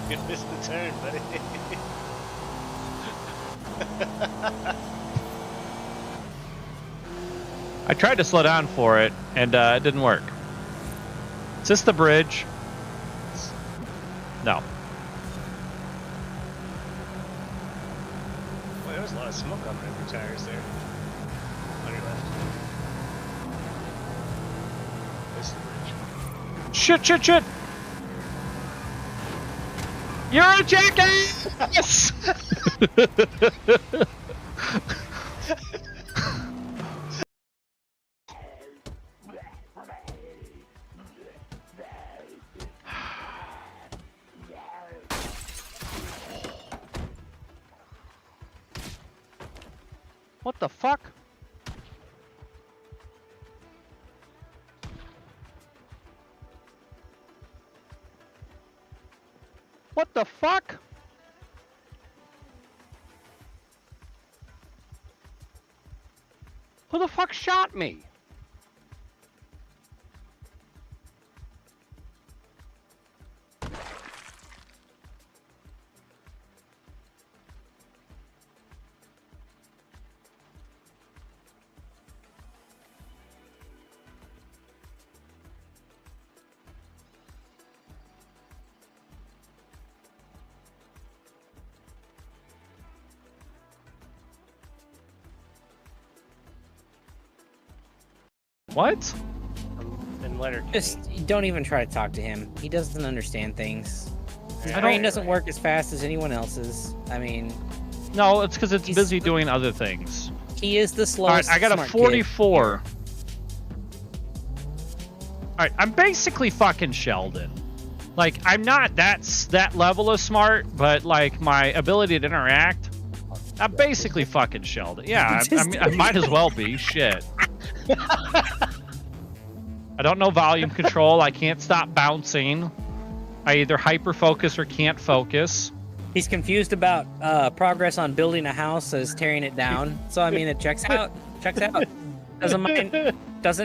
You missed the turn, buddy. I tried to slow down for it, and it didn't work. Is this the bridge? No. Boy, there was a lot of smoke on my new tires there. On your left. This is the bridge. Shit! You're a jackass! What the fuck? What the fuck? Who the fuck shot me? What? And Leonard. Just don't even try to talk to him. He doesn't understand things. His brain doesn't work as fast as anyone else's. I mean, No, it's because it's busy doing other things. he is the All slowest. right, I got a smart 44. All right, I'm basically fucking Sheldon. Like, I'm not that level of smart, but like my ability to interact, I'm basically fucking Sheldon. Yeah, I might as well be. Shit. I don't know volume control. I can't stop bouncing. I either hyper focus or can't focus. He's confused about progress on building a house as tearing it down. So I mean, it checks out. Checks out. Doesn't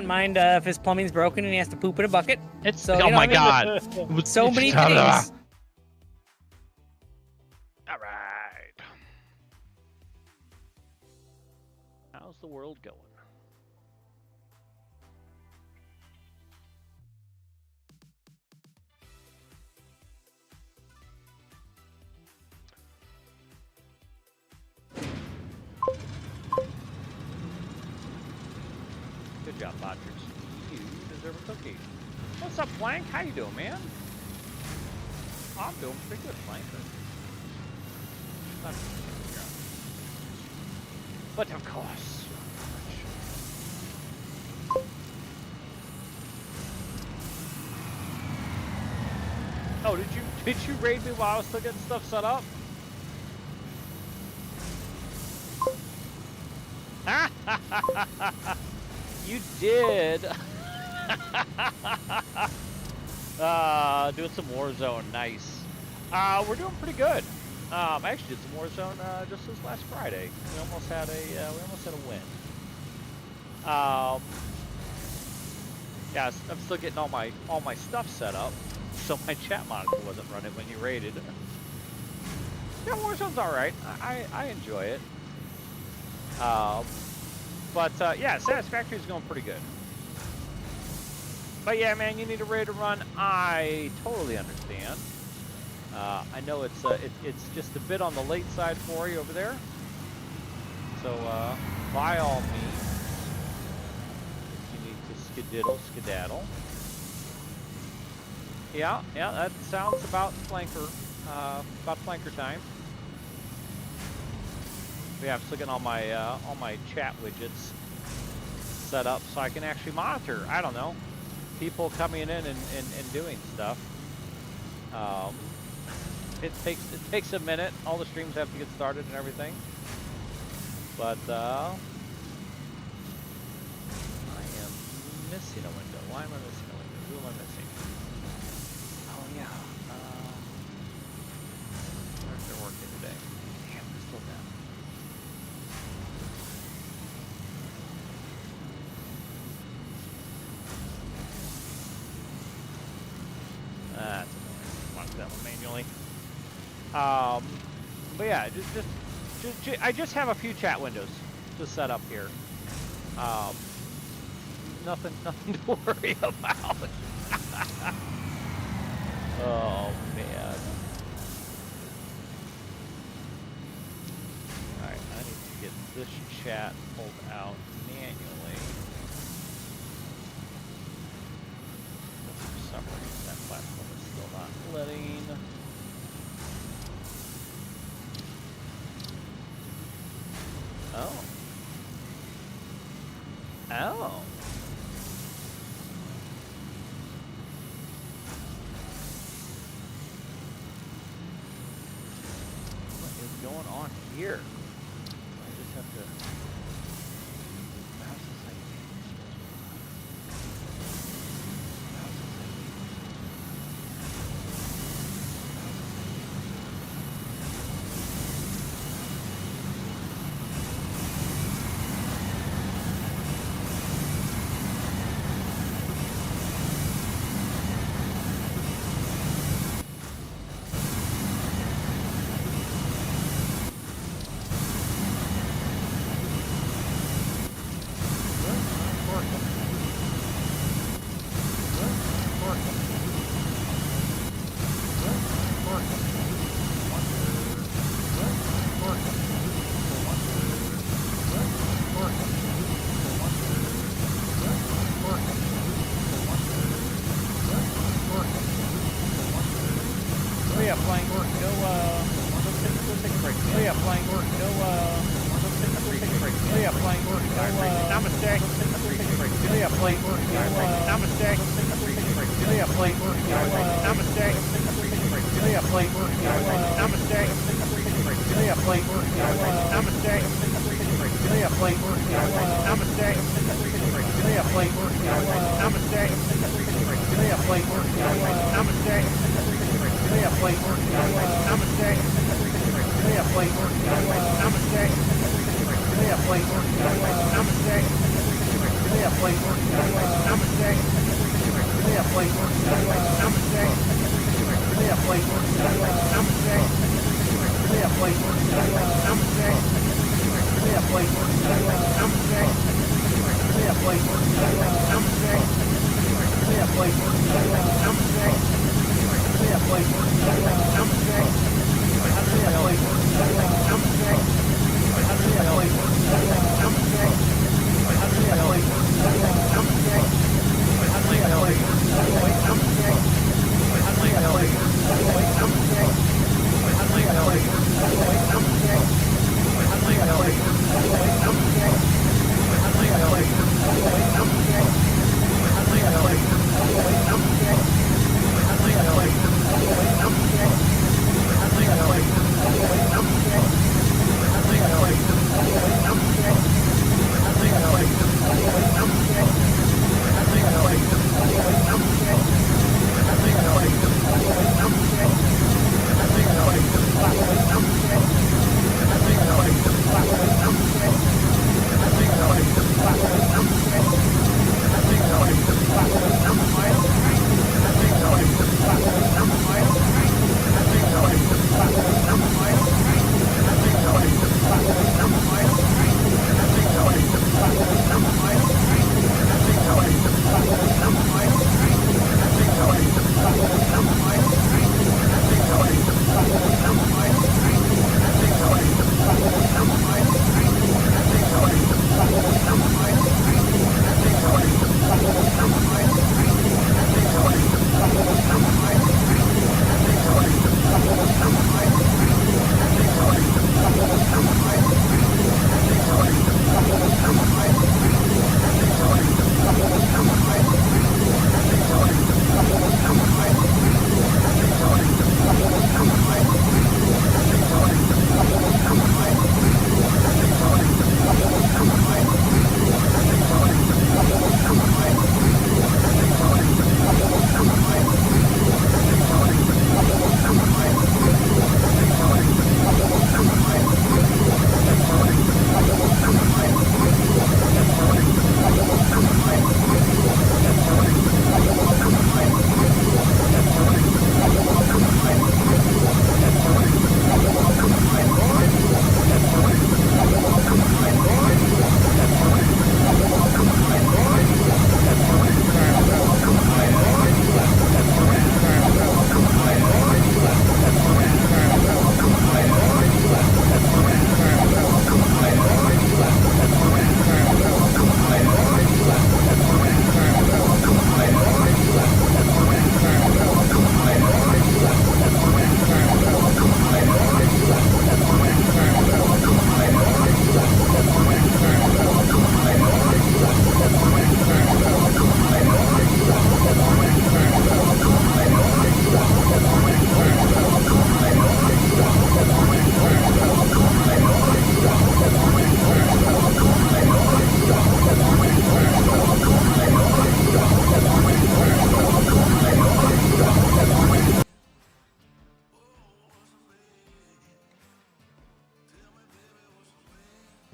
mind if his plumbing's broken and he has to poop in a bucket. It's So, oh you know my what I mean? god. So many things. All right. How's the world going? Good job, Bodgers. You deserve a cookie. What's up, Plank? How you doing, man? I'm doing pretty good, Flanker. But of course. Oh, did you raid me while I was still getting stuff set up? You did. Doing some Warzone, nice. We're doing pretty good. I actually did some Warzone just this last Friday. We almost had a win. Yeah, I'm still getting all my stuff set up, so my chat monitor wasn't running when you raided. Yeah, Warzone's all right. I enjoy it. But yeah, Satisfactory's going pretty good. But yeah, man, you need a raid to run. I totally understand. I know it's just a bit on the late side for you over there. So by all means, if you need to skedaddle. Yeah, that sounds about flanker time. Yeah, I'm still getting all my chat widgets set up so I can actually monitor. I don't know, people coming in and doing stuff. It takes a minute. All the streams have to get started and everything. But I am missing a window. Why am I missing a window? Who am I missing? Oh yeah. They're working today. Damn, they're still down. That's annoying. Watch that one manually. But yeah, I just have a few chat windows to set up here. Nothing to worry about. Oh man. Alright, I need to get this chat pulled out manually. For some reason that platform is still not letting. Oh. Oh. What is going on here? I just have to. Mouse is like.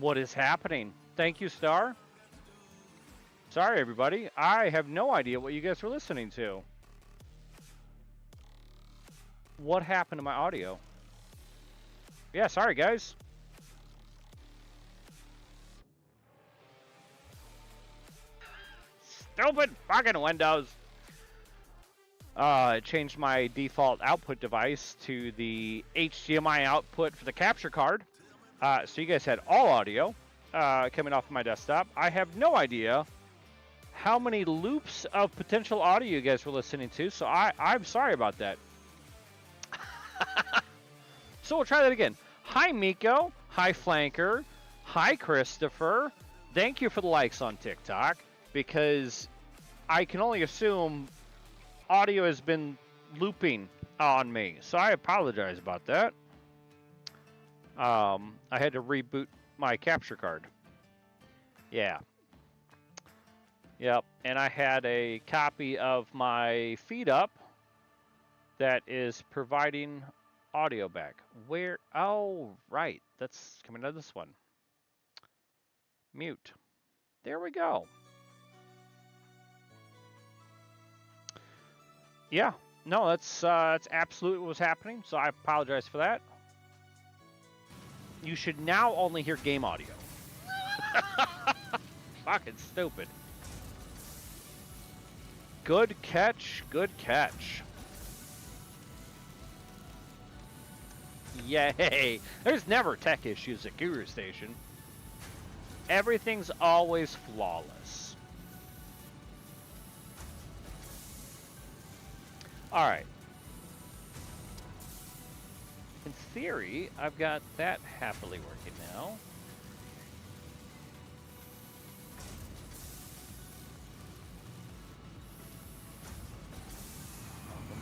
What is happening? Thank you, Star. Sorry, everybody. I have no idea what you guys were listening to. What happened to my audio? Yeah, sorry, guys. Stupid fucking Windows. I changed my default output device to the HDMI output for the capture card. So you guys had all audio coming off of my desktop. I have no idea how many loops of potential audio you guys were listening to, so I'm sorry about that. So we'll try that again. Hi, Miko. Hi, Flanker. Hi, Christopher. Thank you for the likes on TikTok, because I can only assume audio has been looping on me, so I apologize about that. I had to reboot my capture card. Yeah. Yep, and I had a copy of my feed up that is providing audio back. Where? Oh, right. That's coming out of this one. Mute. There we go. Yeah. No, that's absolutely what was happening, so I apologize for that. You should now only hear game audio. Fucking stupid. Good catch. Good catch. Yay. There's never tech issues at Guru Station. Everything's always flawless. Alright. In theory, I've got that happily working now.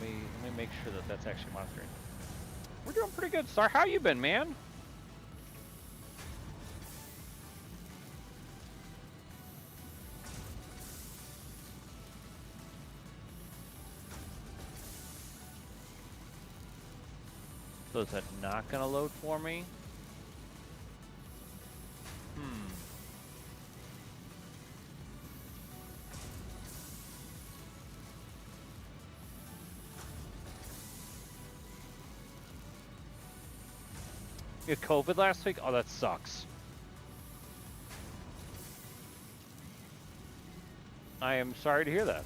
Let me make sure that that's actually monitoring. We're doing pretty good, Star. How you been, man? So is that not gonna load for me? You had COVID last week? Oh, that sucks. I am sorry to hear that.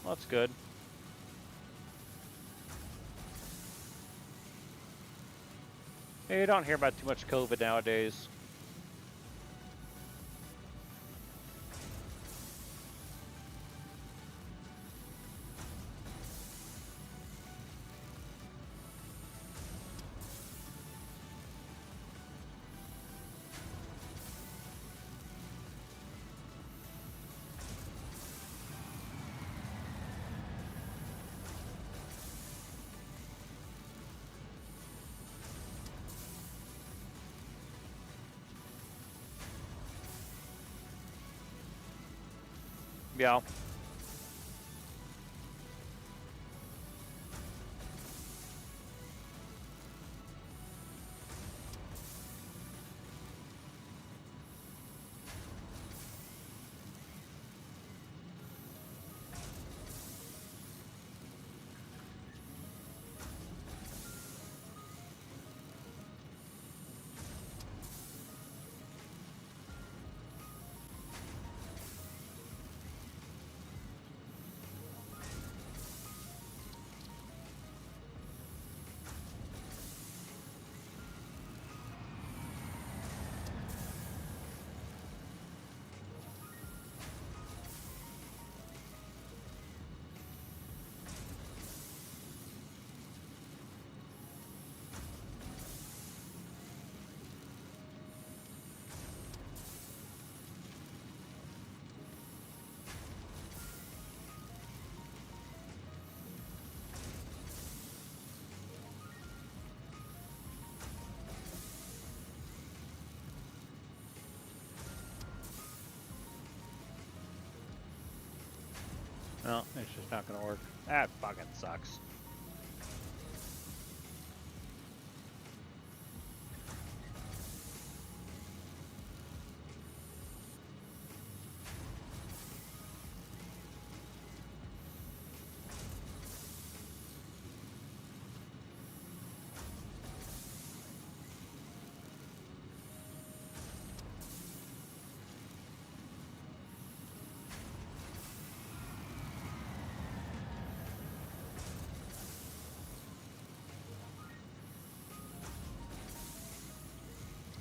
Well, that's good. Hey, you don't hear about too much COVID nowadays. Yeah. No, it's just not gonna work. That fucking sucks.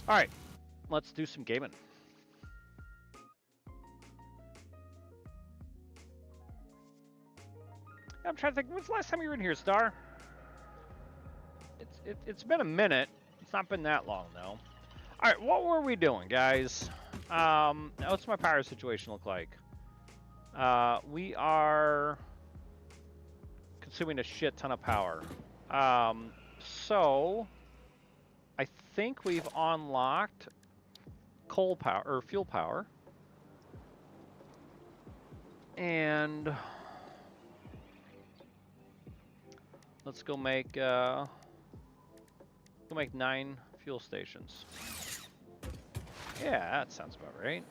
All right, let's do some gaming. I'm trying to think. When's the last time you were in here, Star? It's been a minute. It's not been that long though. All right, what were we doing, guys? What's my power situation look like? We are consuming a shit ton of power. So I think we've unlocked coal power or fuel power, and let's go make 9 fuel stations. Yeah, that sounds about right.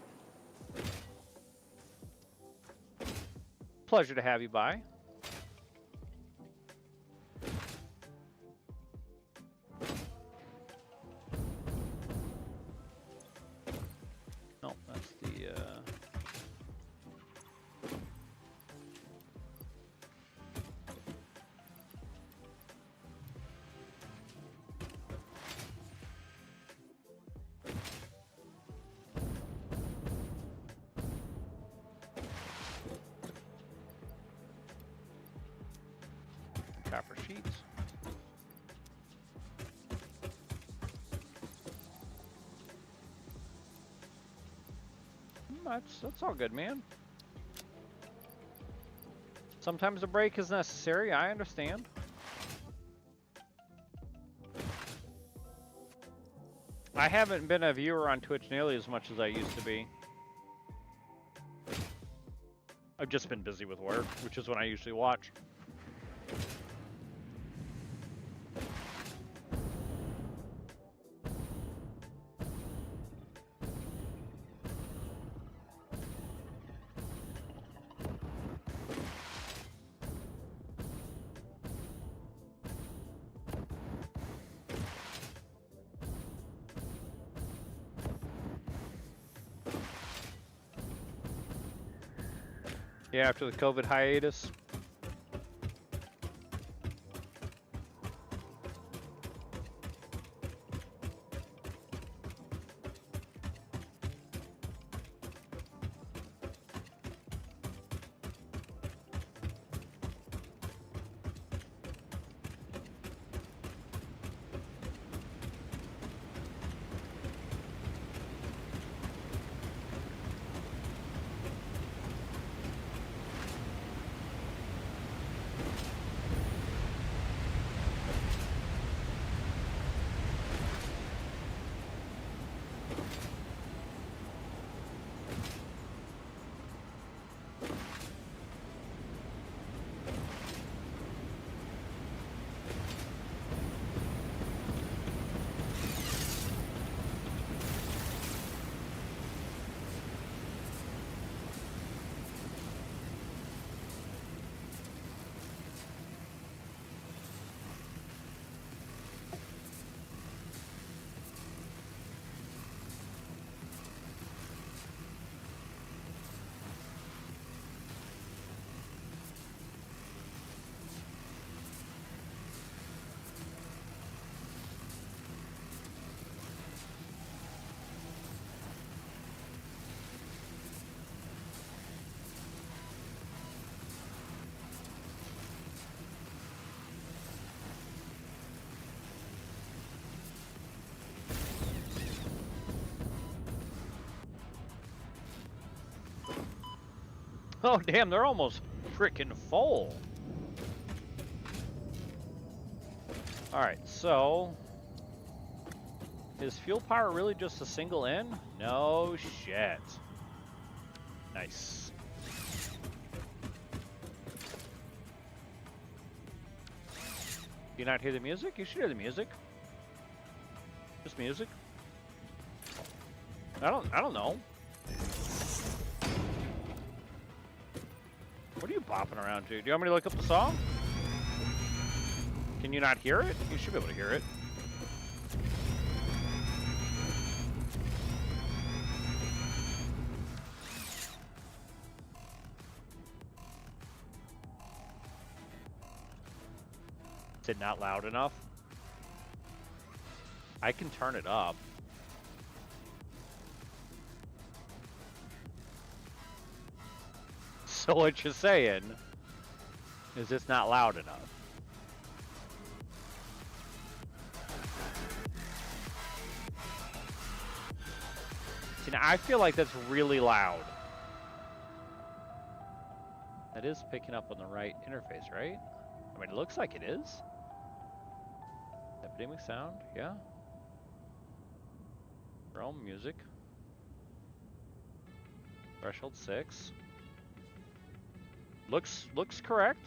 Pleasure to have you by. No, that's the copper sheets. That's all good, man. Sometimes a break is necessary, I understand. I haven't been a viewer on Twitch nearly as much as I used to be. I've just been busy with work, which is when I usually watch. Yeah, after the COVID hiatus. Oh, damn, they're almost freaking full. All right, so is fuel power really just a single in? No shit. Nice. Do you not hear the music? You should hear the music. Just music. I don't know. What are you bopping around to? Do you want me to look up the song? Can you not hear it? You should be able to hear it. Is it not loud enough? I can turn it up. So what you're saying is it's not loud enough. See, now I feel like that's really loud. That is picking up on the right interface, right? I mean, it looks like it is. Epidemic sound, yeah. Chrome music. Threshold 6. Looks correct.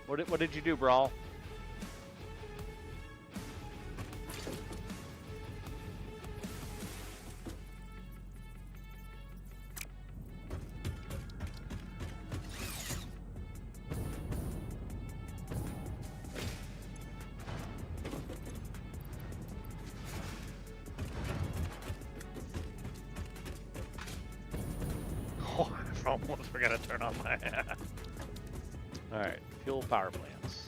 What did you do, Brawl? Oh, I almost forgot to turn on my... Alright, fuel power plants.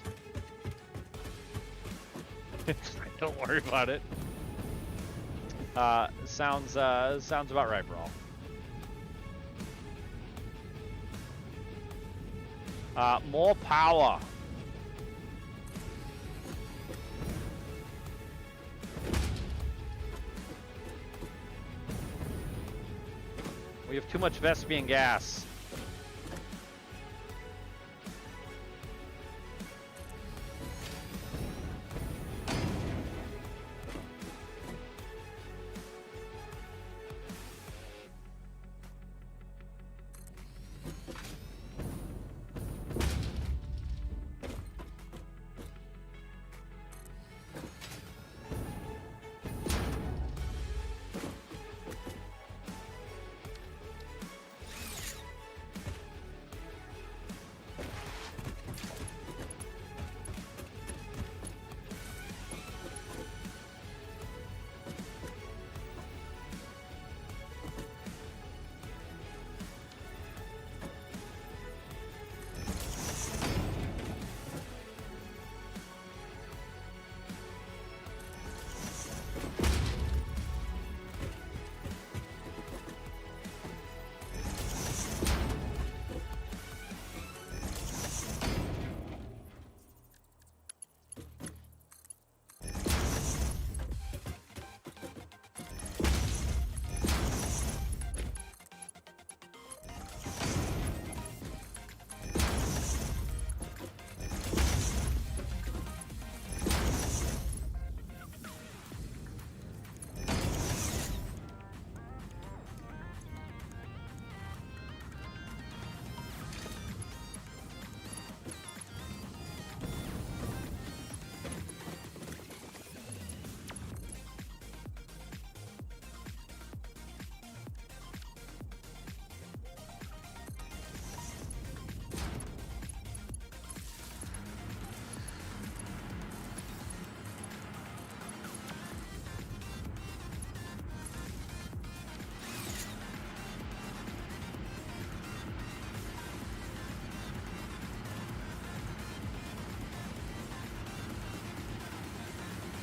Don't worry about it. Sounds about right, Brawl. More power. We have too much Vespian gas.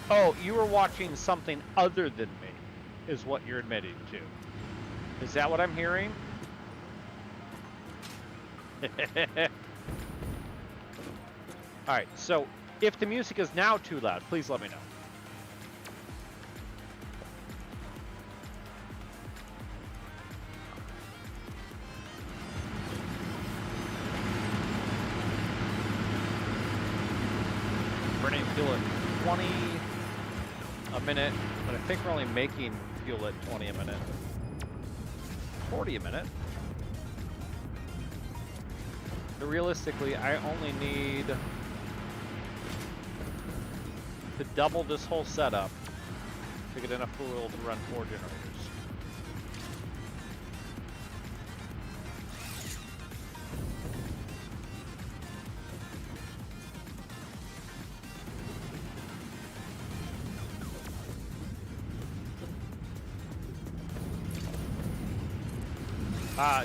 Oh, you were watching something other than me, is what you're admitting to. Is that what I'm hearing? Alright, so if the music is now too loud, please let me know. Burning fuel at 20 a minute, but I think we're only making fuel at 20 a minute. 40 a minute. realistically, I only need to double this whole setup to get enough fuel to run 4 generators.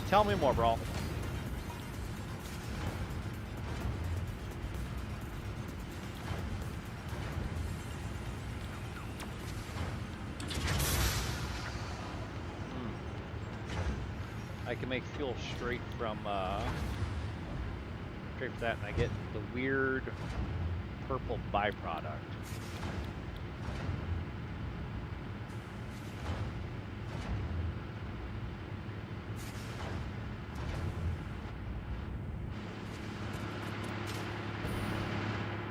Tell me more, bro. I can make fuel straight from that, and I get the weird purple byproduct.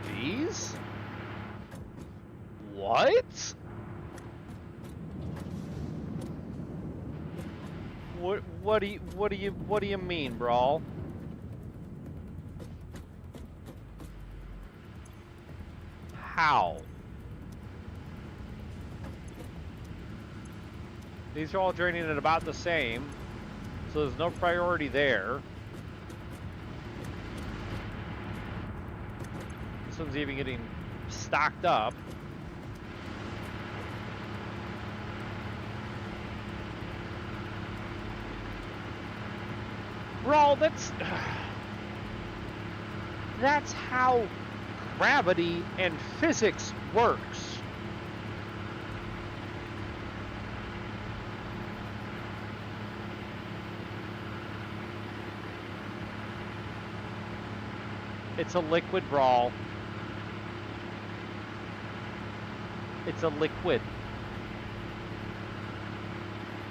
These? What? What do you mean, bro? How? These are all draining at about the same, so there's no priority there. This one's even getting stocked up. Bro, that's how gravity and physics works. It's a liquid, brawl. It's a liquid.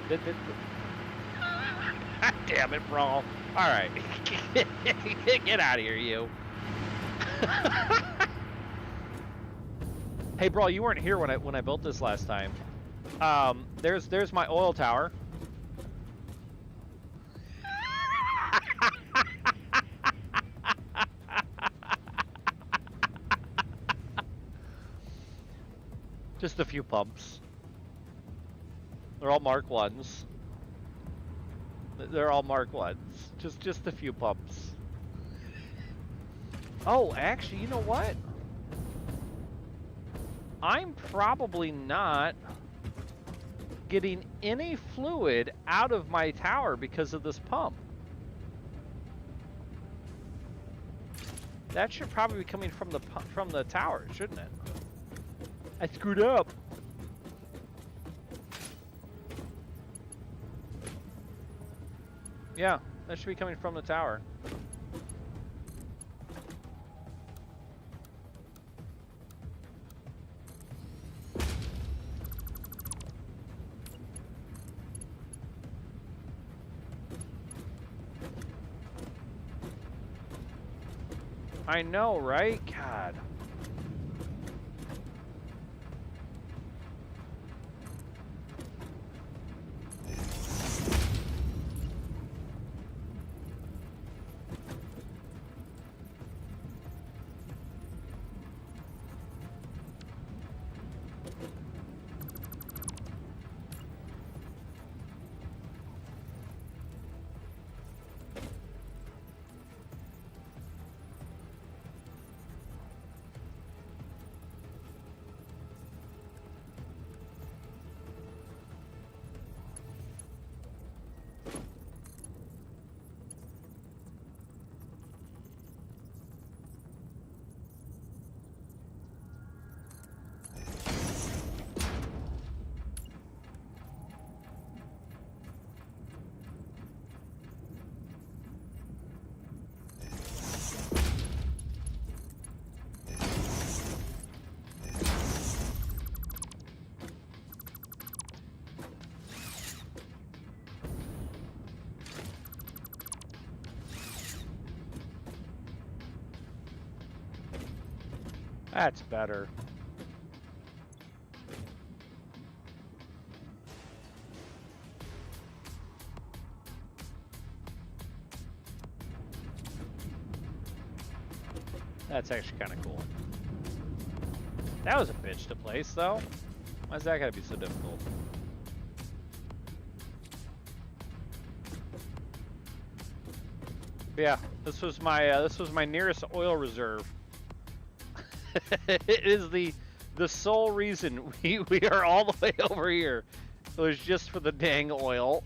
God damn it, brawl. All right, get out of here, you. Hey, brawl, you weren't here when I built this last time. There's my oil tower. Just a few pumps. They're all Mark 1s. They're all Mark 1s. Just a few pumps. Oh, actually, you know what? I'm probably not getting any fluid out of my tower because of this pump. That should probably be coming from the tower, shouldn't it? I screwed up. Yeah, that should be coming from the tower. I know, right? God. That's better. That's actually kind of cool. That was a bitch to place, though. Why's that gotta be so difficult? But yeah, this was my nearest oil reserve. It is the sole reason we are all the way over here. It was just for the dang oil.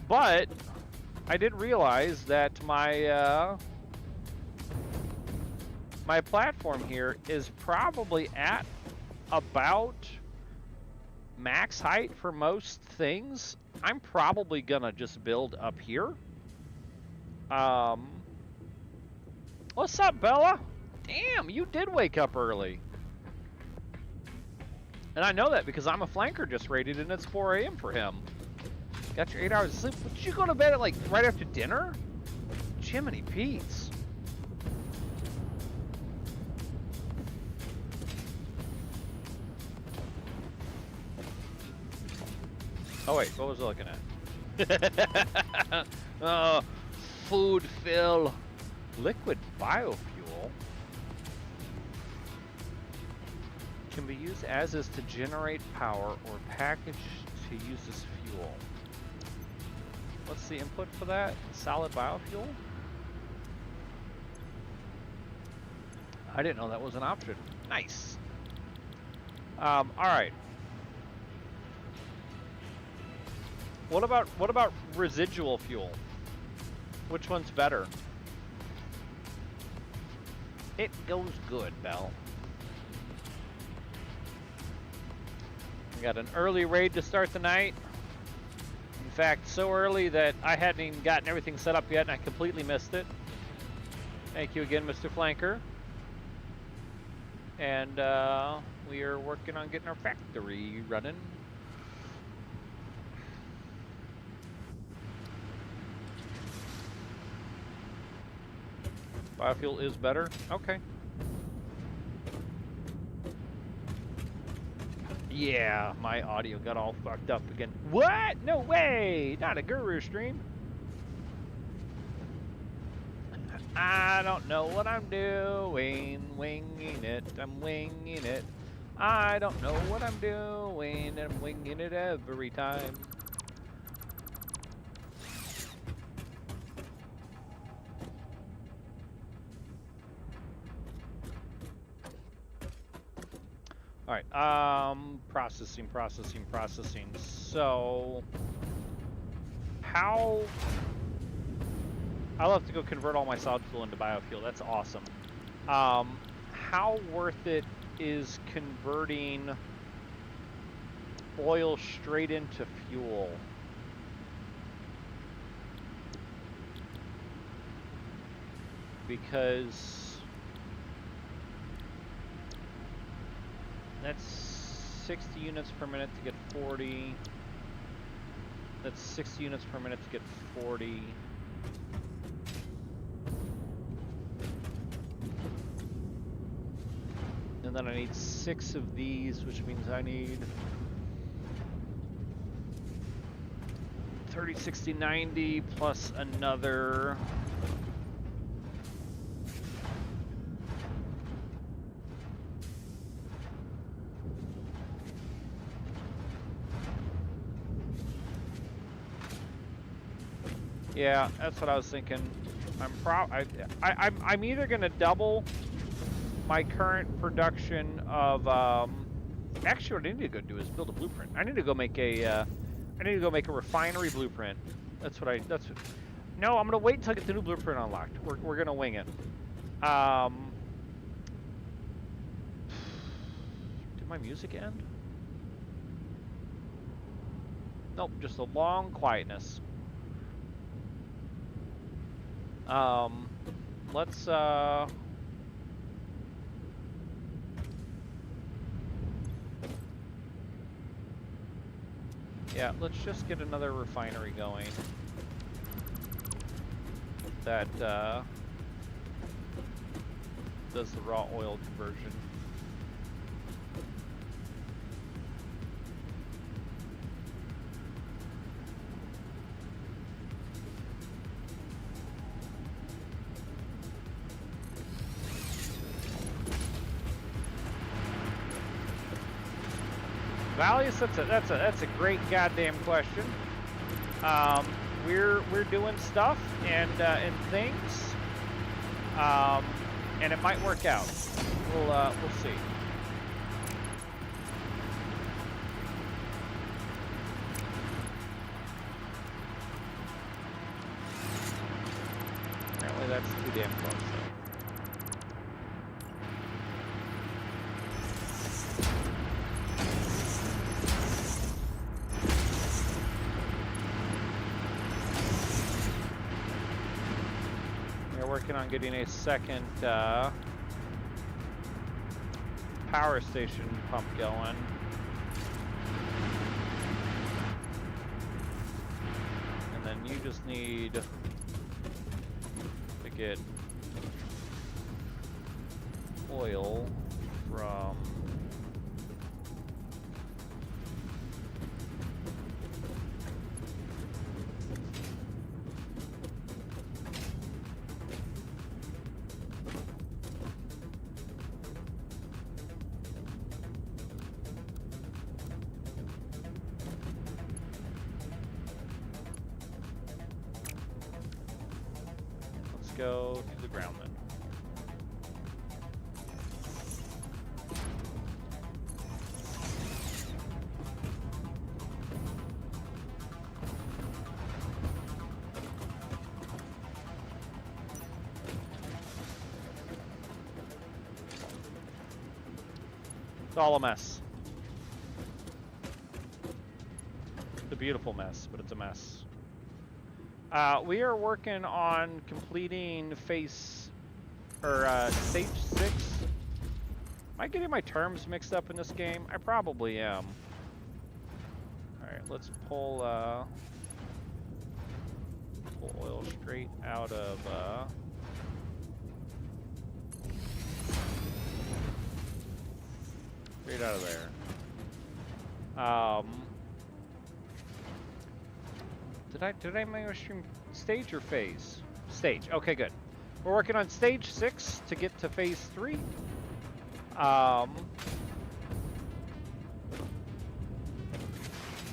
But I did realize that my my platform here is probably at about max height for most things. I'm probably gonna just build up here. What's up, Bella? Damn, you did wake up early. And I know that because I'm a flanker just rated and it's 4 a.m. for him. Got your 8 hours of sleep. Did you go to bed at like right after dinner? Jiminy Pete's. Oh wait, what was I looking at? Food fill. Liquid biofuel can be used as is to generate power or packaged to use as fuel. What's the input for that? Solid biofuel? I didn't know that was an option. Nice. All right. What about residual fuel? Which one's better? It goes good, Bell. We got an early raid to start the night. In fact, so early that I hadn't even gotten everything set up yet and I completely missed it. Thank you again, Mr. Flanker. And we are working on getting our factory running. Biofuel is better? Okay. Yeah, my audio got all fucked up again. What? No way! Not a guru stream. I don't know what I'm doing. Winging it. I'm winging it. I don't know what I'm doing. I'm winging it every time. All right, processing. So, how, I'll have to go convert all my solid fuel into biofuel. That's awesome. How worth it is converting oil straight into fuel? Because that's 60 units per minute to get 40. That's 60 units per minute to get 40. And then I need 6 of these, which means I need 30, 60, 90 plus another. Yeah, that's what I was thinking. I'm either gonna double my current production of actually what I need to go do is build a blueprint. I need to go make a refinery blueprint. No, I'm gonna wait until I get the new blueprint unlocked. We're gonna wing it. Did my music end? Nope, just a long quietness. Let's yeah, let's just get another refinery going that does the raw oil conversion. Valius, that's a great goddamn question. We're doing stuff and things, and it might work out. We'll see. Apparently that's too damn close. Working on getting a second power station pump going. And then you just need to get oil from go to the ground then. It's all a mess. It's a beautiful mess, but it's a mess. We are working on completing stage 6. Am I getting my terms mixed up in this game? I probably am. Alright, let's pull oil straight out of there. Did I make a stream stage or phase? Stage. Okay, good. We're working on stage 6 to get to phase 3. I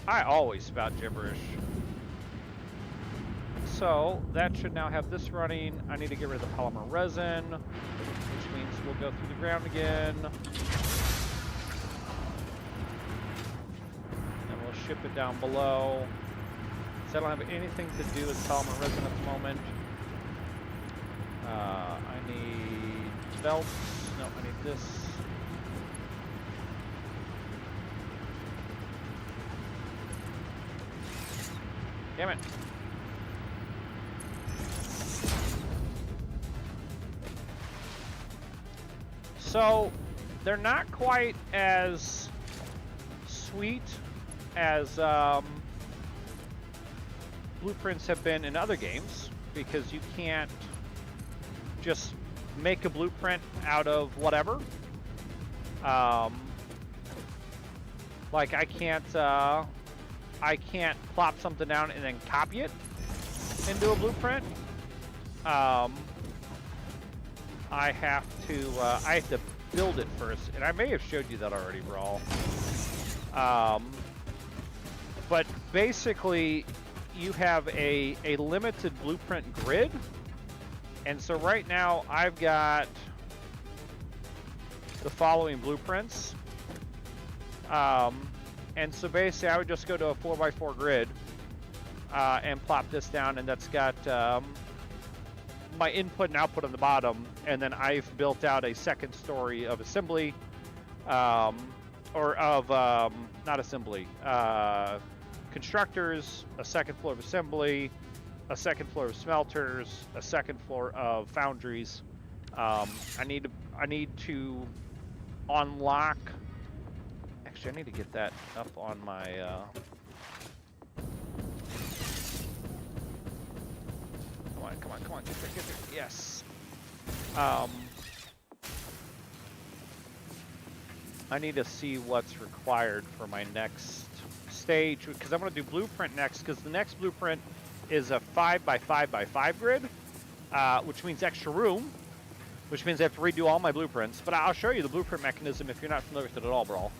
always spout gibberish. So that should now have this running. I need to get rid of the polymer resin, which means we'll go through the ground again. And we'll ship it down below. So I don't have anything to do with polymer resin at the moment. I need belts. No, I need this. Damn it. So they're not quite as sweet as blueprints have been in other games, because you can't just make a blueprint out of whatever. Like I can't plop something down and then copy it into a blueprint. I have to build it first, and I may have showed you that already, Brawl. But basically, you have a limited blueprint grid, and so right now I've got the following blueprints. And so basically I would just go to a 4x4 grid and plop this down, and that's got my input and output on the bottom, and then I've built out a second story of assembly, or of not assembly, constructors, a second floor of assembly, a second floor of smelters, a second floor of foundries. I need to unlock. Actually, I need to get that up on my. Come on, get there. Yes. I need to see what's required for my next stage, because I'm going to do blueprint next, because the next blueprint is a 5x5x5 grid, which means extra room, which means I have to redo all my blueprints. But I'll show you the blueprint mechanism if you're not familiar with it at all, Brawl.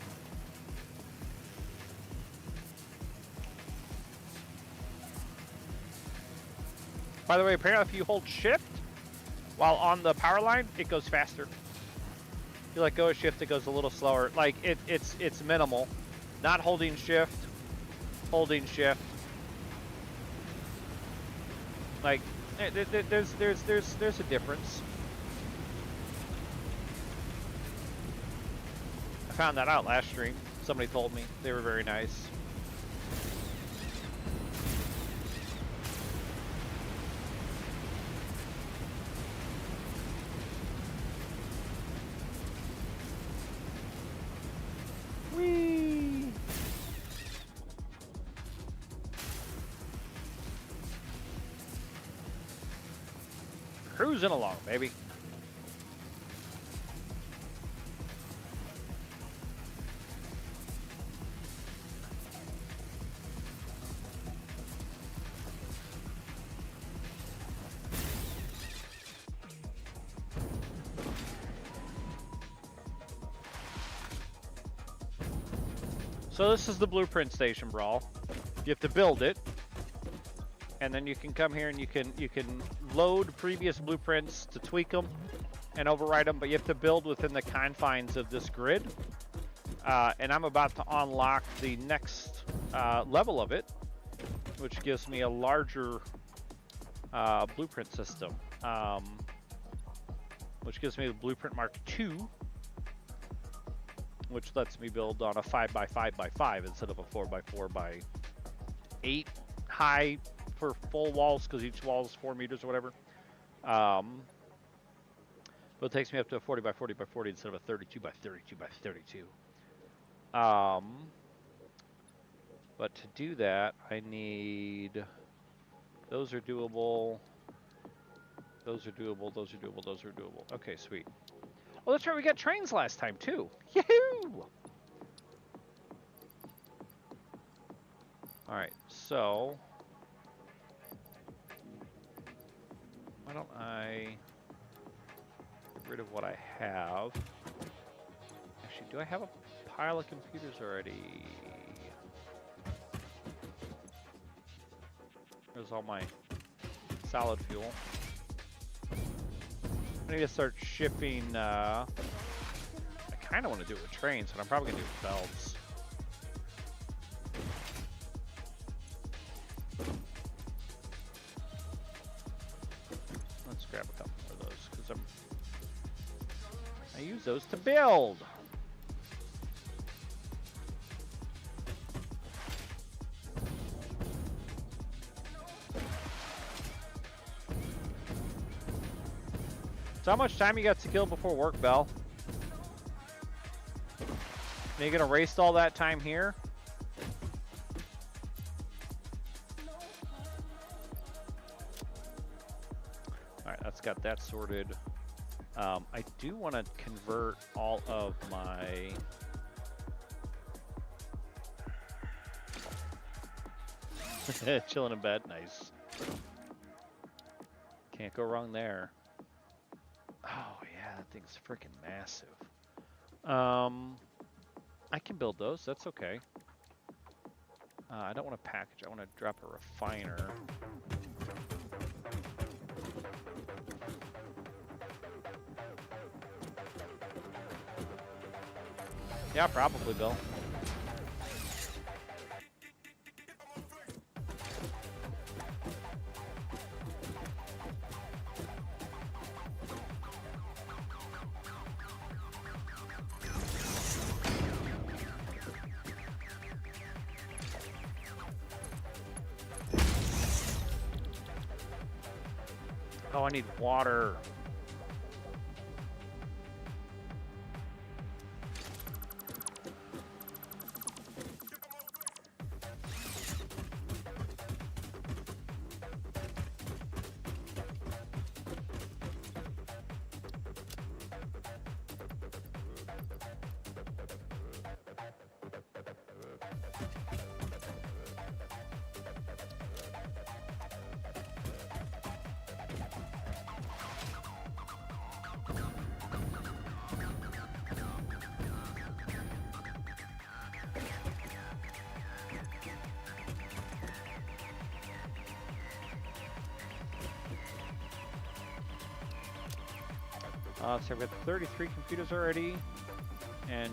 By the way, apparently if you hold shift while on the power line, it goes faster. If you let go of shift, it goes a little slower. Like it's minimal. Not holding shift, holding shift. Like there's a difference. I found that out last stream. Somebody told me. They were very nice. Whee! Cruising along, baby. So this is the blueprint station, Brawl. You have to build it, and then you can come here and you can load previous blueprints to tweak them and override them, but you have to build within the confines of this grid. And I'm about to unlock the next level of it, which gives me a larger blueprint system, which gives me the Blueprint Mark II, which lets me build on a 5x5x5 instead of a 4x4x8 high for full walls, because each wall is 4 meters or whatever. But it takes me up to a 40x40x40 instead of a 32x32x32. But to do that, I need... Those are doable. Those are doable. Those are doable. Those are doable. Okay, sweet. Oh, that's right. We got trains last time, too. Yahoo! All right, so... Why don't I get rid of what I have? Actually, do I have a pile of computers already? There's all my solid fuel. I need to start shipping, I kind of want to do it with trains, but I'm probably going to do it with belts. Let's grab a couple more of those, because I use those to build. So how much time you got to kill before work, Bell? Are you gonna waste all that time here? Alright, that's got that sorted. I do want to convert all of my... Chilling in bed, nice. Can't go wrong there. Oh yeah, that thing's freaking massive. I can build those, that's okay. I don't want to package, I want to drop a refiner. Yeah, probably, Bill. Oh, I need water. So I've got 33 computers already, and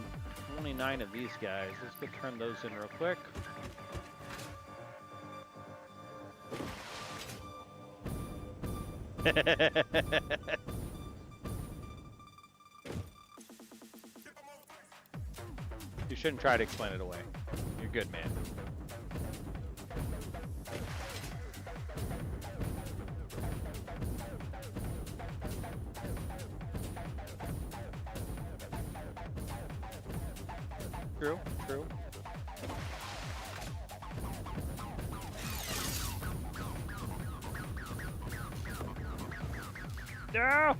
29 of these guys. Let's go turn those in real quick. You shouldn't try to explain it away. You're good, man. True, true. No!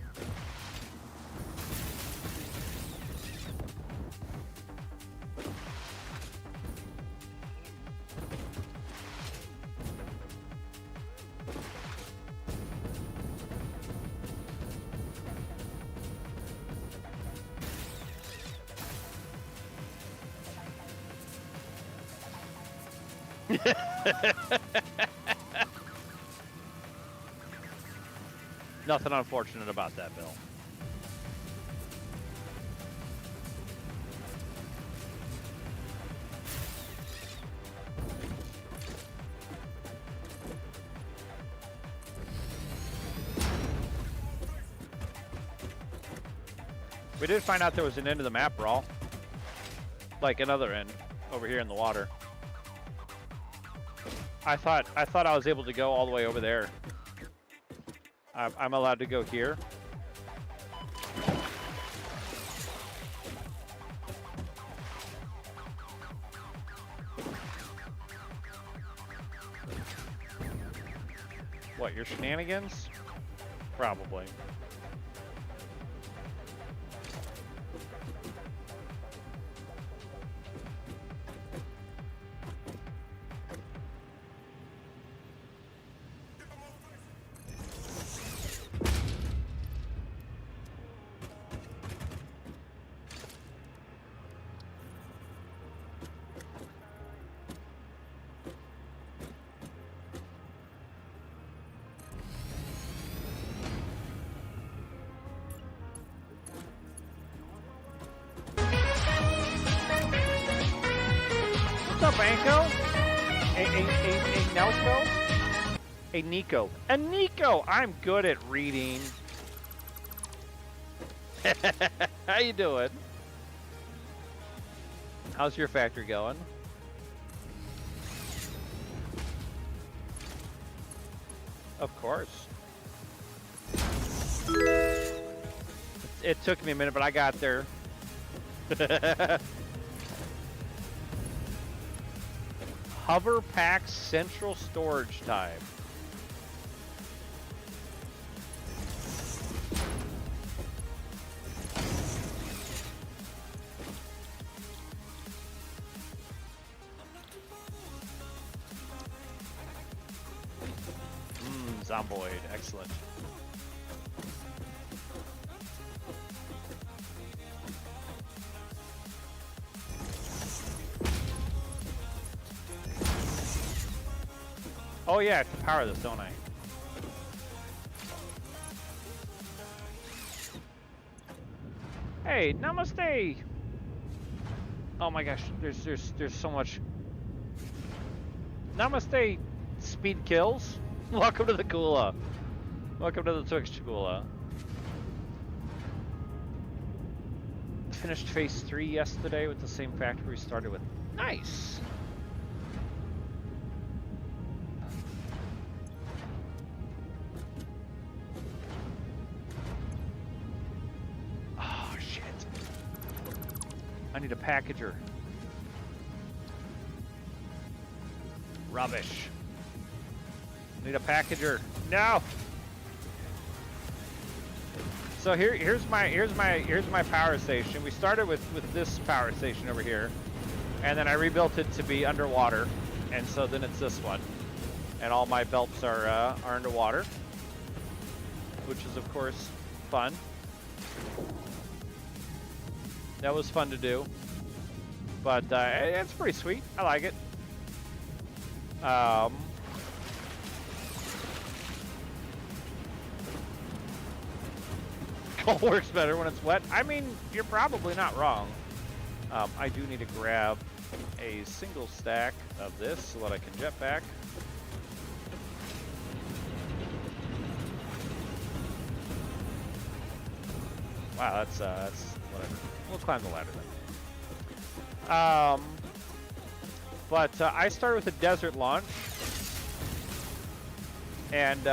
Nothing unfortunate about that, Bill. We did find out there was an end of the map, Raw. Like another end over here in the water. I thought I was able to go all the way over there. I'm allowed to go here. What, your shenanigans? Probably. What's up, Anko? A Nelco? A Nico. A Nico! I'm good at reading. How you doing? How's your factory going? Of course. It took me a minute, but I got there. Hover pack central storage type. Zomboid, excellent. Oh yeah, I have to power this, don't I? Hey, namaste! Oh my gosh, there's so much. Namaste, speed kills. Welcome to the Kula. Welcome to the Twix Kula. Finished phase 3 yesterday with the same factory we started with. Nice! Oh, shit. I need a packager. Rubbish. Need a packager. No. So here's my power station. We started with this power station over here, and then I rebuilt it to be underwater, and so then it's this one, and all my belts are underwater, which is of course fun. That was fun to do, but it's pretty sweet. I like it. coal works better when it's wet. I mean, you're probably not wrong. I do need to grab a single stack of this so that I can jetpack. Wow, that's whatever. We'll climb the ladder then. But I started with a desert launch, and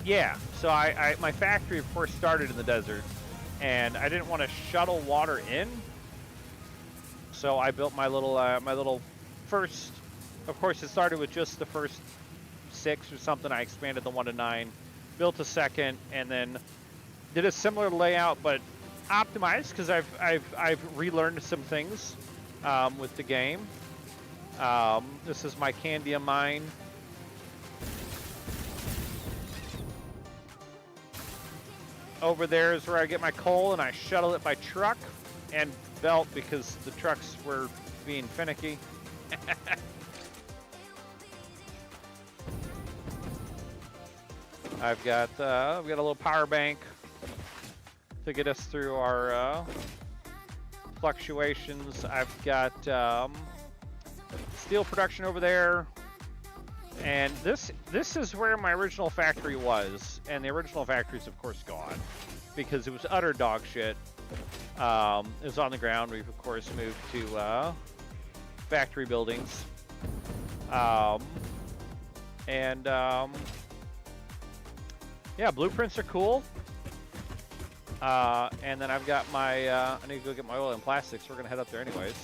yeah. So my factory of course started in the desert, and I didn't want to shuttle water in, so I built my little first. Of course, it started with just the first 6 or something. I expanded the 1 to 9. Built a second, and then did a similar layout, but optimized because I've relearned some things with the game. This is my Candia mine. Over there is where I get my coal, and I shuttle it by truck and belt because the trucks were being finicky. I've got a little power bank to get us through our fluctuations. I've got steel production over there, and this is where my original factory was, and the original factory's of course gone because it was utter dog shit. It was on the ground. We've of course moved to factory buildings, yeah, blueprints are cool. And then I've got my, I need to go get my oil and plastics. We're going to head up there anyways.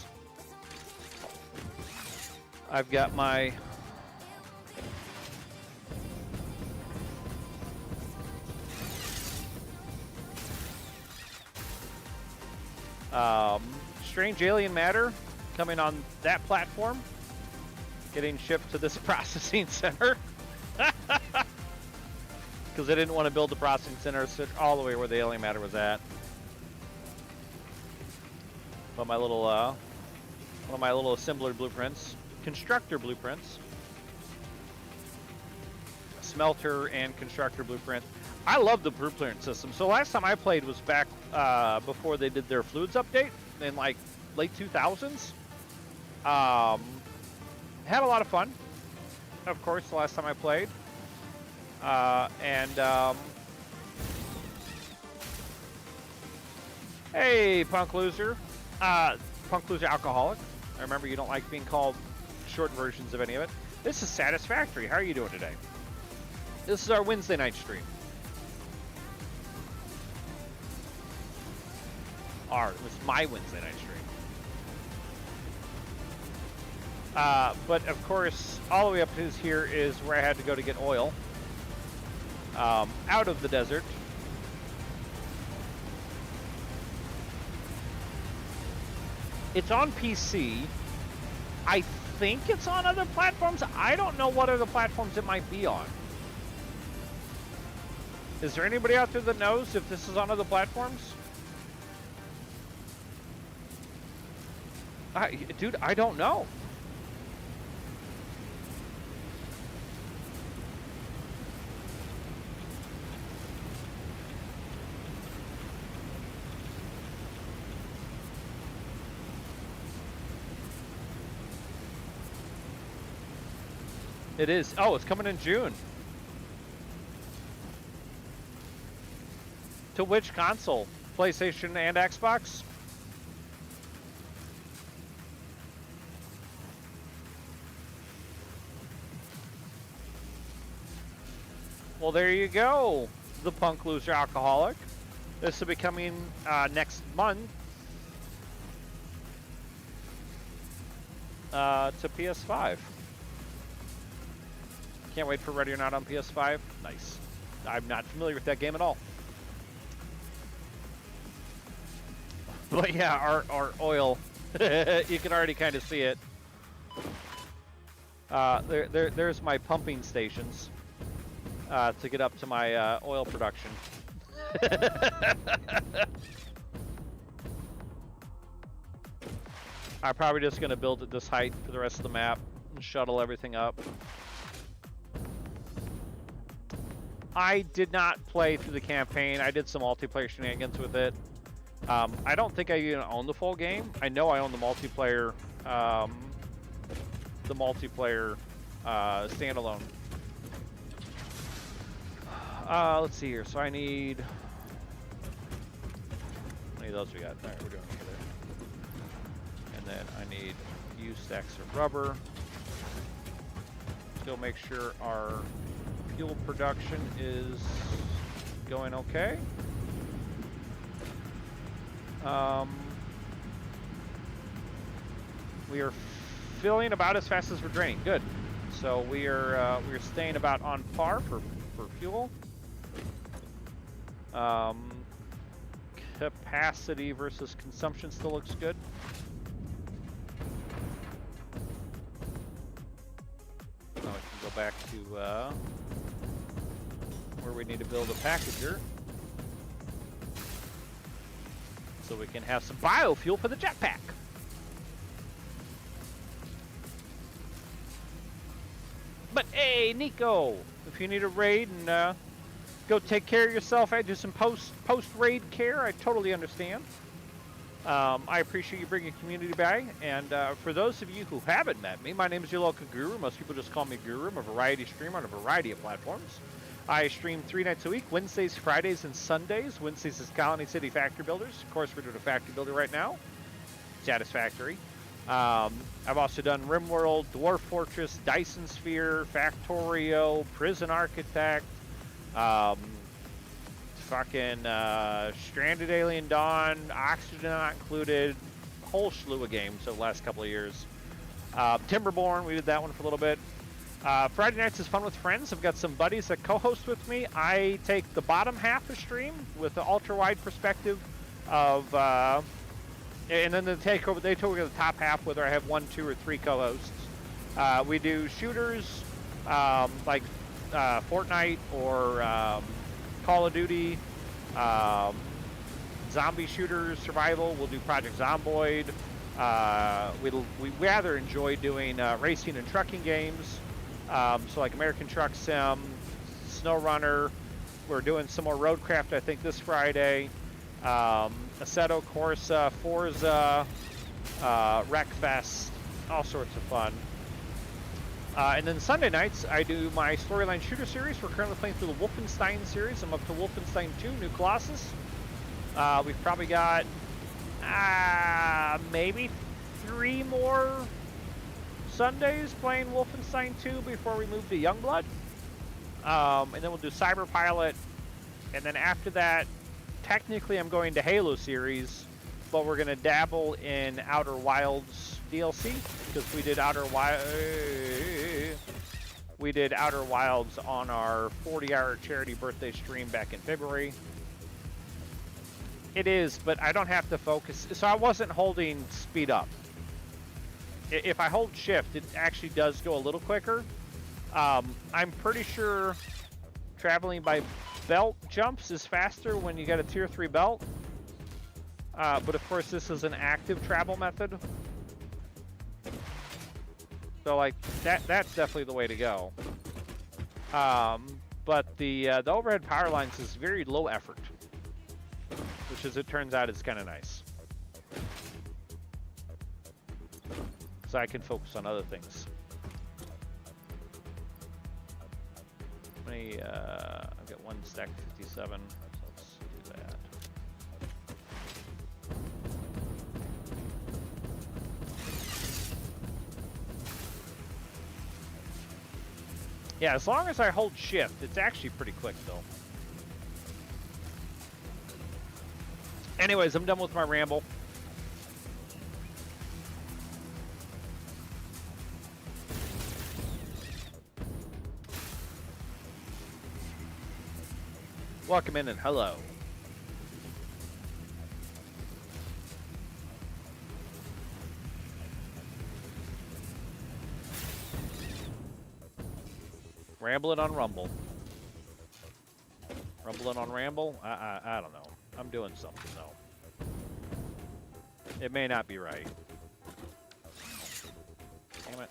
I've got my strange alien matter coming on that platform, getting shipped to this processing center. Because I didn't want to build the processing center all the way where the alien matter was at. But my little, one of my little assembler blueprints, constructor blueprints, smelter and constructor blueprint. I love the blueprint system. So last time I played was back before they did their fluids update in like late 2000s. Had a lot of fun. Of course, the last time I played. Hey, Punk Loser. Punk Loser Alcoholic. I remember you don't like being called short versions of any of it. This is Satisfactory. How are you doing today? This is our Wednesday night stream. It was my Wednesday night stream. But of course, all the way up to here is where I had to go to get oil. Out of the desert. It's on PC. I think it's on other platforms. I don't know what other platforms it might be on. Is there anybody out there that knows if this is on other platforms? Dude, I don't know. It is. Oh, it's coming in June. To which console? PlayStation and Xbox? Well, there you go, the Punk Loser Alcoholic. This will be coming next month to PS5. Can't wait for Ready or Not on PS5. Nice. I'm not familiar with that game at all. But yeah, our oil, you can already kind of see it. There's my pumping stations to get up to my oil production. I'm probably just going to build at this height for the rest of the map and shuttle everything up. I did not play through the campaign. I did some multiplayer shenanigans with it. I don't think I even own the full game. I know I own the multiplayer standalone. Let's see here. So I need. How many of those we got? All right, we're doing it. And then I need a few stacks of rubber. Still make sure our fuel production is going okay. We are filling about as fast as we're draining. Good. So we're staying about on par for fuel. Capacity versus consumption still looks good. Now we can go back to where we need to build a packager. So we can have some biofuel for the jetpack. But hey, Nico, if you need a raid and go take care of yourself, I do some post-raid care. I totally understand. I appreciate you bringing community by. And for those of you who haven't met me, my name is your local guru. Most people just call me Guru. I'm a variety streamer on a variety of platforms. I stream 3 nights a week, Wednesdays, Fridays, and Sundays. Wednesdays is Colony City Factory Builders. Of course, we're doing a factory builder right now. Satisfactory. I've also done RimWorld, Dwarf Fortress, Dyson Sphere, Factorio, Prison Architect, Stranded Alien Dawn, Oxygen Not Included, a whole slew of games over the last couple of years. Timberborn, we did that one for a little bit. Friday nights is fun with friends. I've got some buddies that co-host with me. I take the bottom half of stream with the ultra-wide perspective of, and then they take over the top half, whether I have 1, 2, or 3 co-hosts. We do shooters like Fortnite or Call of Duty, zombie shooters, survival. We'll do Project Zomboid. We rather enjoy doing racing and trucking games. So like American Truck Sim, SnowRunner. We're doing some more Roadcraft, I think, this Friday. Assetto Corsa, Forza, Wreckfest, all sorts of fun. And then Sunday nights, I do my Storyline Shooter series. We're currently playing through the Wolfenstein series. I'm up to Wolfenstein 2, New Colossus. We've probably got maybe 3 more Sundays playing Wolfenstein 2 before we move to Youngblood. And then we'll do Cyber Pilot. And then after that, technically I'm going to Halo series, but we're going to dabble in Outer Wilds DLC because we did Outer Wilds on our 40-hour charity birthday stream back in February. It is, but I don't have to focus. So I wasn't holding speed up. If I hold shift, it actually does go a little quicker. I'm pretty sure traveling by belt jumps is faster when you get a tier 3 belt. But of course this is an active travel method. So like that's definitely the way to go. But the overhead power lines is very low effort, which as it turns out is kind of nice. So I can focus on other things. I've got 1 stack 57, so let's do that. Yeah, as long as I hold shift, it's actually pretty quick though. Anyways, I'm done with my ramble. Welcome in and hello. Rambling on Rumble. Rumbling on Ramble? I don't know. I'm doing something though. It may not be right. Damn it.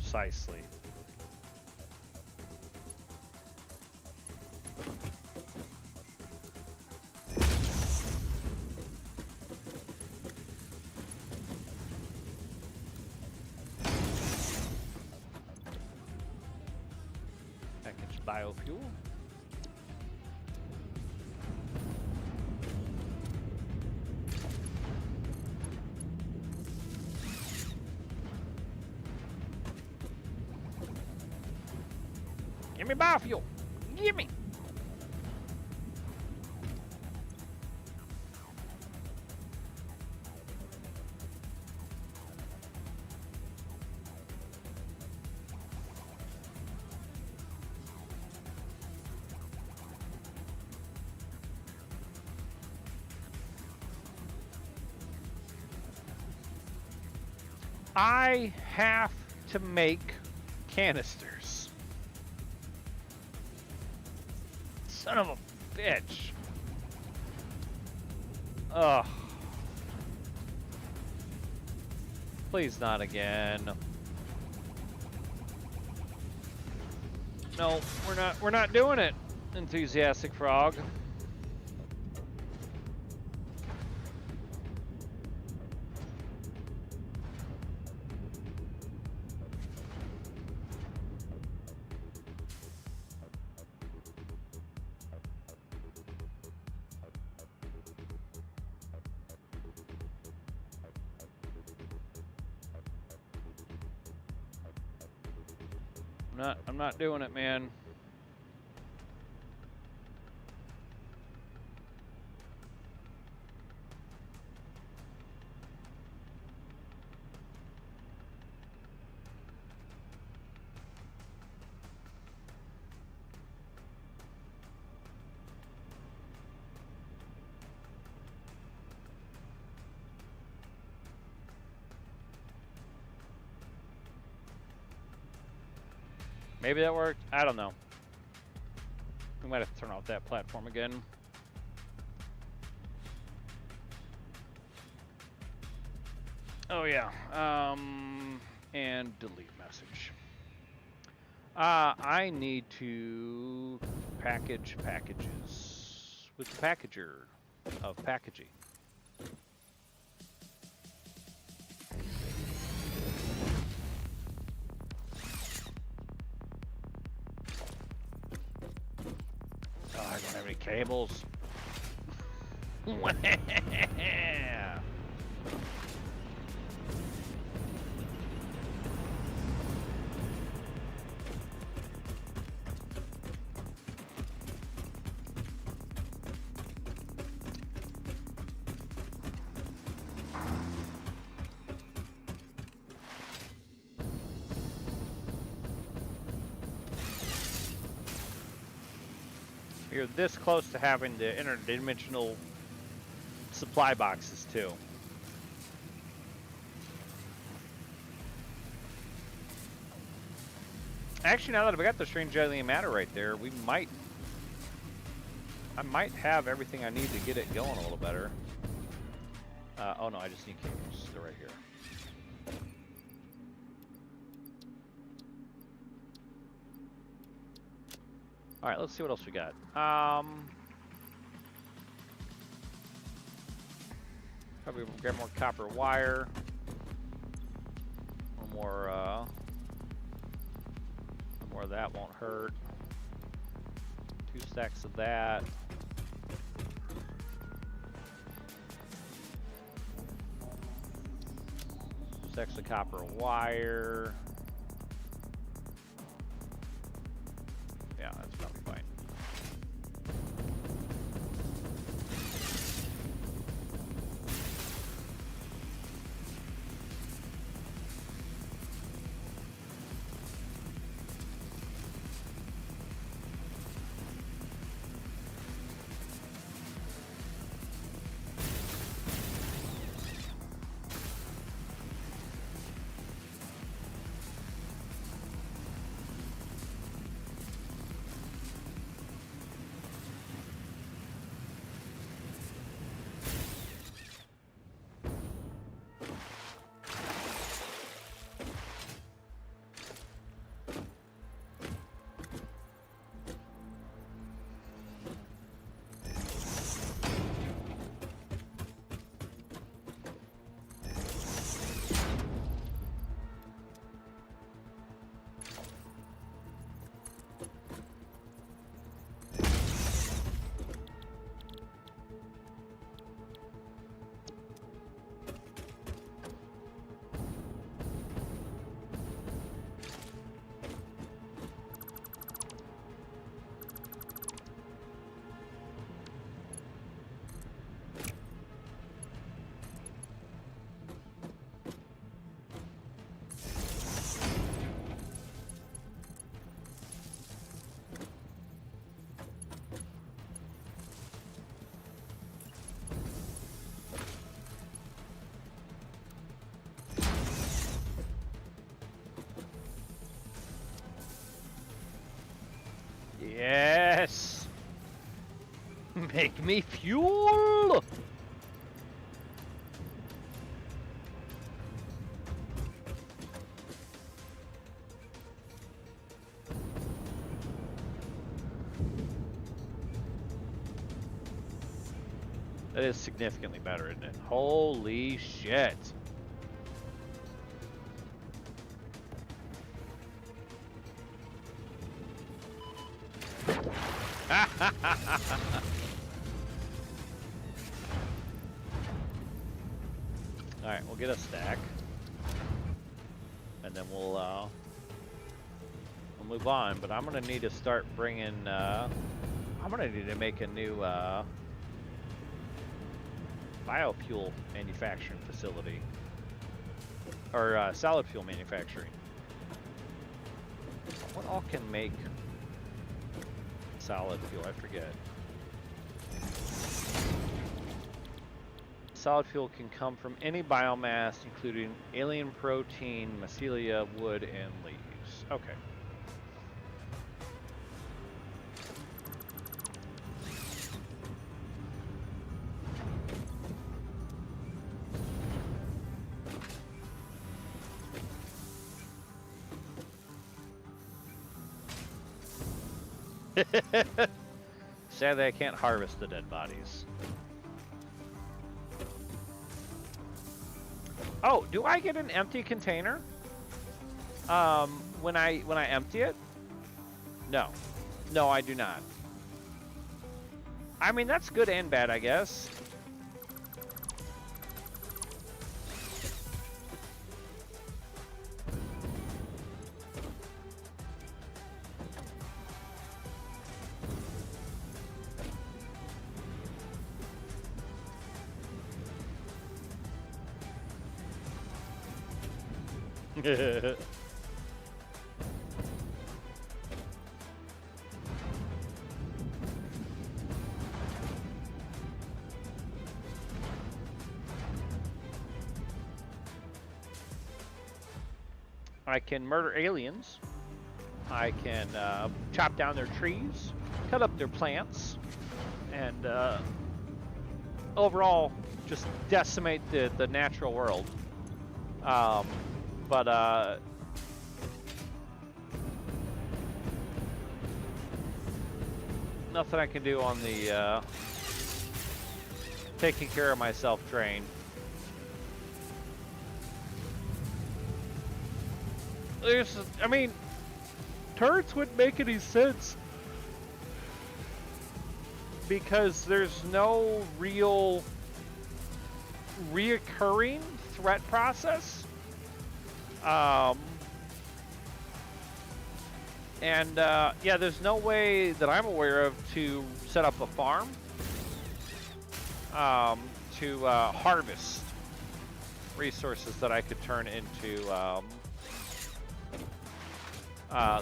Precisely. Package biofuel. Give me biofuel. Give me. I have to make canisters. Son of a bitch. Ugh. Please not again. No, we're not doing it, enthusiastic frog. I'm not doing it, man. Maybe that worked. I don't know. We might have to turn off that platform again. Oh yeah. And delete message. I need to package packages with the packager of packaging. Oh, I don't have any cables. You're this close to having the interdimensional supply boxes too. Actually, now that I've got the strange alien matter right there, I might have everything I need to get it going a little better. Oh no, I just need cables. They're right here. All right, let's see what else we got. Probably grab more copper wire. One more of that won't hurt. 2 stacks of that. Stacks of copper wire. Yeah, that's probably fine. Make me fuel! That is significantly better, isn't it? Holy shit. Alright, we'll get a stack. And then we'll move on. But I'm going to need to start bringing... I'm going to need to make a new... biofuel manufacturing facility, or solid fuel manufacturing. What all can make solid fuel? I forget. Solid fuel can come from any biomass, including alien protein, mycelia, wood, and leaves. Okay. Sadly, I can't harvest the dead bodies. Oh, do I get an empty container? When I empty it? No. No, I do not. I mean, that's good and bad, I guess. I can murder aliens. I can chop down their trees, cut up their plants, and overall just decimate the natural world. But nothing I can do on the taking care of myself train. I mean, turrets wouldn't make any sense because there's no real reoccurring threat process. Yeah, there's no way that I'm aware of to set up a farm to harvest resources that I could turn into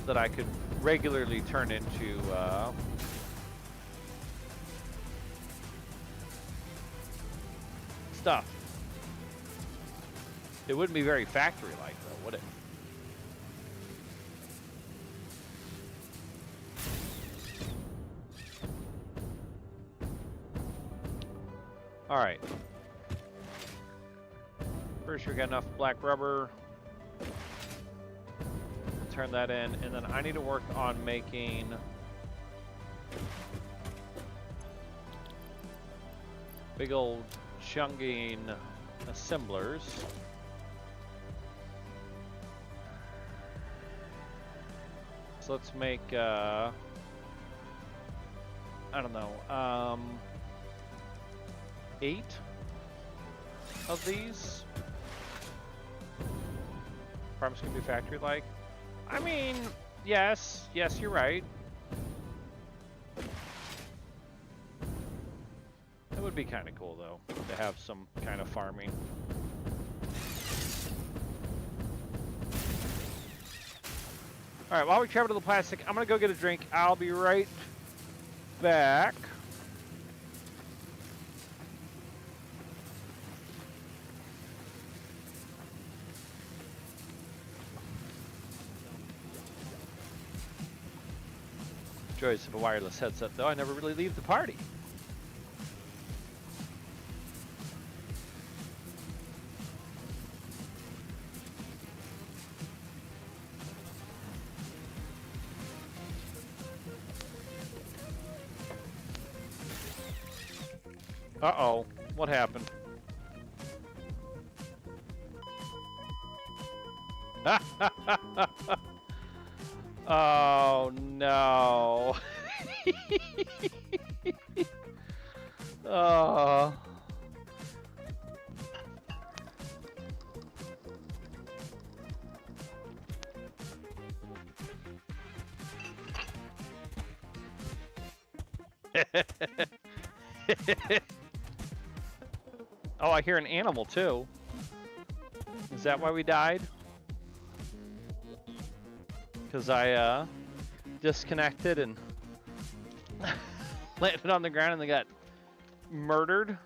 that I could regularly turn into stuff. It wouldn't be very factory-like, though, would it? All right. Pretty sure we got enough black rubber. Turn that in, and then I need to work on making big old chunging assemblers. So let's make I don't know, 8 of these. Farms can be factory-like. I mean, yes, you're right. It would be kind of cool, though, to have some kind of farming. All right, while we travel to the plastic, I'm going to go get a drink. I'll be right back. Joys of a wireless headset, though. I never really leave the party. Uh-oh. What happened? Oh, no. Oh. Oh, I hear an animal too. Is that why we died? Because I disconnected and landed on the ground and they got murdered.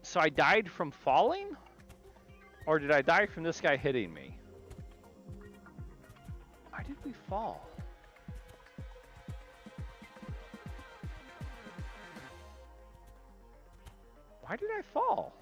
So I died from falling? Or did I die from this guy hitting me? Why did we fall? Why did I fall?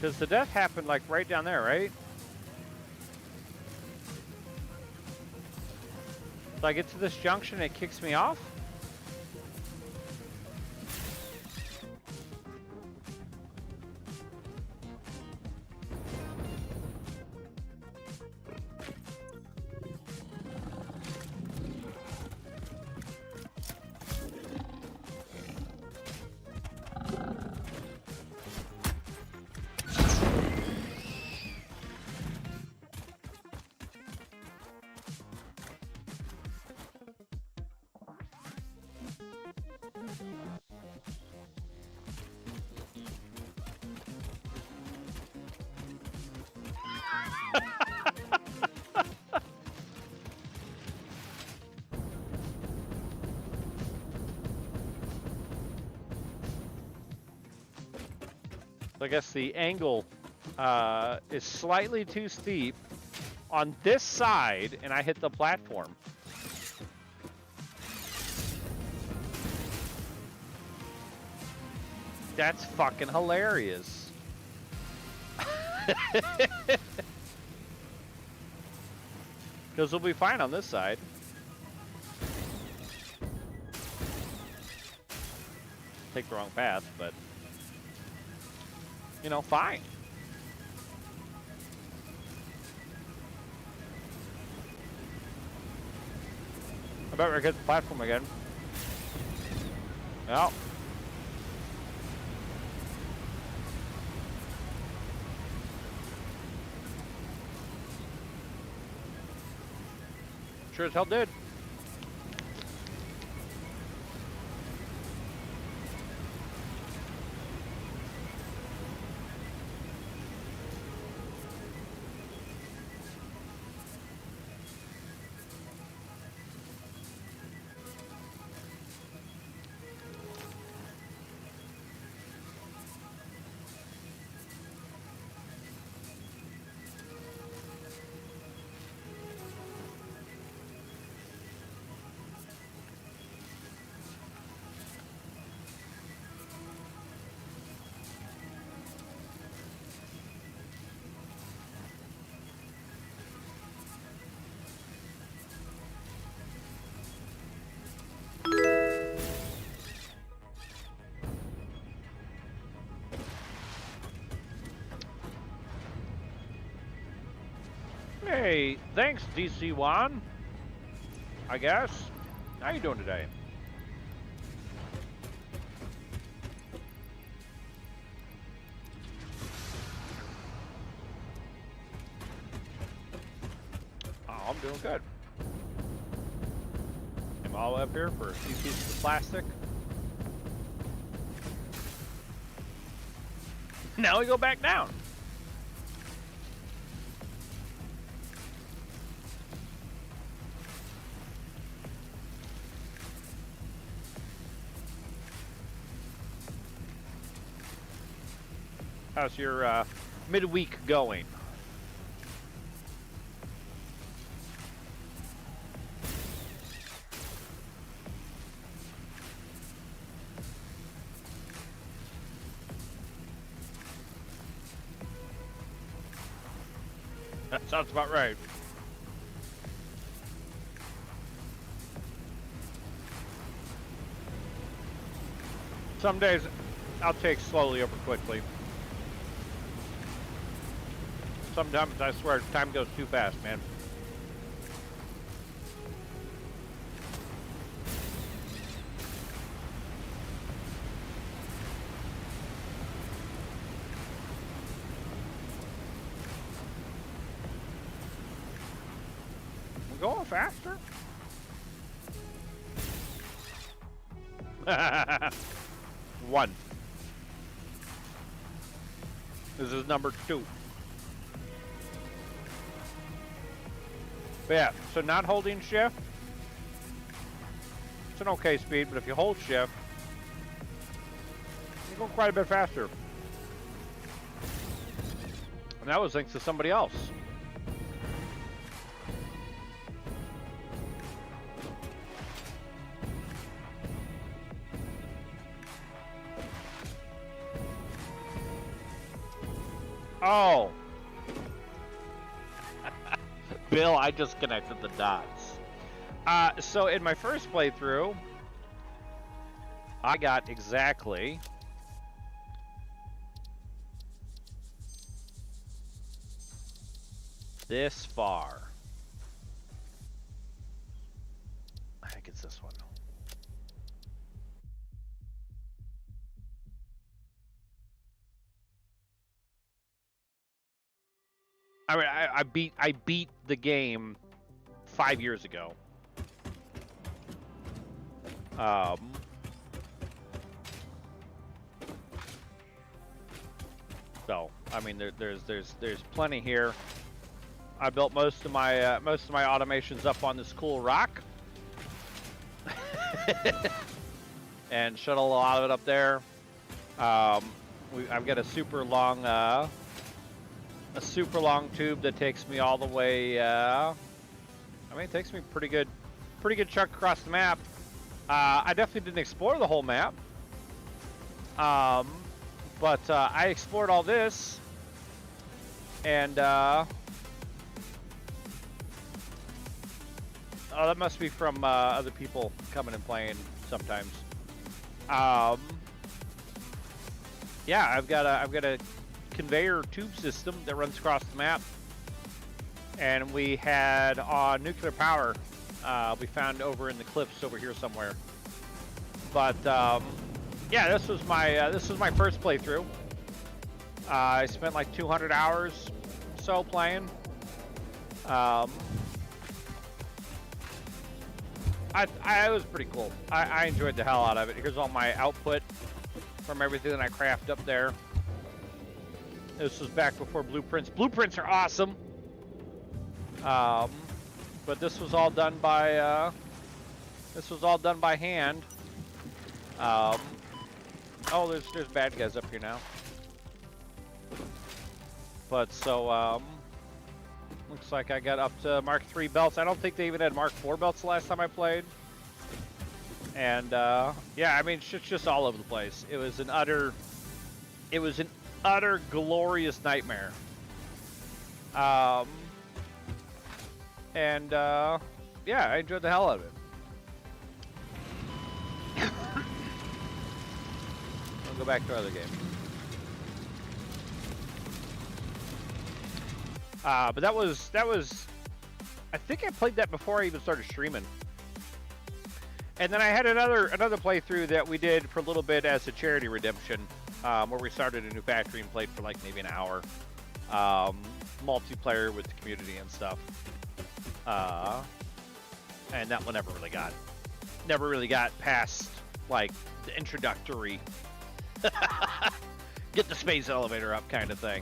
Because the death happened like right down there, right? So I get to this junction and it kicks me off? I guess the angle is slightly too steep on this side, and I hit the platform. That's fucking hilarious. Because we'll be fine on this side. Take the wrong path, but... you know, fine. I bet we're getting the platform again. Well. Sure as hell did. Hey, thanks, DC1. I guess. How you doing today? Oh, I'm doing good. I'm all up here for a few pieces of plastic. Now we go back down. How's your midweek going? That sounds about right. Some days I'll take slowly over quickly. Sometimes I swear time goes too fast, man. We're going faster. One. This is number 2. But yeah, so not holding shift, it's an okay speed, but if you hold shift, you go quite a bit faster. And that was thanks to somebody else. Oh. Bill, I just connected the dots. So in my first playthrough, I got exactly this far. I think it's this one. I mean, I beat the game 5 years ago. So I mean, there's plenty here. I built most of my automations up on this cool rock, and shuttle a lot of it up there. I've got a super long tube that takes me all the way. I mean, it takes me pretty good chunk across the map. I definitely didn't explore the whole map, but I explored all this, and oh, that must be from other people coming and playing sometimes. Yeah, I've got a conveyor tube system that runs across the map, and we had nuclear power we found over in the cliffs over here somewhere. But yeah, this was my first playthrough. I spent like 200 hours or so playing. I was pretty cool. I enjoyed the hell out of it. Here's all my output from everything that I craft up there. This was back before blueprints. Blueprints are awesome. But this was all done by hand. Oh, there's bad guys up here now. But so looks like I got up to Mark III belts. I don't think they even had Mark IV belts the last time I played. And yeah, I mean, shit's just all over the place. It was an utter glorious nightmare. And yeah, I enjoyed the hell out of it. I'll go back to our other game. But that was I think I played that before I even started streaming. And then I had another playthrough that we did for a little bit as a charity redemption, where we started a new factory and played for like maybe an hour, multiplayer with the community and stuff. And that one never really got past like the introductory get the space elevator up kind of thing.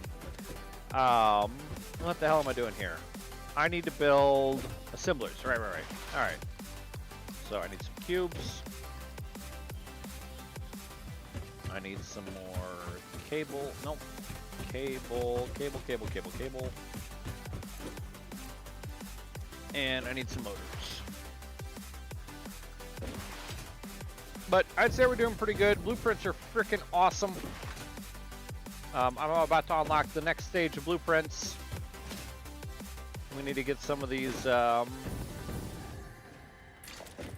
What the hell am I doing here? I need to build assemblers. Right. All right. So I need some cubes. I need some more cable. Nope. Cable. And I need some motors. But I'd say we're doing pretty good. Blueprints are freaking awesome. I'm about to unlock the next stage of blueprints. We need to get some of these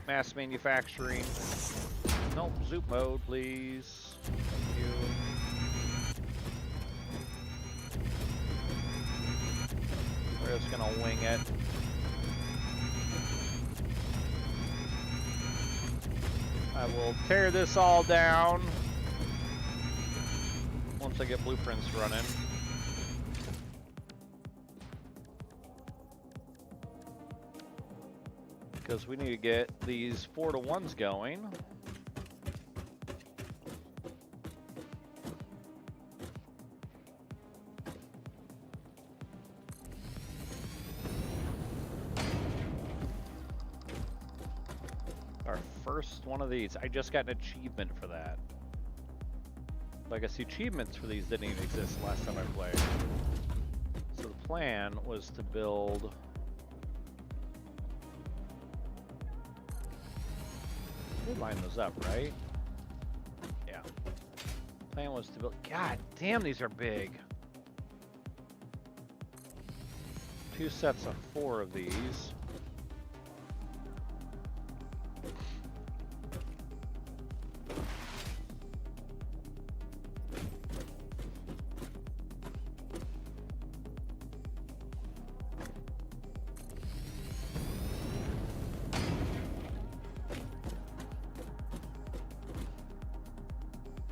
mass manufacturing. Nope, zoop mode, please. Thank you. We're just gonna wing it. I will tear this all down once I get blueprints running. Because we need to get these 4-to-1s going. Our first one of these. I just got an achievement for that. Like, I see achievements for these didn't even exist last time I played. So the plan was to build... We line those up, right? Yeah. Plan was to build... God damn, these are big. 2 sets of 4 of these.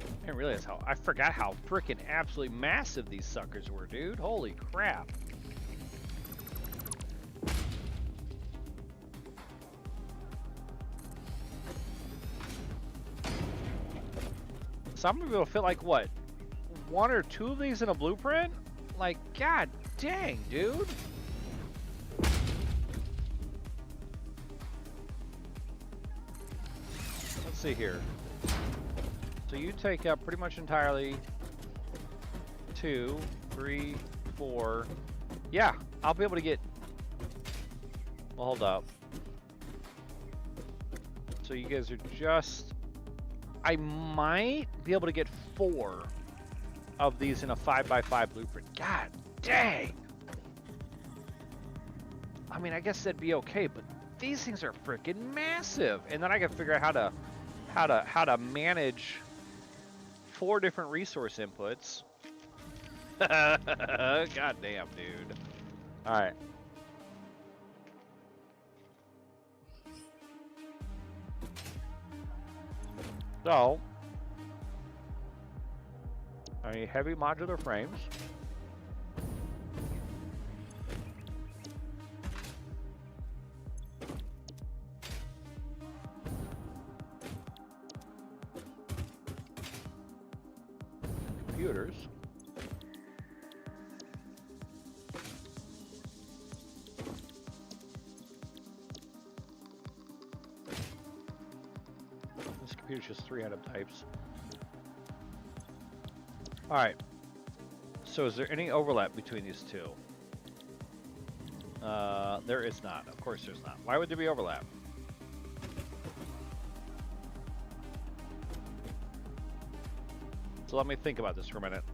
I didn't realize how... I forgot how freaking absolutely massive these suckers were, dude. Holy crap. So I'm gonna be able to fit like what? 1 or 2 of these in a blueprint? Like, god dang, dude. Let's see here. So you take up pretty much entirely 2, 3, 4. Yeah, I'll be able to get... Well, hold up. So you guys are just... I might be able to get 4 of these in a 5x5 blueprint. God dang! I mean, I guess that'd be okay, but these things are freaking massive. And then I can figure out how to manage 4 different resource inputs. God damn, dude. All right. So, I need heavy modular frames. Computers. This computer's just 3 item types. All right. So is there any overlap between these two? There is not. Of course there's not. Why would there be overlap? So let me think about this for a minute.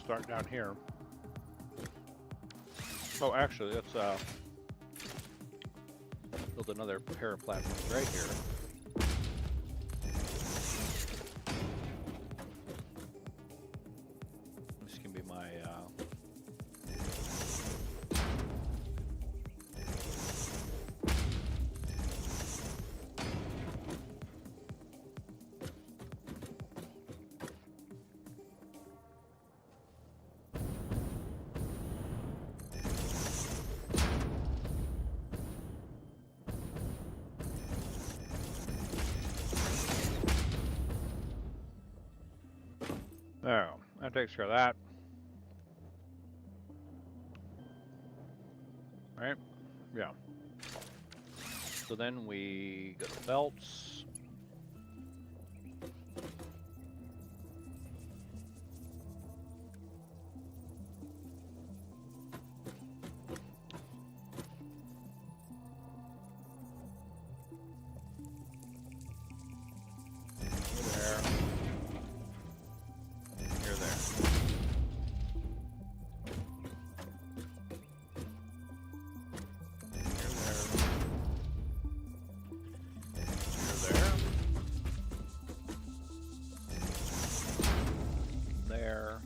start down here. Oh, actually, let's build another pair of platforms right here. This can be my there. That takes care of that. Right? Yeah. So then we go to belts. There.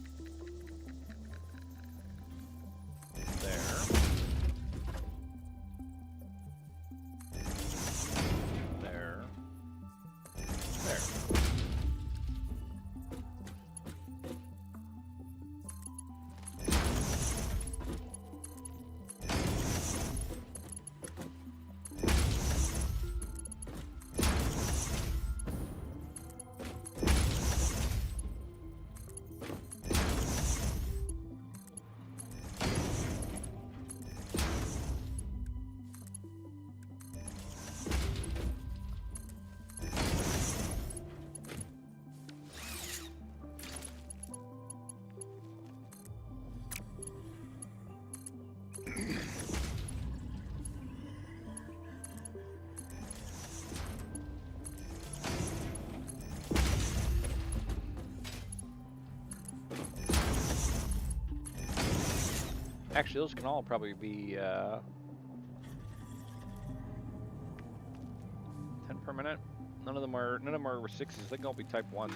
Actually, those can all probably be 10 per minute. None of them are 6s. They can all be type 1s.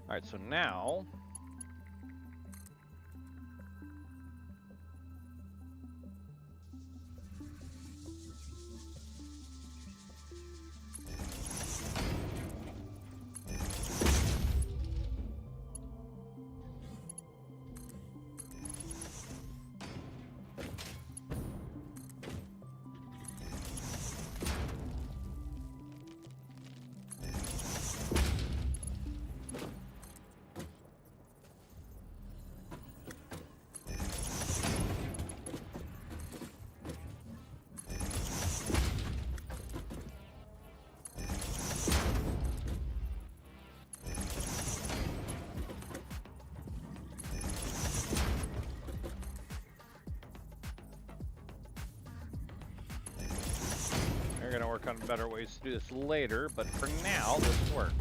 All right, so now we're going to work on better ways to do this later, but for now, this works.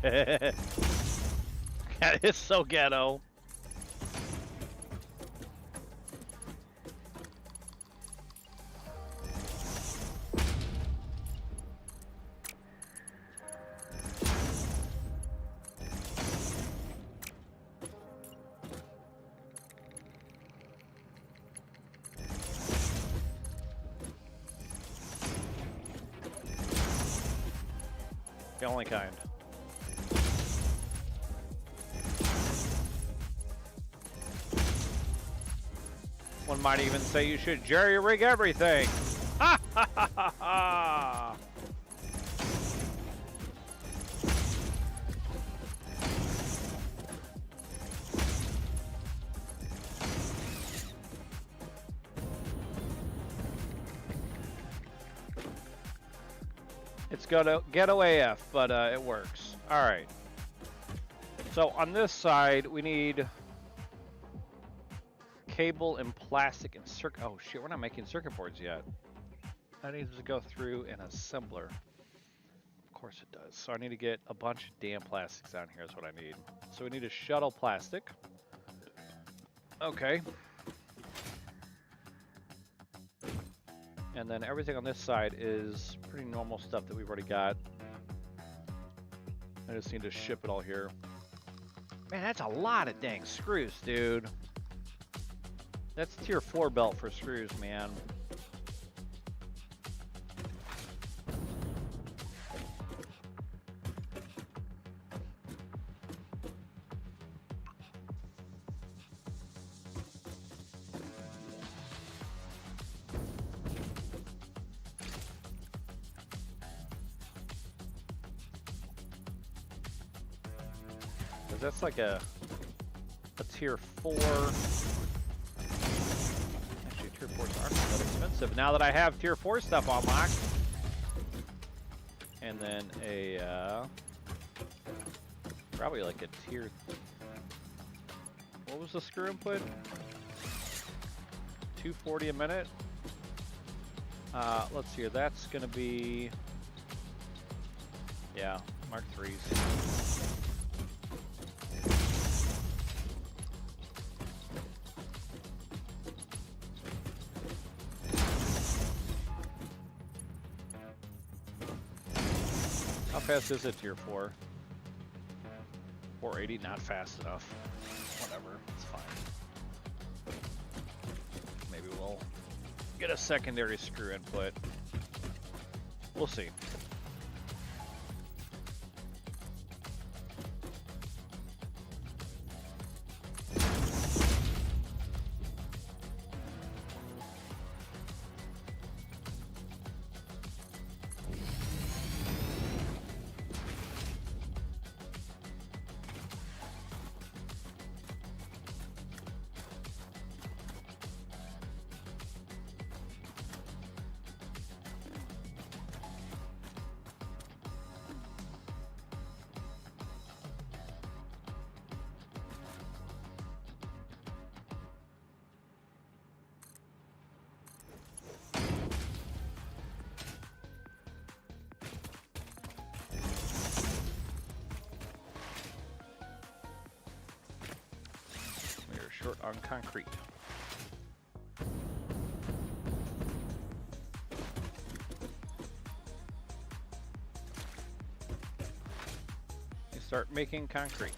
That is so ghetto. The only kind. One might even say you should jerry-rig everything. Ha ha ha ha ha! It's ghetto AF, but it works. All right. So on this side, we need cable and plastic and circuit. Oh shit, we're not making circuit boards yet. That needs to go through an assembler. Of course it does. So I need to get a bunch of damn plastics down here is what I need. So we need a shuttle plastic. Okay. And then everything on this side is pretty normal stuff that we've already got. I just need to ship it all here. Man, that's a lot of dang screws, dude. That's tier 4 belt for screws, man. That's like a tier 4. Actually, tier 4s aren't that expensive now that I have tier 4 stuff unlocked. And then a probably like a tier. What was the screw input? 240 a minute. Let's see here. That's gonna be Mark 3s. How fast is it tier 4? 480, not fast enough. Whatever, it's fine. Maybe we'll get a secondary screw input. We'll see. Short on concrete. You start making concrete.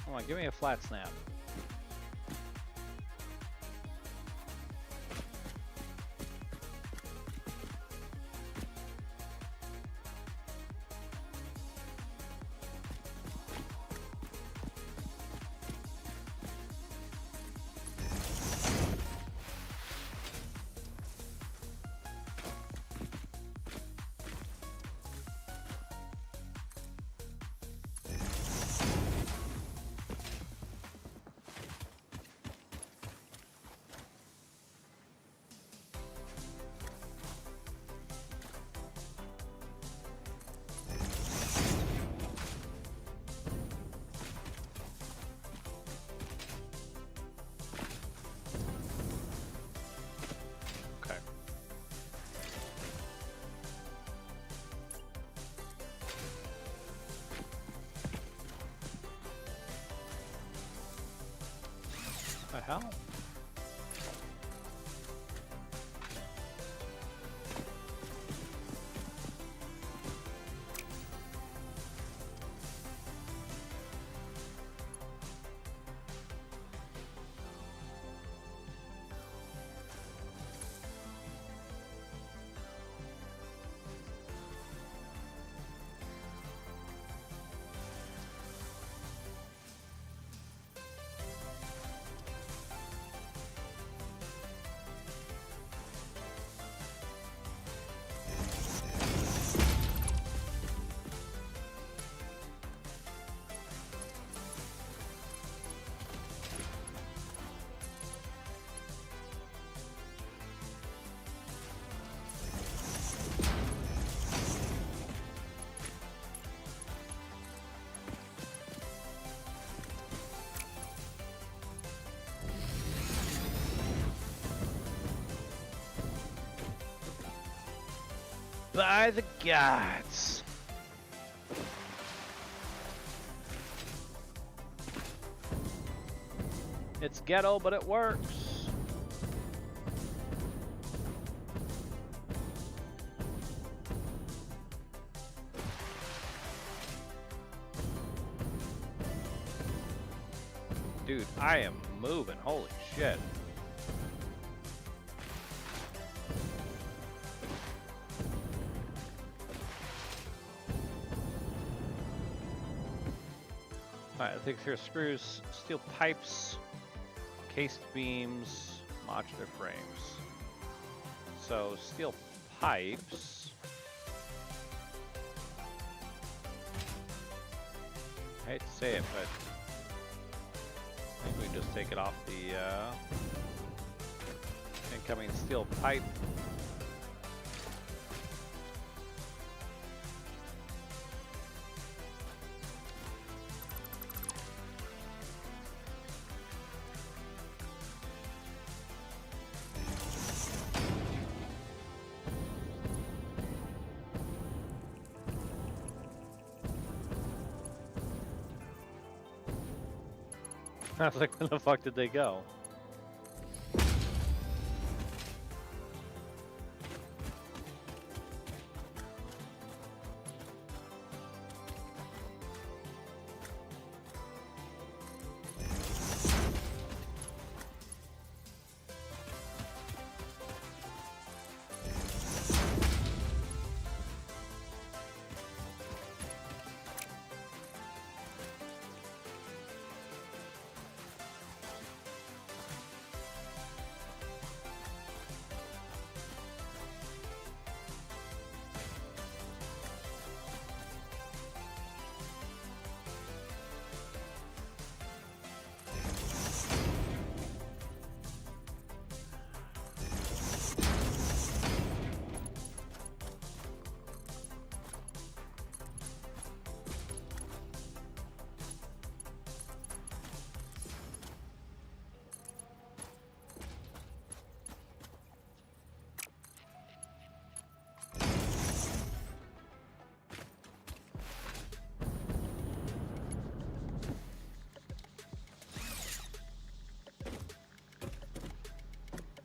Come on, give me a flat snap. Okay. The hell? By the gods. It's ghetto, but it works. Dude, I am moving. Holy shit. Alright, I think here's screws, steel pipes, cased beams, modular frames. So, steel pipes. I hate to say it, but I think we can just take it off the incoming steel pipe. I was like, where the fuck did they go?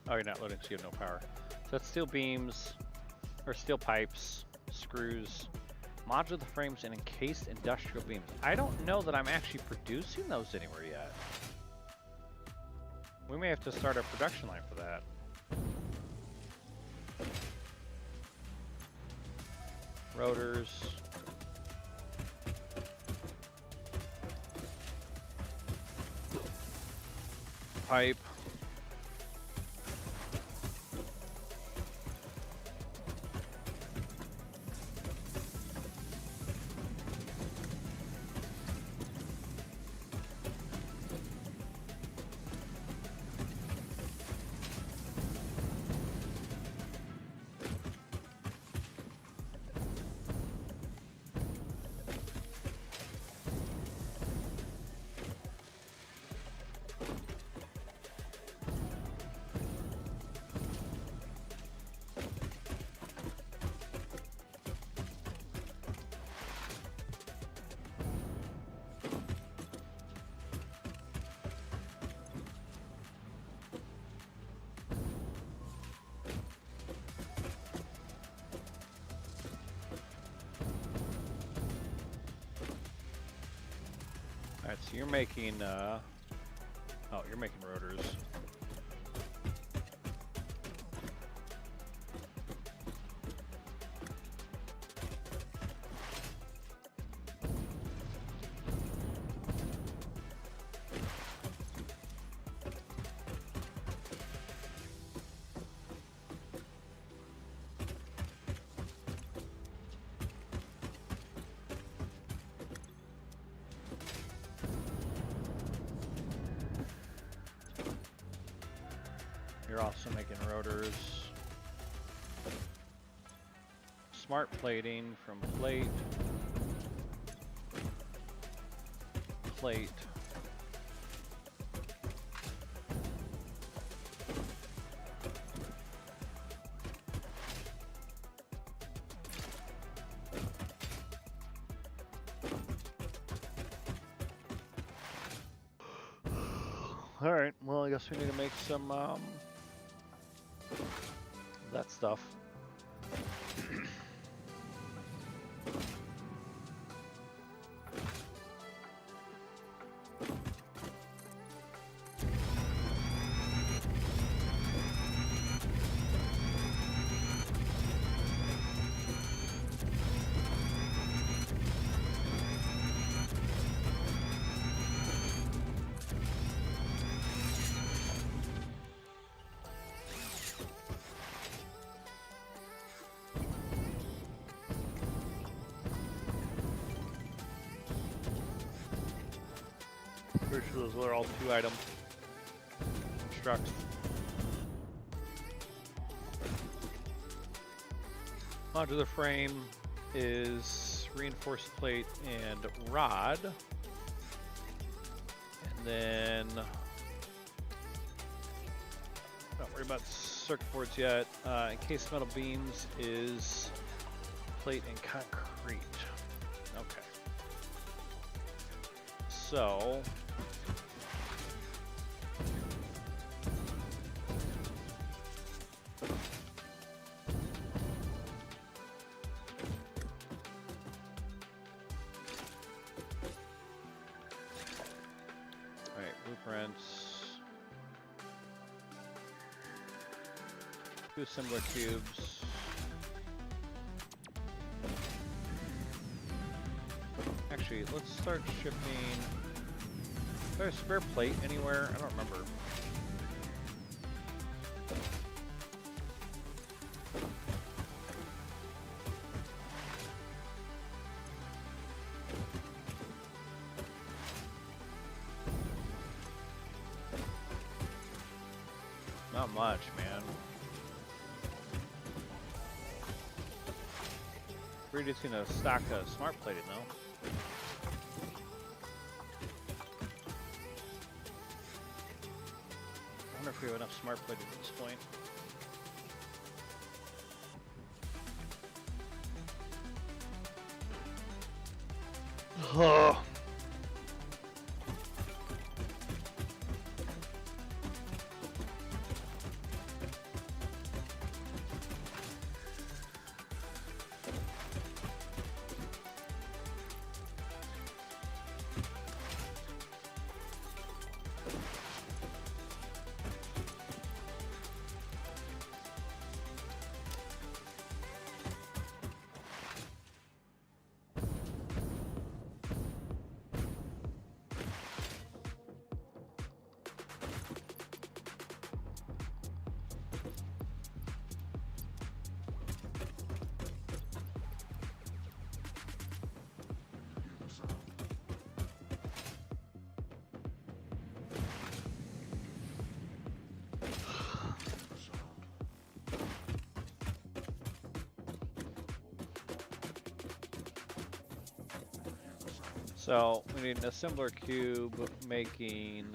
Oh, you're not loading, so you have no power. So that's steel beams, or steel pipes, screws, Modular frames and encased industrial beams. I don't know that I'm actually producing those anywhere yet. We may have to start a production line for that. Rotors. Pipe. Alright, so you're making, oh, you're making rotors. You're also making rotors. Smart plating from plate. Plate. All right, well, I guess we need to make some that stuff. Pretty sure those are all 2-item constructs. Modular frame is reinforced plate and rod. And then, don't worry about circuit boards yet. Encased metal beams is plate and concrete. Okay. So, alright, blueprints. 2 assembler cubes. Actually, let's start shipping. Is there a spare plate anywhere? I don't remember. Not much, man. We're just gonna stock a smart plated now. I wonder if we have enough smart plated at this point. Oh. So we need an assembler cube making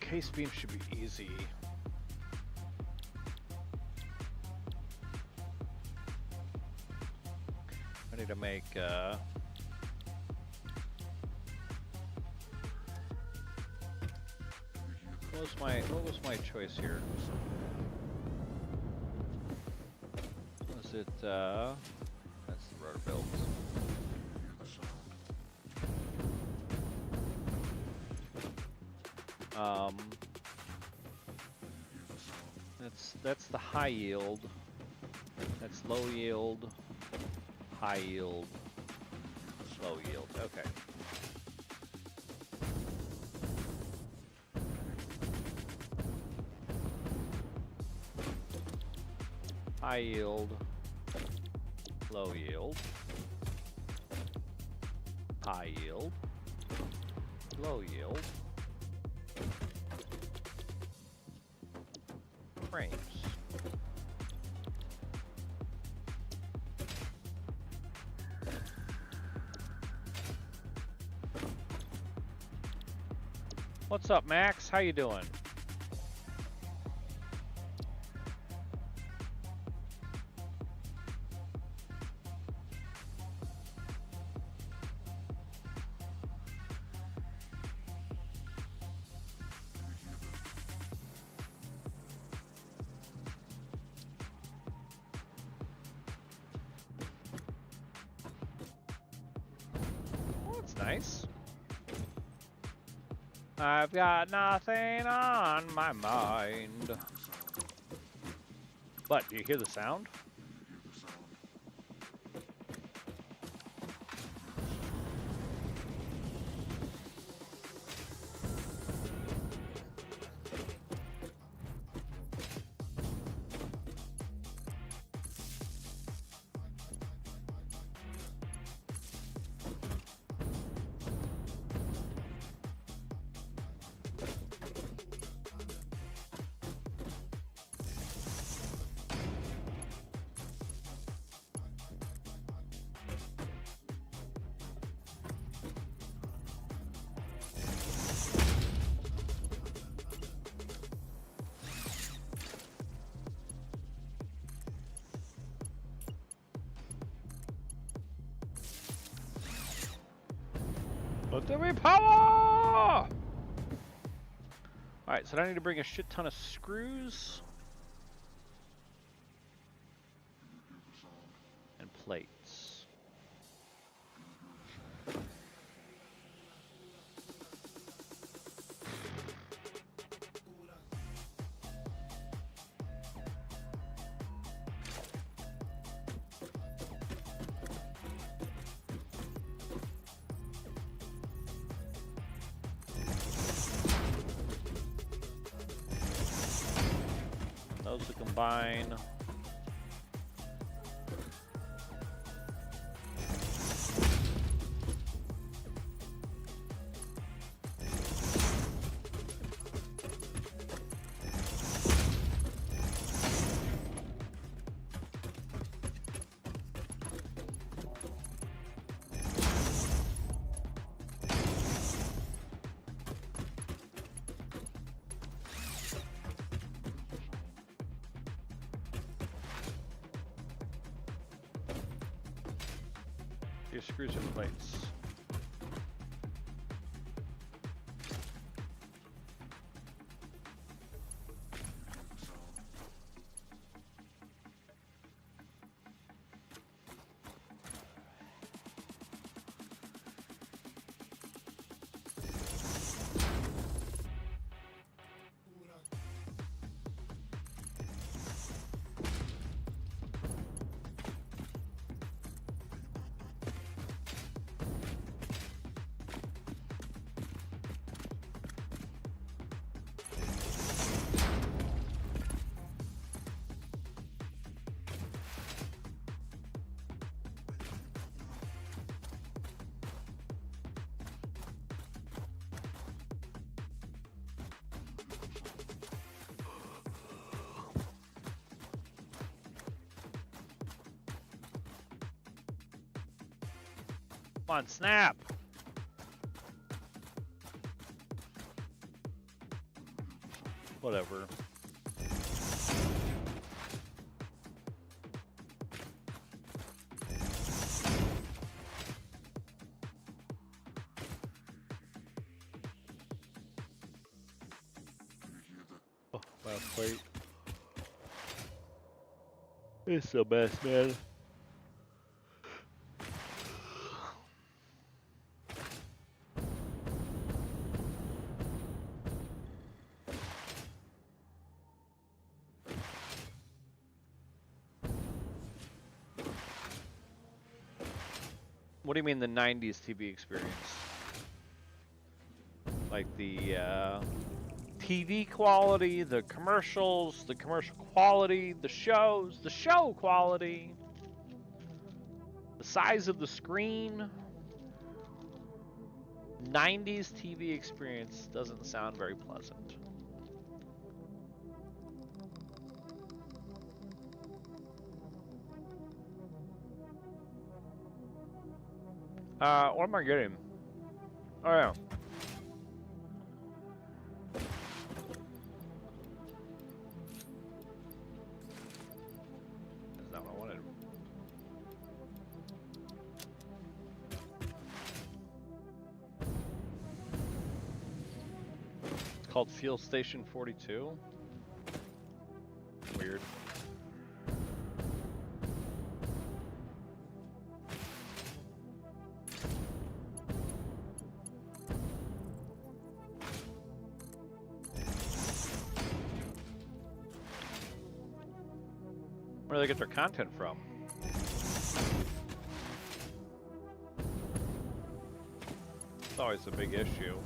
case beam should be easy. I need to make what was my choice here? Was it that's the rotor build. That's the high yield. That's low yield, high yield, low yield. Okay. High yield, low yield, high yield, low yield, frames. What's up, Max? How you doing? Oh, that's nice. I've got nothing on my mind. But do you hear the sound? Let there be power! Alright, so I need to bring a shit ton of screws and plates. Those to combine. Your screws and plates. Come on, snap. Whatever. Oh, last plate. It's the best, man. What do you mean the 90s TV experience? Like the TV quality, the commercial quality, the shows, the show quality, the size of the screen. 90s TV experience doesn't sound very pleasant. What am I getting? Oh yeah. That's not what I wanted. It's called Fuel Station 42. Weird. Where do they get their content from? It's always a big issue.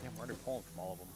I'm already pulling from all of them.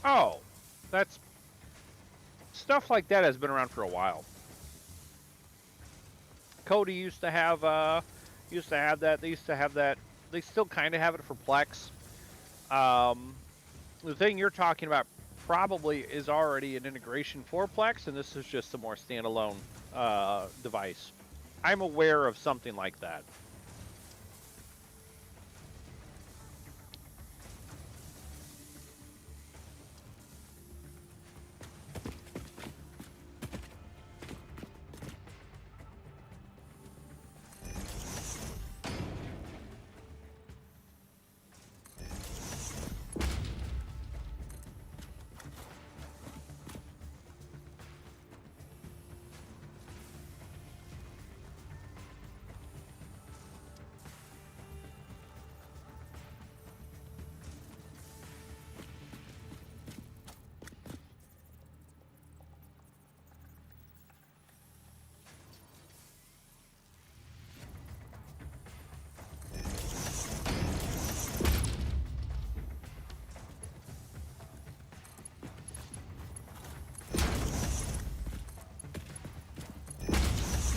Oh, that's stuff like that has been around for a while. Cody used to have that. They used to have that. They still kind of have it for Plex. The thing you're talking about probably is already an integration for Plex, and this is just a more standalone device. I'm aware of something like that.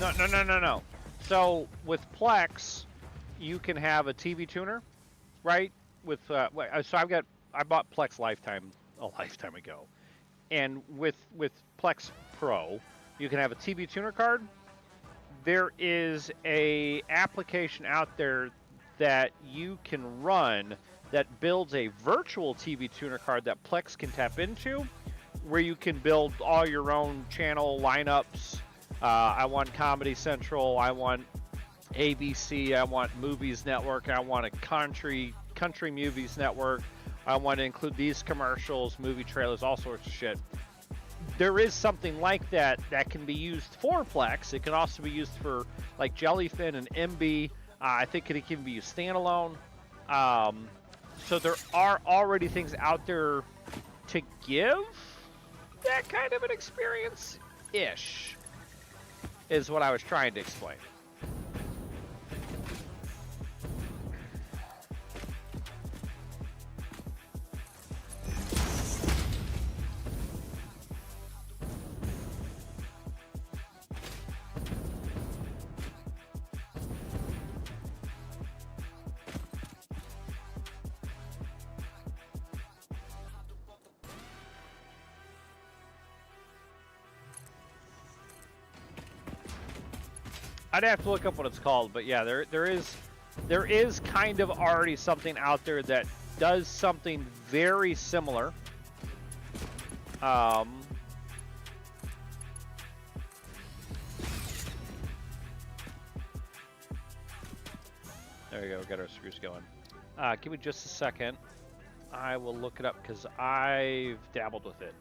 No. So with Plex, you can have a TV tuner, right? With so I bought Plex Lifetime a lifetime ago, and with Plex Pro, you can have a TV tuner card. There is a application out there that you can run that builds a virtual TV tuner card that Plex can tap into, where you can build all your own channel lineups. I want Comedy Central, I want ABC, I want Movies Network, I want a country movies network, I want to include these commercials, movie trailers, all sorts of shit. There is something like that that can be used for Plex. It can also be used for like Jellyfin and MB. I think it can be used standalone. So there are already things out there to give that kind of an experience-ish, is what I was trying to explain. I'd have to look up what it's called, but yeah, there is kind of already something out there that does something very similar. There we go, got our screws going. Give me just a second. I will look it up because I've dabbled with it.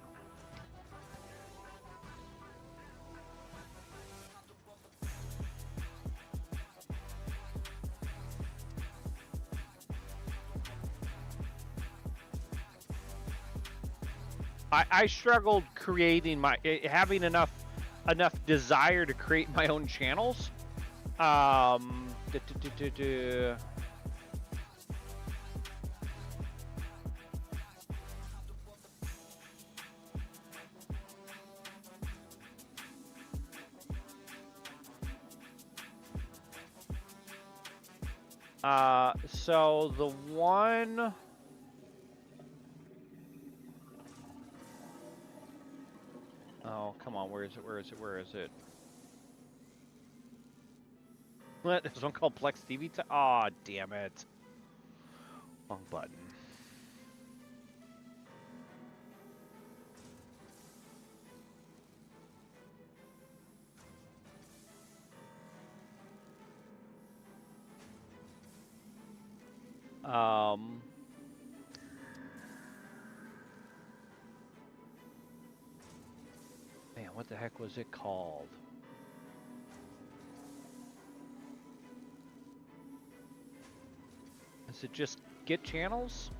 I struggled creating having enough desire to create my own channels. So the one. Oh, come on, where is it? What? There's one called Plex TV time? Aw, oh, damn it. Wrong button. Man, what the heck was it called? Is it just Get Channels?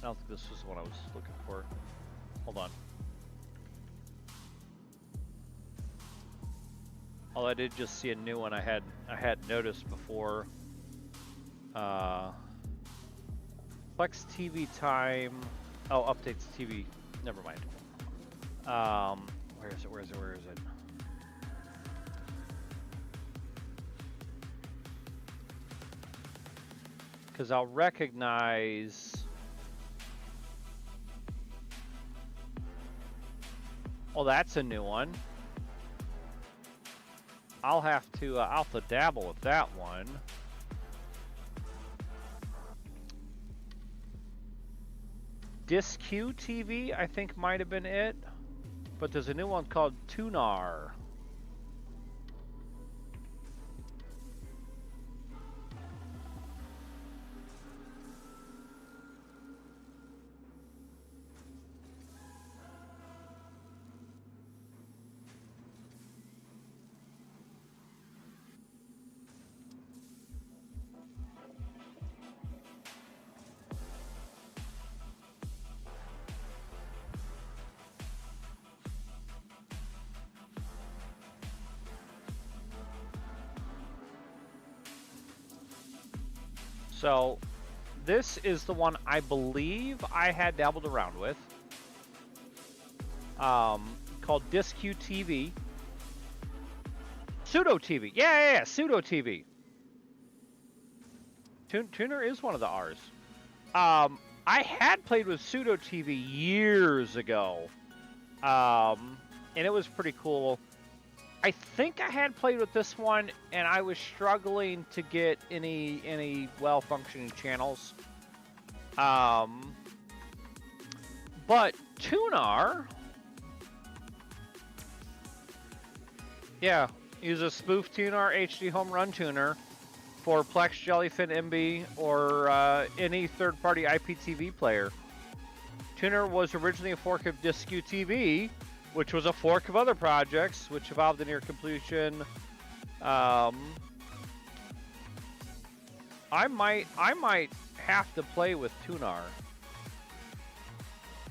I don't think this was what I was looking for. Hold on. Oh, I did just see a new one I had noticed before. Plex TV time. Oh, updates TV. Never mind. Where is it? Because I'll recognize. Oh, that's a new one. I'll have to dabble with that one. Disq TV, I think, might have been it. But there's a new one called Tunar. So this is the one I believe I had dabbled around with. Called DisQ TV. Pseudo TV. Yeah, Pseudo TV. Tuner is one of the R's. I had played with Pseudo TV years ago. And it was pretty cool. I think I had played with this one, and I was struggling to get any well-functioning channels. But Tuner, yeah, use a spoof Tuner HD home run tuner for Plex, Jellyfin, MB, or any third-party IPTV player. Tuner was originally a fork of DisQ TV, which was a fork of other projects, which evolved in near completion. I might have to play with Tuner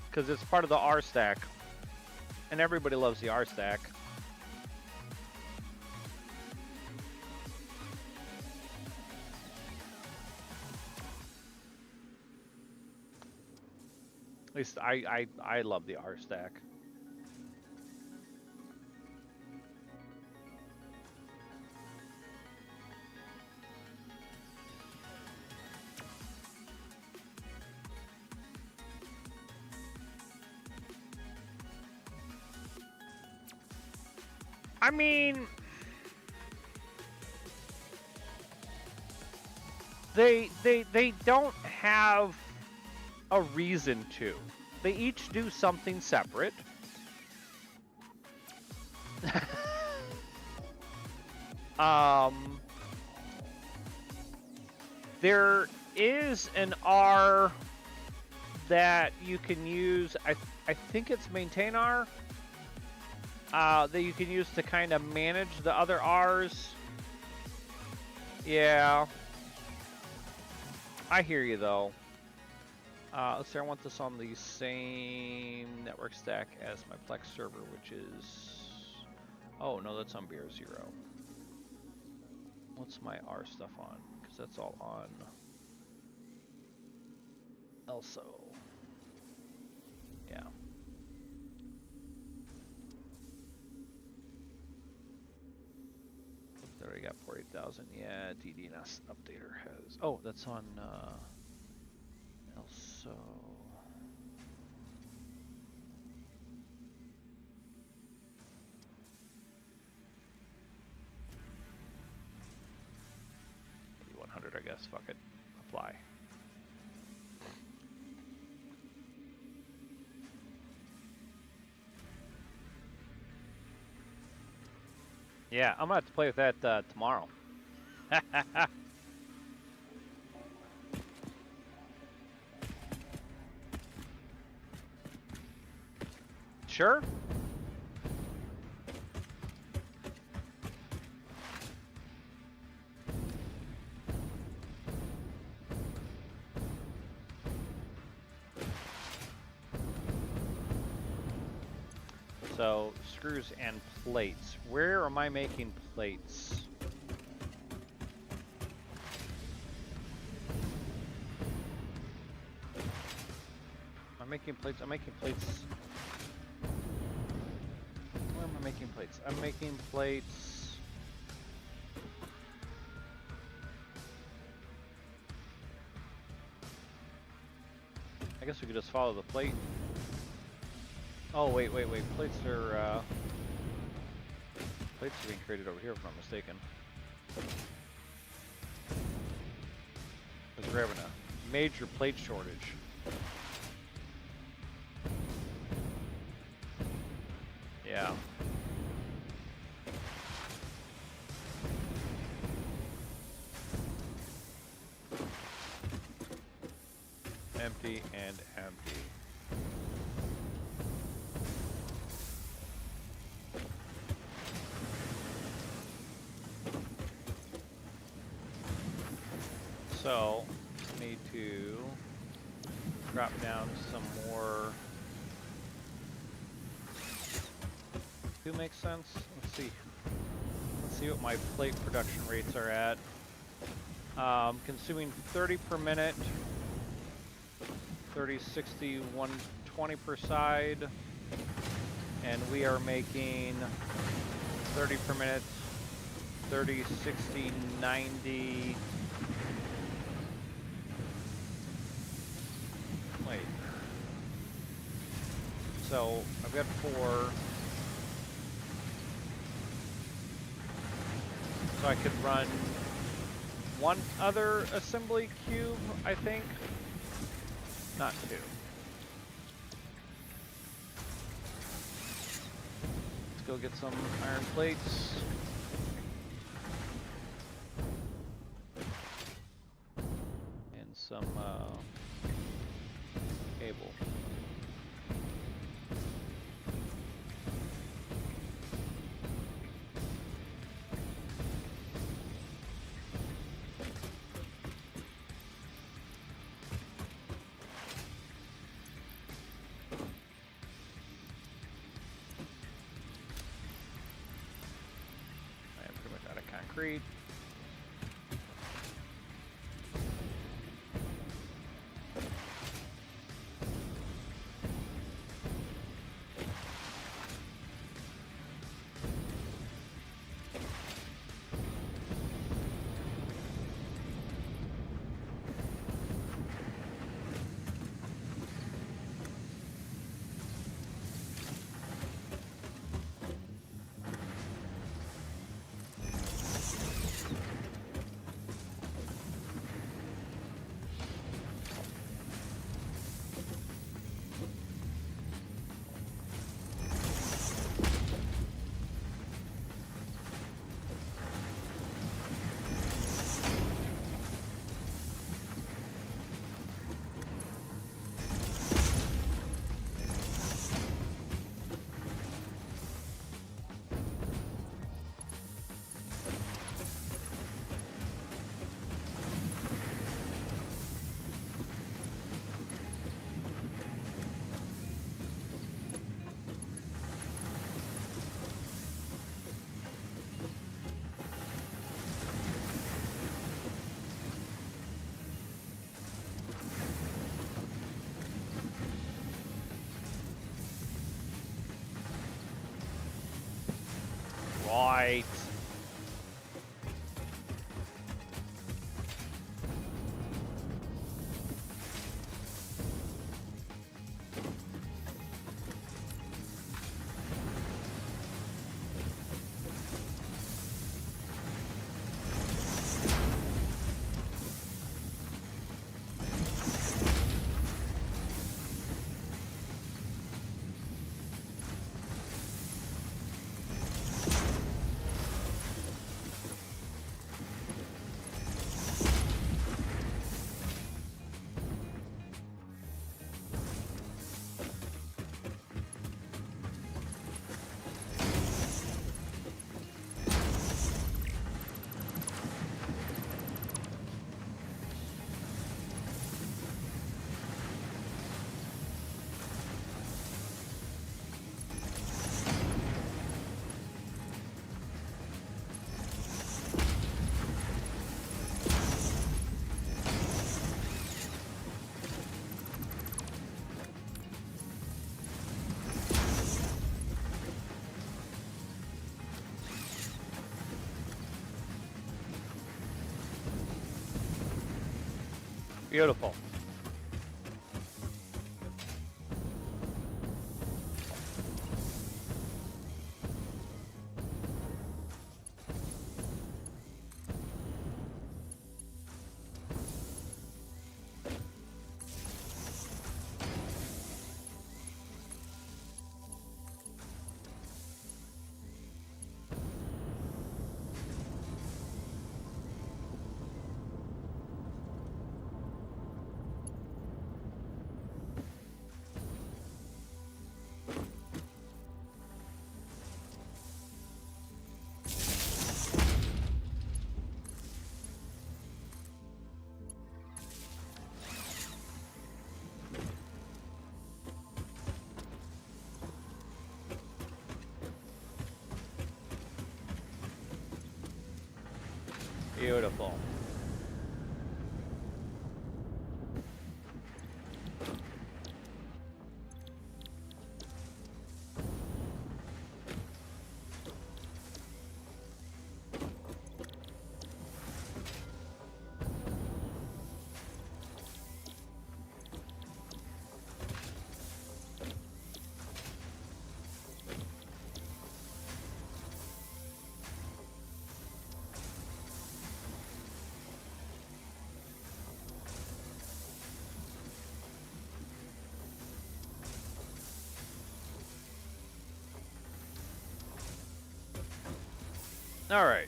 because it's part of the R stack, and everybody loves the R stack. At least I love the R stack. I mean, they don't have a reason to. They each do something separate. There is an R that you can use. I think it's maintain R. That you can use to kind of manage the other R's. Yeah. I hear you though. Let's see, I want this on the same network stack as my Plex server, which is... Oh, no, that's on BR0. What's my R stuff on? Because that's all on ELSO. Yeah. There we got 48,000. Yeah, DDNS updater has... Oh, that's on ELSO. $100, I guess. Fuck it. Apply. Yeah, I'm gonna have to play with that tomorrow. Sure. So, screws and plates. Where am I making plates? I'm making plates. I'm making plates. Where am I making plates? I'm making plates. I guess we could just follow the plate. Oh, wait. Plates are being created over here, if I'm not mistaken. Because we're having a major plate shortage. Yeah. Empty and empty. So, need to drop down some more. Do make sense? Let's see. Let's see what my plate production rates are at. consuming 30 per minute, 30, 60, 120 per side, and we are making 30 per minute, 30, 60, 90. Wait. So I've got 4. So I could run one other assembly cube, I think. Not 2. Let's go get some iron plates. And some cable. I am pretty much out of concrete. Right. Beautiful. Beautiful. All right.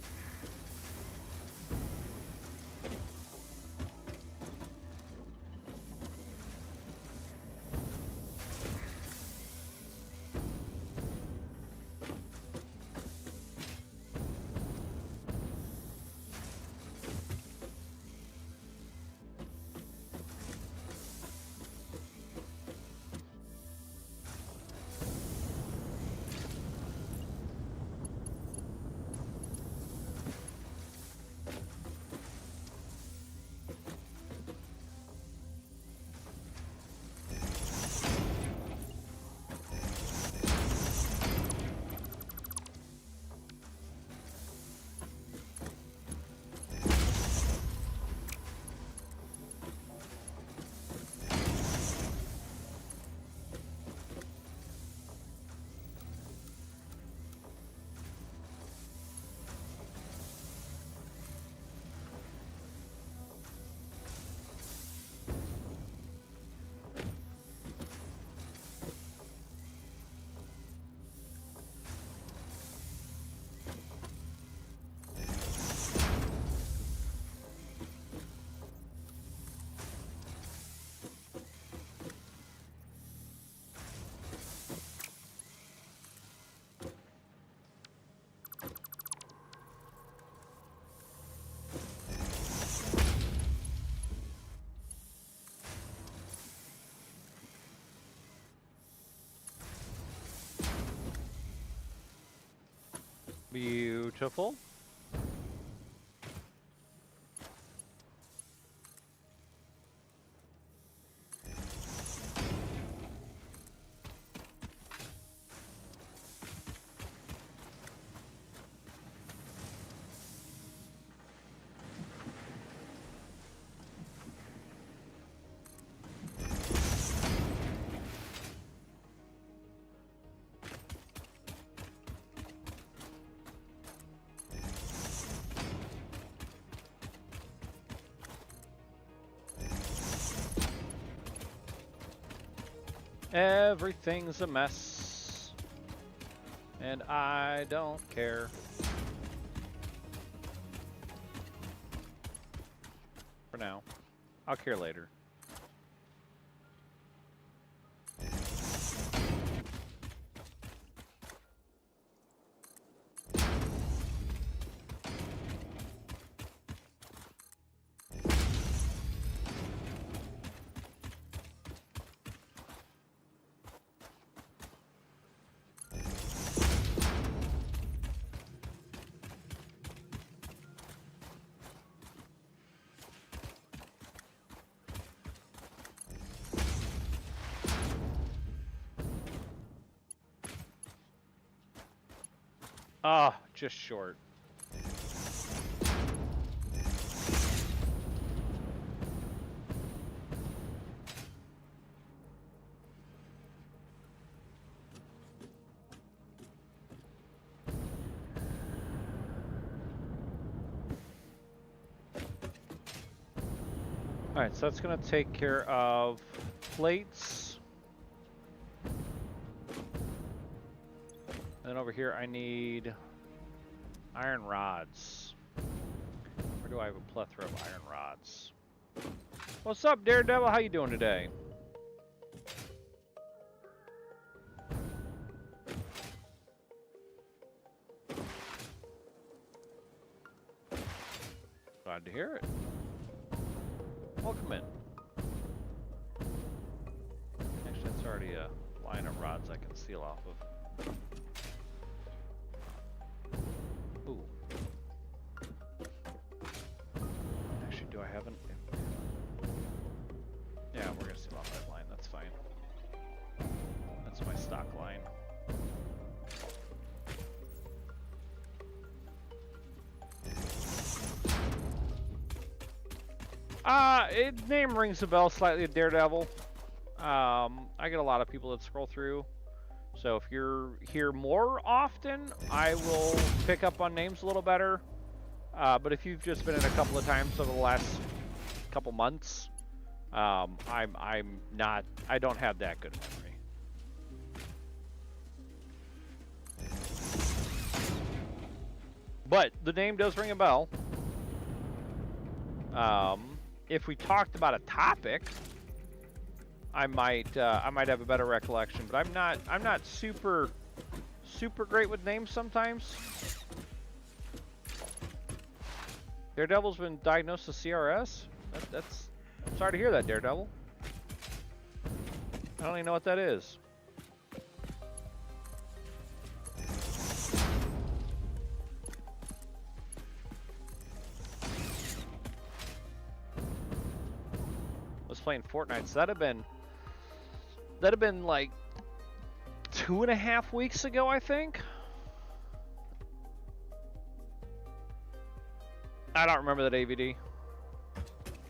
Beautiful. Everything's a mess, and I don't care. For now. I'll care later. Ah, just short. All right, so that's going to take care of plates. And then over here, I need iron rods. Where do I have a plethora of iron rods? What's up, Daredevil? How you doing today? Glad to hear it. Welcome in. Actually, that's already a line of rods I can seal off of. Ooh. Actually, do I have an... Yeah, we're gonna seal off that line. That's fine. That's my stock line. Name rings a bell slightly, Daredevil. I get a lot of people that scroll through. So if you're here more often, I will pick up on names a little better. But if you've just been in a couple of times over the last couple months, I don't have that good a memory. But the name does ring a bell. If we talked about a topic, I might have a better recollection. But I'm not super great with names sometimes. Daredevil's been diagnosed with CRS. That's I'm sorry to hear that, Daredevil. I don't even know what that is. Was playing Fortnite, so that'd have been like 2.5 weeks ago, I think. I don't remember that AVD.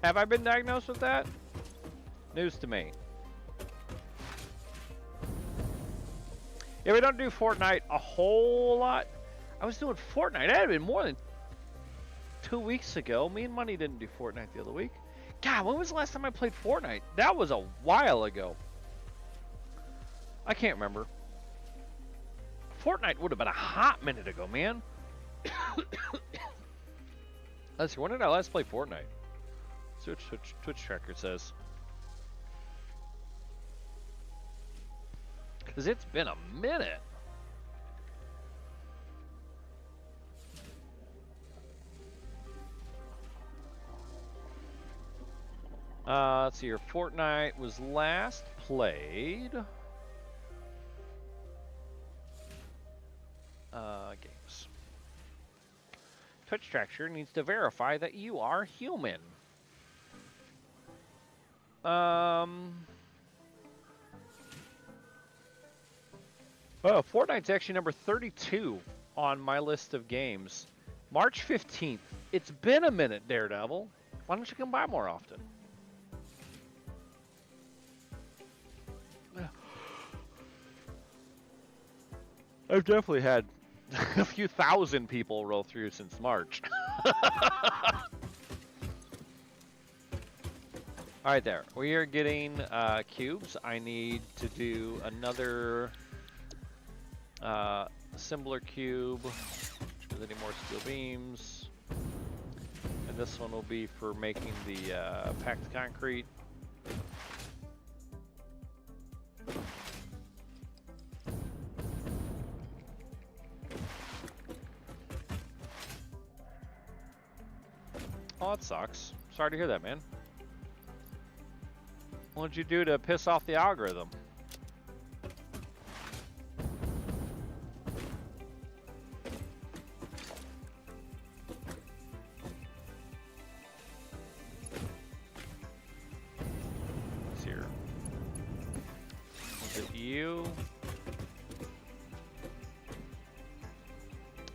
Have I been diagnosed with that? News to me. Yeah, we don't do Fortnite a whole lot. I was doing Fortnite. That had been more than 2 weeks ago. Me and Money didn't do Fortnite the other week. God, when was the last time I played Fortnite? That was a while ago. I can't remember. Fortnite would have been a hot minute ago, man. Let's see, when did I last play Fortnite? See what Twitch tracker says. Because it's been a minute. Let's see here. Fortnite was last played. Games. Twitch tracker needs to verify that you are human. Oh, Fortnite's actually number 32 on my list of games. March 15th. It's been a minute, Daredevil. Why don't you come by more often? I've definitely had a few thousand people roll through since March. All right, there. We are getting cubes. I need to do another assembler cube. Is any more steel beams? And this one will be for making the packed concrete. Oh, that sucks. Sorry to hear that, man. What'd you do to piss off the algorithm? Let's see here. Was it you?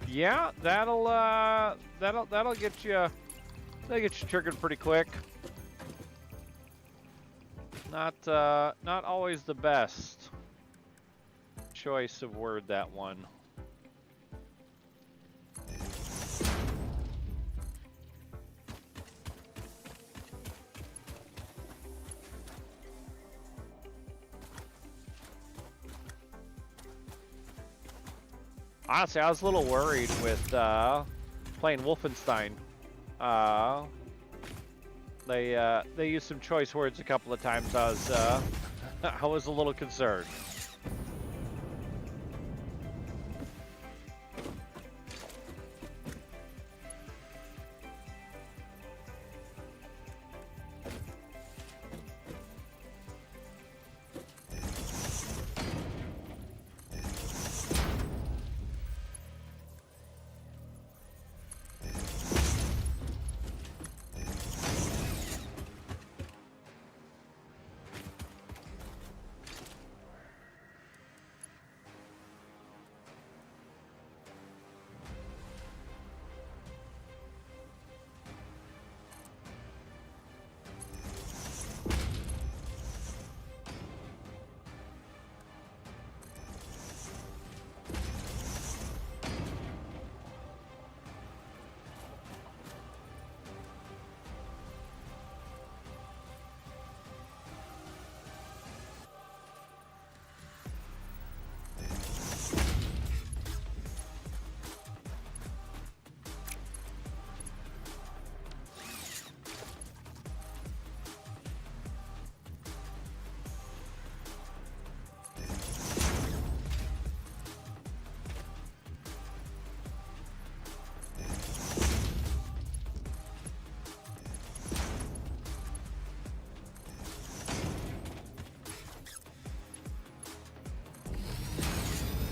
Yeah, that'll get you. They get you triggered pretty quick. Not always the best choice of word, that one. Honestly, I was a little worried with playing Wolfenstein. They used some choice words a couple of times. I was a little concerned.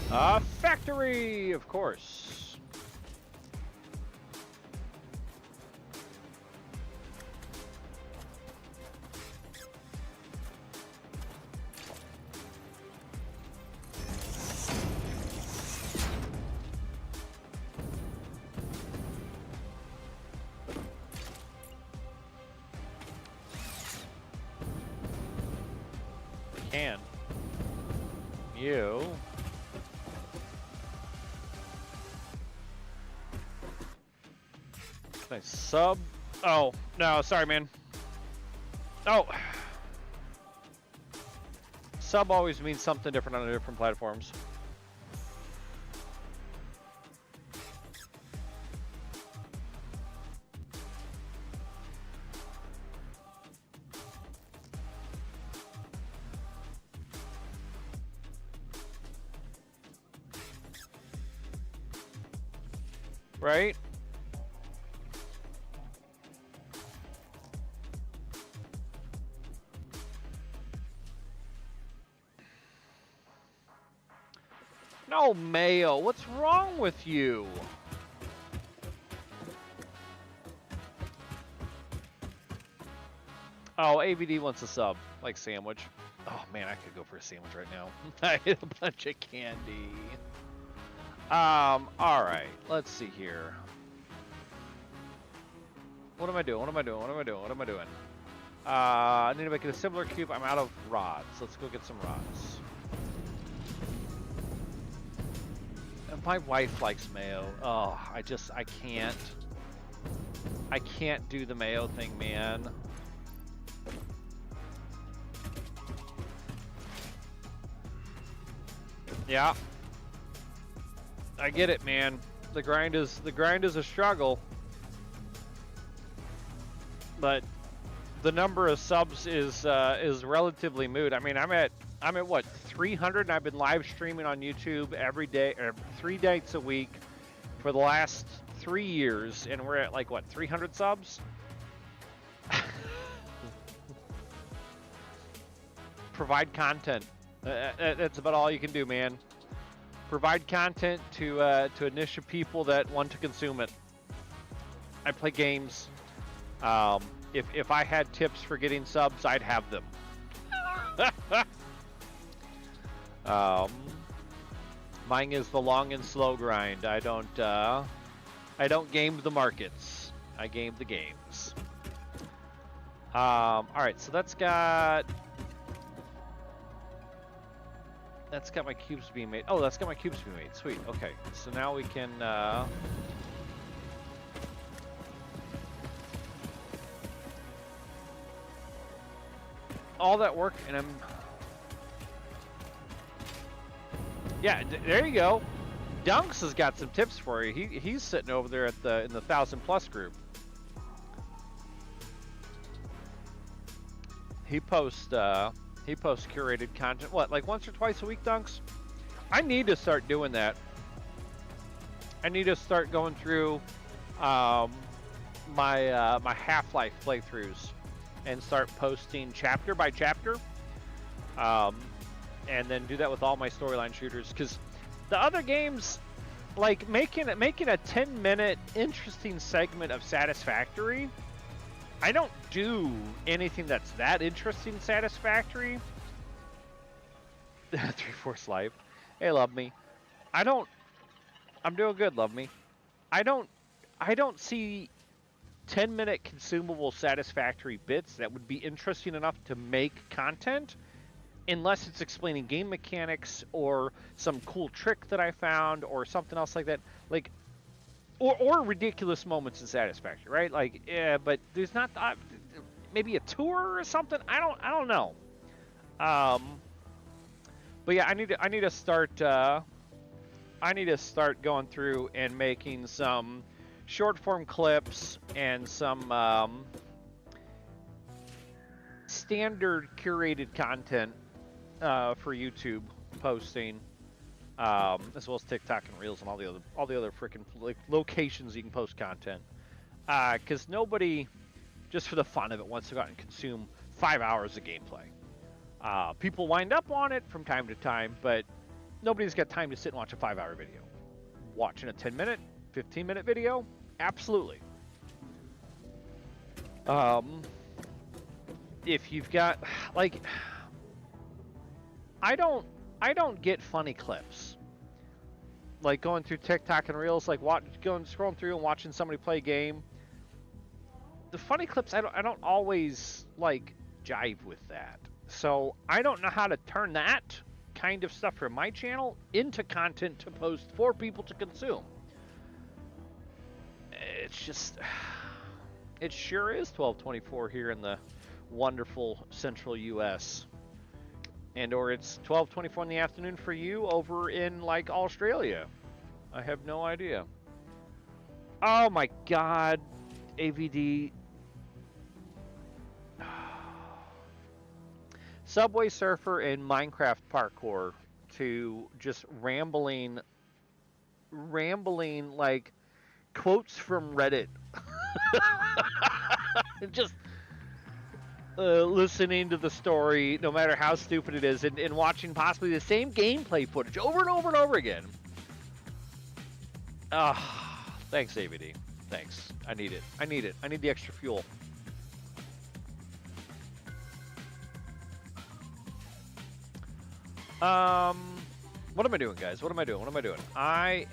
Factory, of course. Can you nice sub? Oh no, sorry, man. Oh, sub always means something different on the different platforms. Right? No, Mayo, what's wrong with you? Oh, AVD wants a sub, like sandwich. Oh man, I could go for a sandwich right now. I hit a bunch of candy. All right, let's see here. What am I doing? What am I doing? What am I doing? What am I doing? I need to make it a similar cube. I'm out of rods. Let's go get some rods. And my wife likes mayo. Oh, I can't. I can't do the mayo thing, man. Yeah. I get it, man. The grind is a struggle. But the number of subs is relatively moot. I mean, I'm at what, 300, and I've been live streaming on YouTube every day, or 3 days a week for the last 3 years, and we're at like what, 300 subs? Provide content. That's about all you can do, man. Provide content to a niche of people that want to consume it. I play games. If I had tips for getting subs, I'd have them. Mine is the long and slow grind. I don't game the markets. I game the games. All right, so that's got my cubes being made. Oh, that's got my cubes being made. Sweet. Okay, so now we can. All that work, and I'm. Yeah, there you go. Dunks has got some tips for you. He's sitting over there at in the 1000+ group. He posts curated content. What, like once or twice a week, Dunks? I need to start doing that. I need to start going through my Half-Life playthroughs and start posting chapter by chapter. And then do that with all my storyline shooters, because the other games, like making a 10-minute interesting segment of Satisfactory, I don't do anything that's that interesting Satisfactory. 3/4 life. Hey, love me. I'm doing good, love me. I don't see 10-minute consumable Satisfactory bits that would be interesting enough to make content, unless it's explaining game mechanics or some cool trick that I found or something else like that, like, or ridiculous moments in Satisfactory, right? Like, yeah, but there's not maybe a tour or something. I don't know. But yeah, I need to start going through and making some short form clips and some standard curated content for YouTube posting, as well as TikTok and Reels and all the other freaking like locations you can post content. Because nobody, just for the fun of it, wants to go out and consume 5 hours of gameplay. People wind up on it from time to time, but Nobody's got time to sit and watch a 5-hour video. Watching a 10-minute, 15-minute video, absolutely. If you've got like, I don't get funny clips. Like going through TikTok and Reels, like scrolling through and watching somebody play a game. The funny clips, I don't always like jive with that. So I don't know how to turn that kind of stuff from my channel into content to post for people to consume. It's just, it sure is 12:24 here in the wonderful central US. And or it's 12:24 in the afternoon for you over in like Australia. I have no idea. Oh my god, AVD. Subway Surfer and Minecraft Parkour to just rambling like quotes from Reddit. Just listening to the story, no matter how stupid it is, and watching possibly the same gameplay footage over and over and over again. Thanks, AVD. Thanks. I need it. I need the extra fuel. What am I doing, guys? What am I doing? I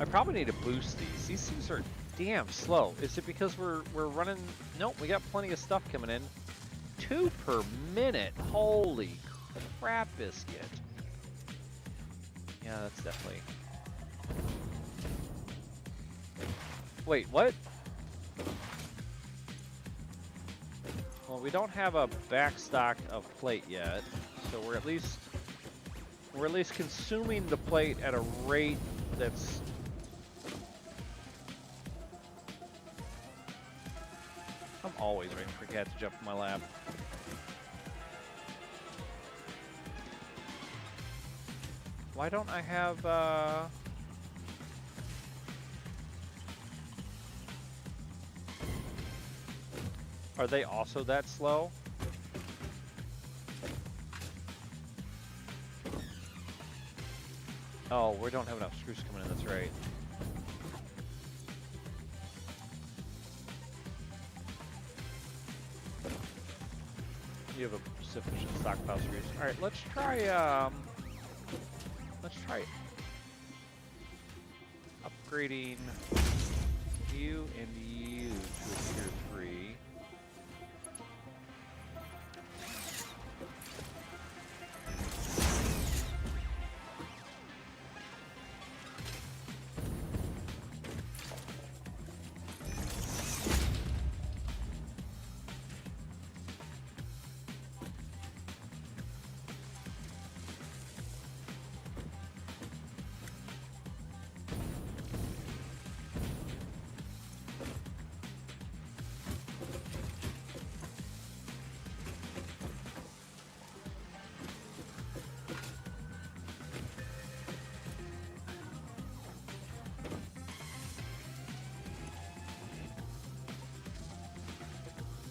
probably need to boost these. These things are damn slow. Is it because we're running? Nope, we got plenty of stuff coming in. 2 per minute. Holy crap, biscuit. Yeah, that's definitely. Wait, what? Well, we don't have a backstock of plate yet, so we're at least consuming the plate at a rate that's. I'm always waiting for Cat to jump in my lap. Why don't I have, Are they also that slow? Oh, we don't have enough screws coming in, that's right. You have a sufficient stockpile screws. Alright, let's try upgrading you and you to a tier 3.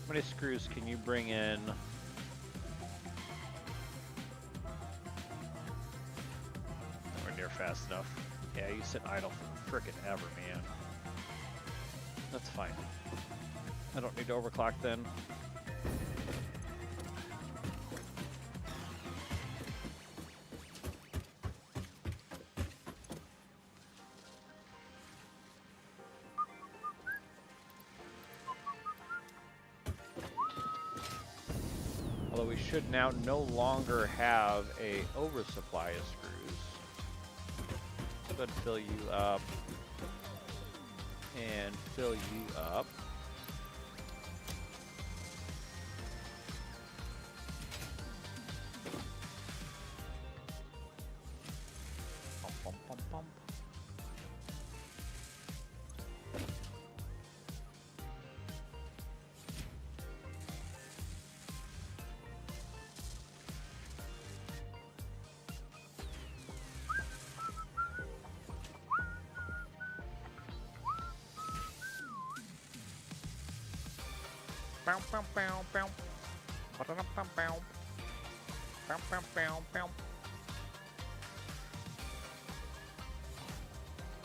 How many screws can you bring in? Nowhere near fast enough. Yeah, you sit idle for frickin' ever, man. That's fine. I don't need to overclock then. Although we should now no longer have a oversupply of screws. Go ahead and fill you up. And fill you up. Bump, bump, bump, bump. Bow, bow, bow, bow. Ba-da-dum, bow, bow.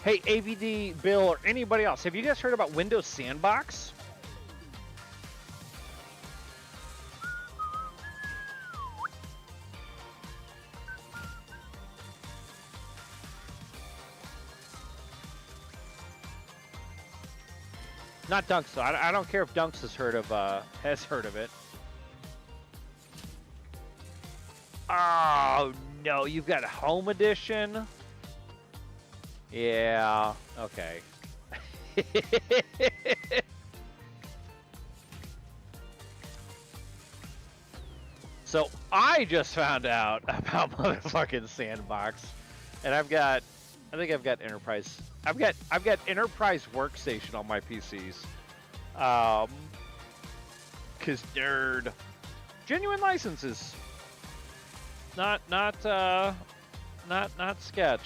Hey, AVD, Bill, or anybody else, have you guys heard about Windows Sandbox? Not Dunks, though. I don't care if Dunks has heard of it. Oh, no, you've got a Home Edition? Yeah, okay. So I just found out about motherfucking Sandbox, and I think I've got Enterprise. I've got Enterprise Workstation on my PCs. 'Cause nerd, genuine licenses, not sketch.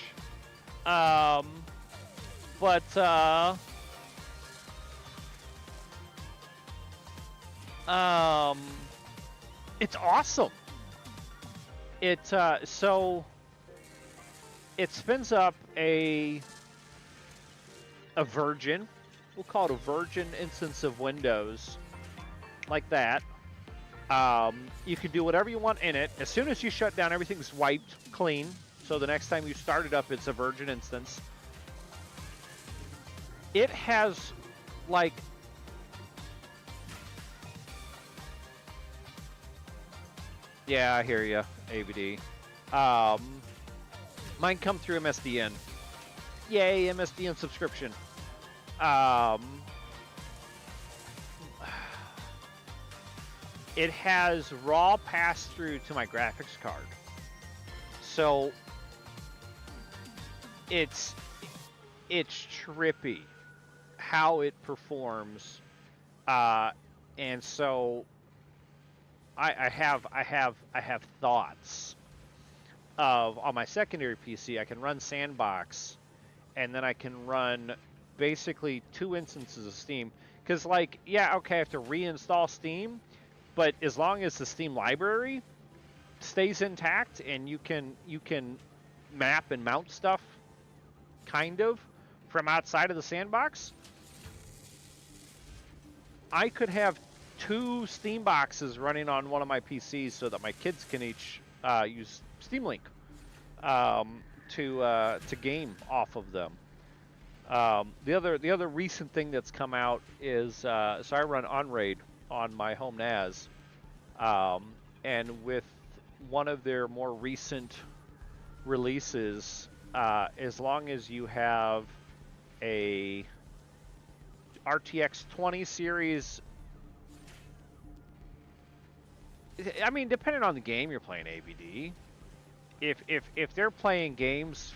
It's awesome. So it spins up a Virgin. We'll call it a Virgin instance of Windows, like that. You can do whatever you want in it. As soon as you shut down, everything's wiped clean. So the next time you start it up, it's a Virgin instance. It has, like, yeah, I hear you, ABD. Mine come through MSDN. Yay, MSDN subscription. It has raw pass-through to my graphics card. So it's trippy how it performs. And so I have thoughts of, on my secondary PC, I can run Sandbox, and then I can run basically 2 instances of Steam. Because, like, yeah, okay, I have to reinstall Steam, but as long as the Steam library stays intact and you can map and mount stuff, kind of, from outside of the Sandbox, I could have 2 Steam boxes running on one of my PCs so that my kids can each use Steam Link to game off of them. The other recent thing that's come out is so I run OnRaid on my home NAS, and with one of their more recent releases, as long as you have a RTX 20 series, I mean, depending on the game you're playing, ABD, if they're playing games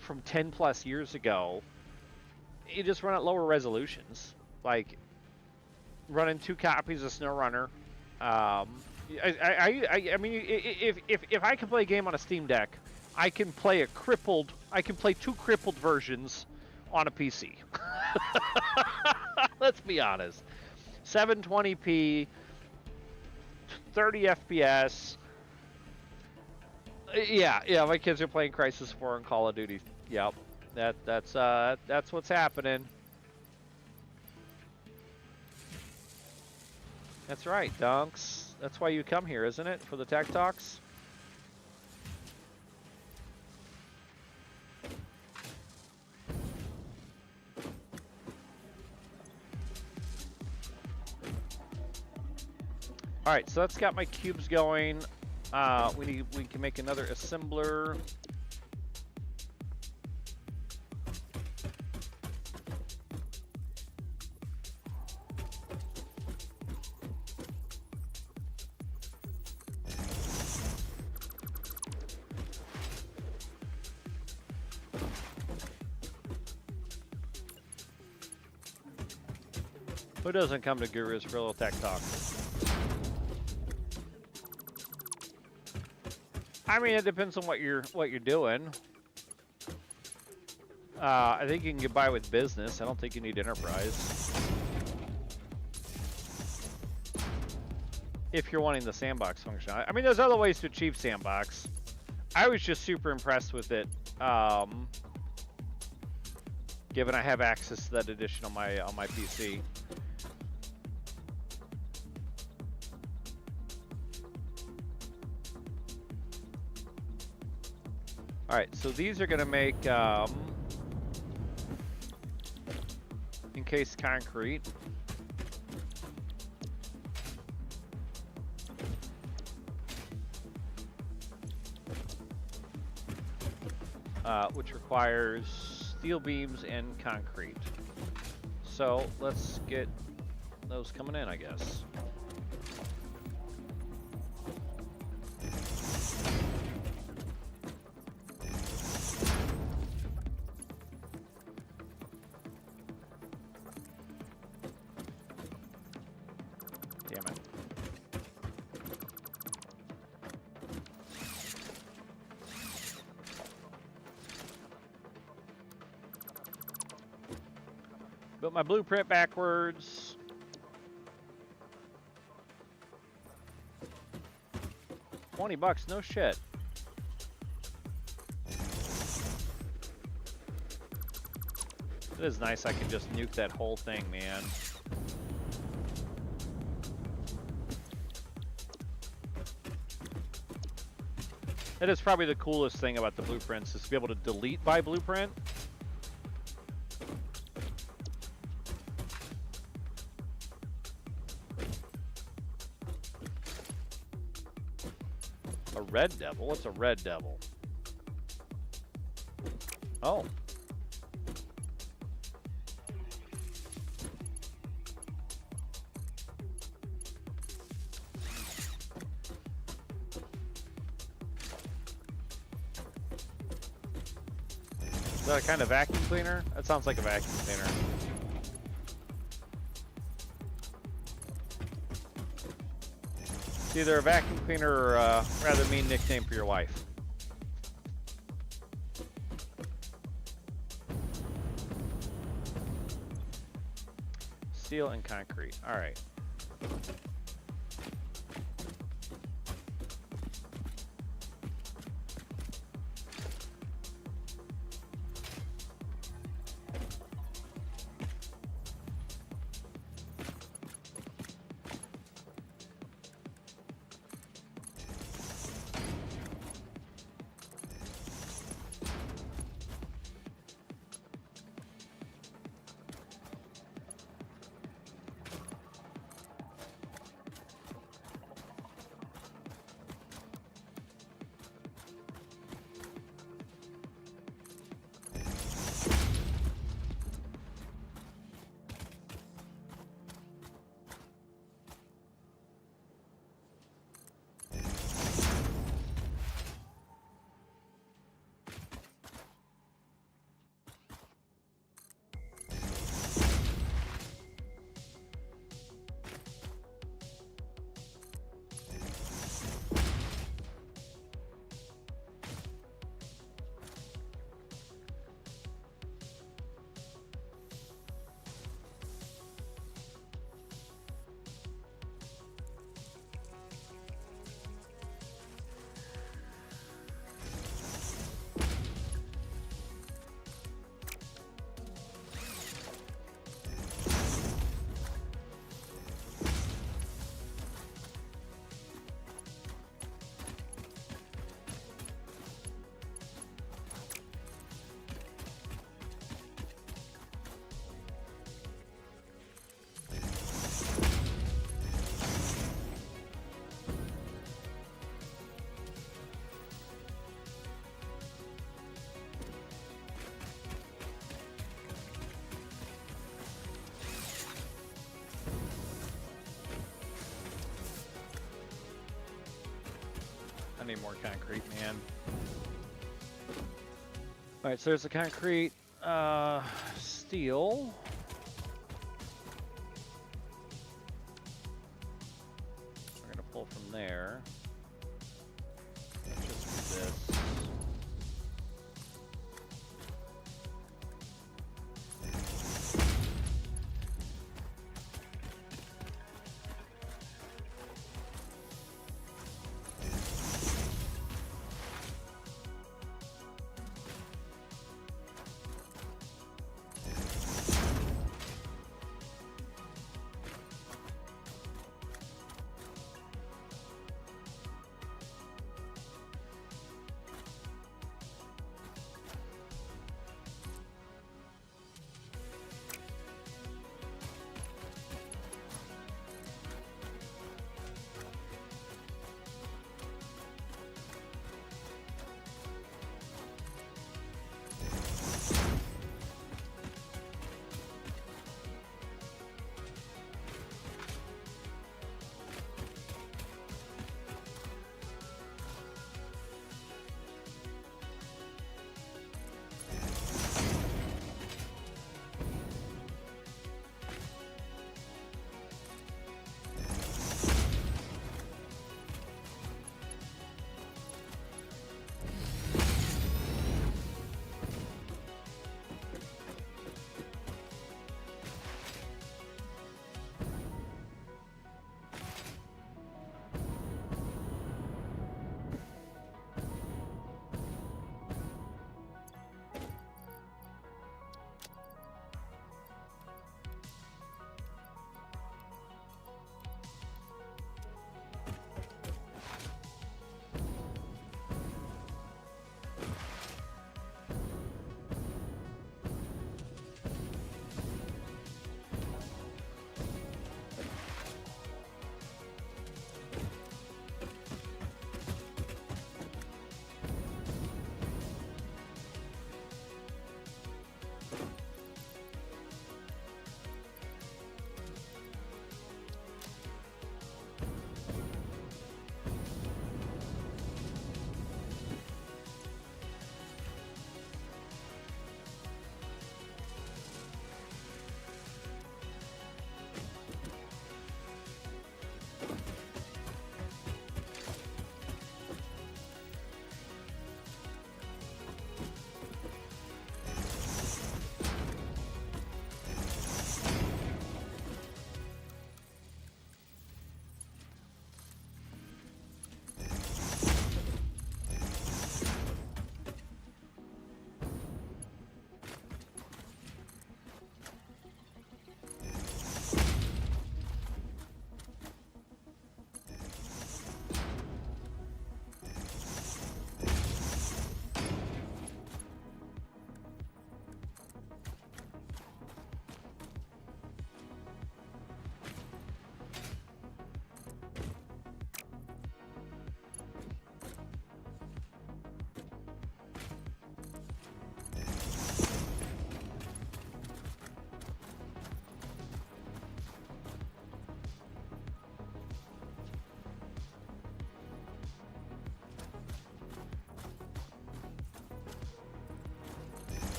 from 10 plus years ago, you just run at lower resolutions, like running 2 copies of SnowRunner. I mean, if I can play a game on a Steam Deck, I can play 2 crippled versions on a PC. Let's be honest. 720p, 30 FPS. Yeah, my kids are playing Crisis 4 and Call of Duty. Yep, that's what's happening. That's right, Dunks. That's why you come here, isn't it? For the Tech Talks? Alright, so that's got my cubes going. We can make another assembler. Who doesn't come to Gurus for a little tech talk? I mean, it depends on what you're doing. I think you can get by with business. I don't think you need enterprise. if you're wanting the sandbox function. I mean, there's other ways to achieve sandbox. I was just super impressed with it, given I have access to that edition on my PC. All right, so these are gonna make encased concrete. Which requires steel beams and concrete. So let's get those coming in, I guess. Damn it. Built my blueprint backwards. $20, no shit. It is nice I can just nuke that whole thing, man. That is probably the coolest thing about the blueprints, is to be able to delete by blueprint. A red devil? What's a red devil? Oh. Is that a kind of vacuum cleaner? That sounds like a vacuum cleaner. It's either a vacuum cleaner or a rather mean nickname for your wife. Steel and concrete. All right. I need more concrete, man. All right, so there's the concrete, steel. We're gonna pull from there. Let's just do this.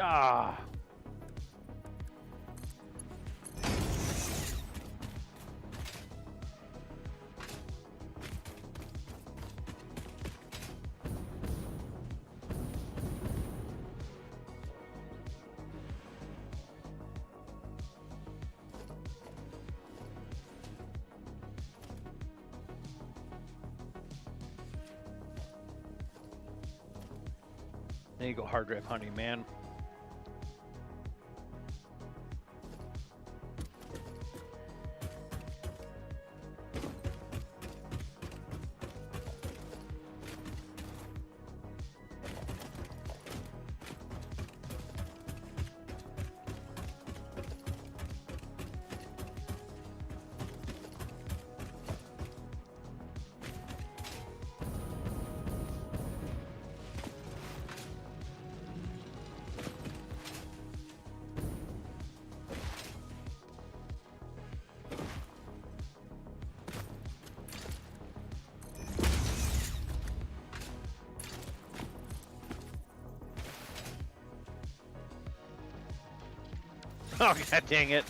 Ah. There you go, hard drive hunting, man. Oh, god dang it.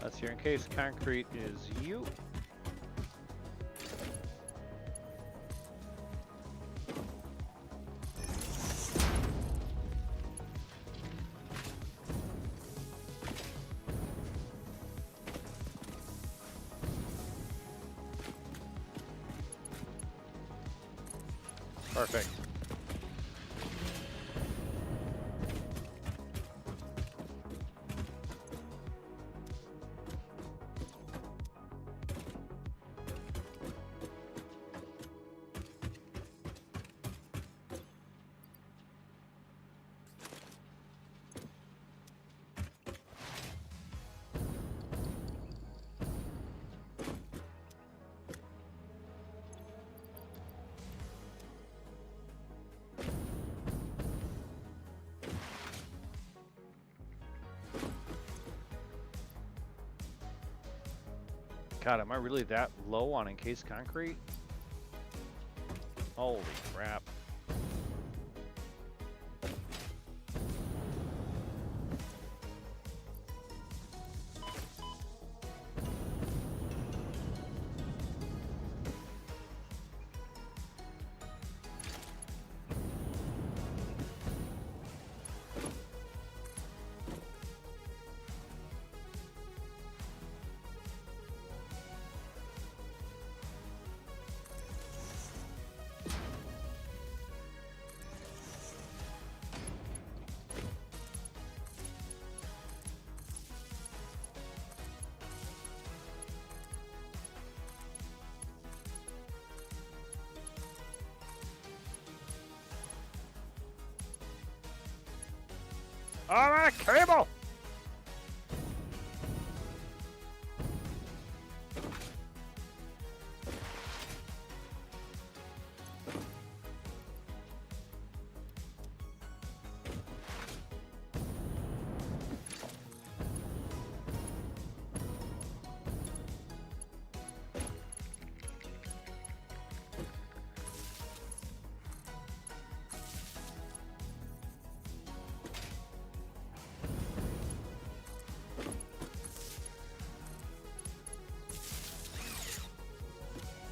That's here in case concrete is you. Perfect. God, am I really that low on encased concrete? Holy crap. I'm on a cable!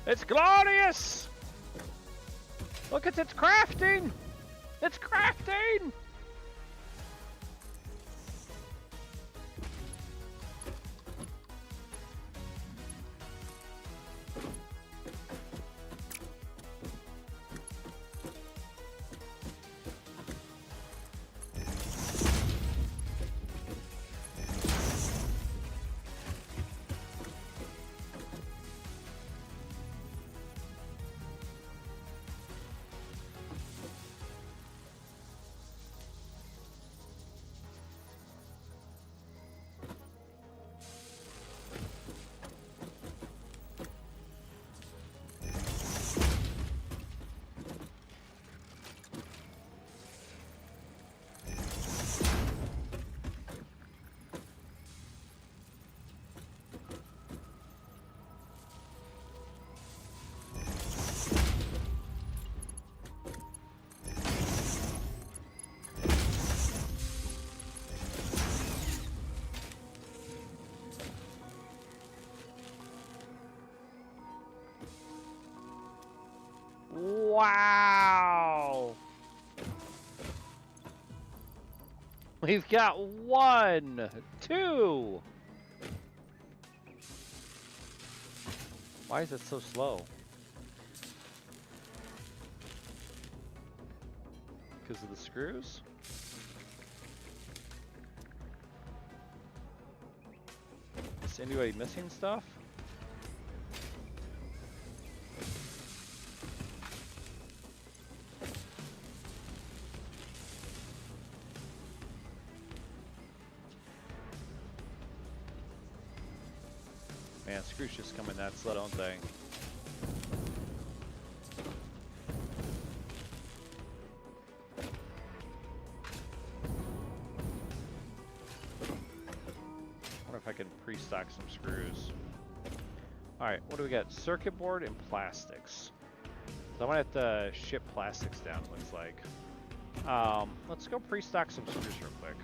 It's glorious! Look at its crafting! It's crafting! Wow! We've got 1, 2. Why is it so slow? Because of the screws? Is anybody missing stuff? Man, screws just come in that slow, don't they? I wonder if I can pre-stock some screws. Alright, what do we got? Circuit board and plastics. So I'm gonna have to ship plastics down, it looks like. Let's go pre-stock some screws real quick.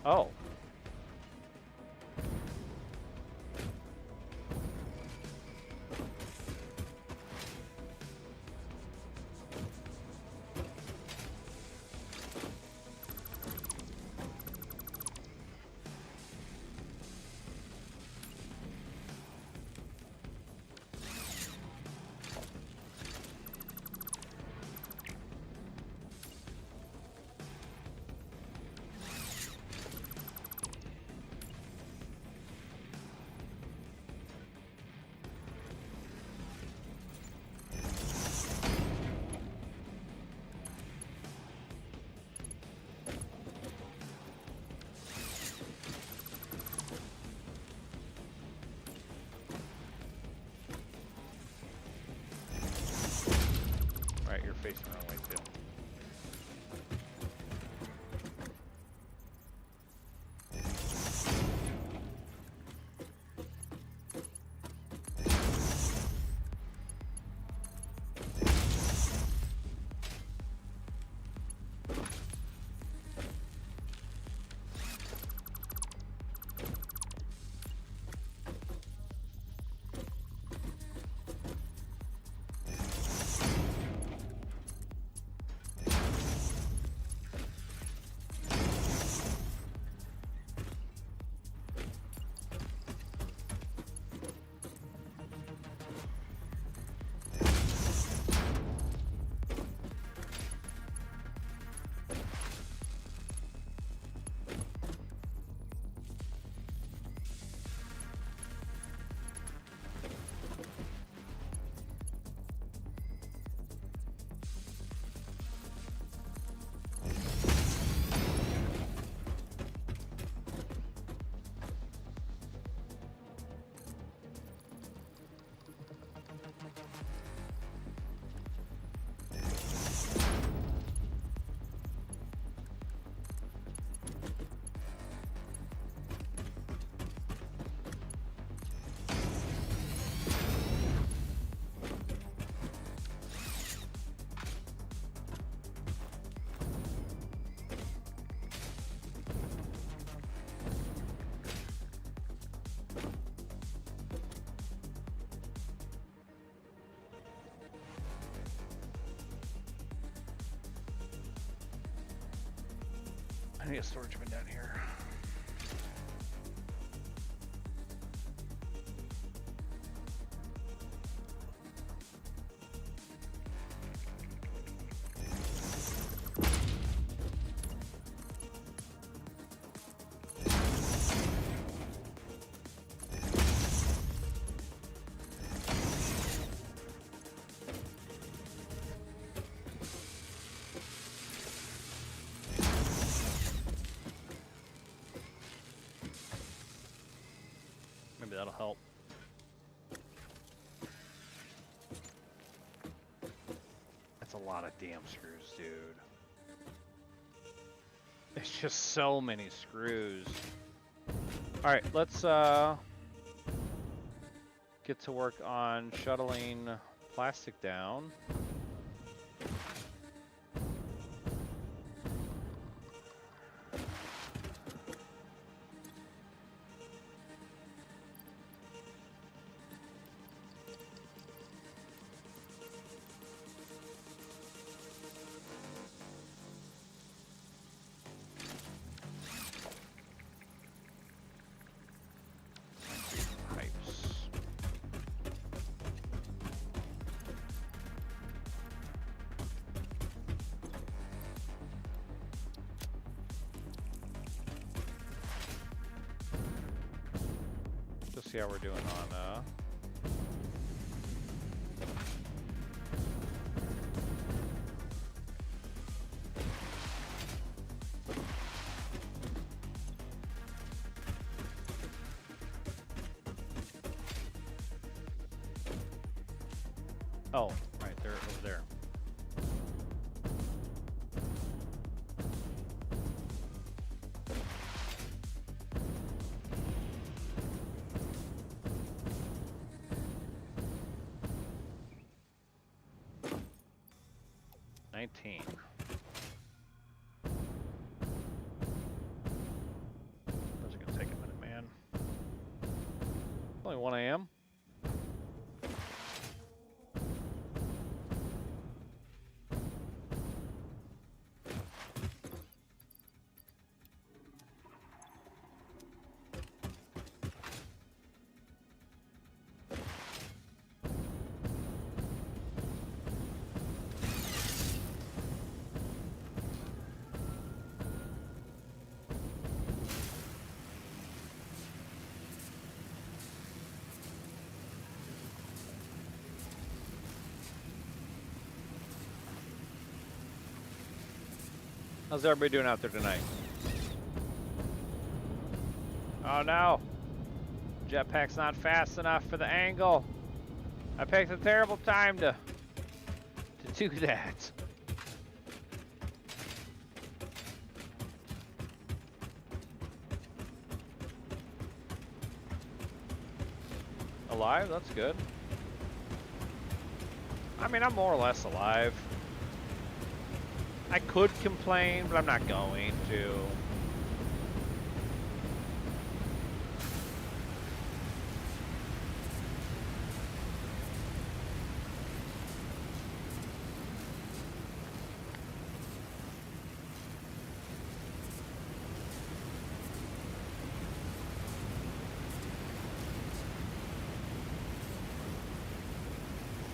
Oh. Alright, you're facing the wrong way too. I need a storage bin down here. Maybe that'll help. That's a lot of damn screws, dude. It's just so many screws. Alright, let's get to work on shuttling plastic down. see how we're doing on. Oh, right there, over there. $19. Those are gonna take a minute, man. Only 1 a.m. How's everybody doing out there tonight? Oh no! Jetpack's not fast enough for the angle. I picked a terrible time to do that. Alive? That's good. I mean, I'm more or less alive. I could complain, but I'm not going to.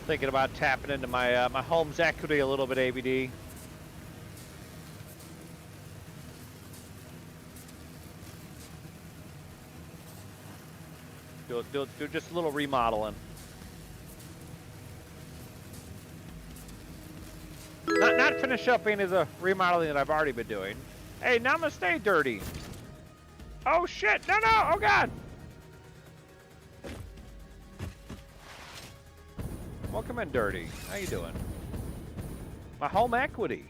Thinking about tapping into my my home's equity a little bit, ABD. Do just a little remodeling. Not finish up any of the remodeling that I've already been doing. Hey, namaste, dirty. Oh shit! No, no! Oh god! Welcome in, dirty. How you doing? My home equity.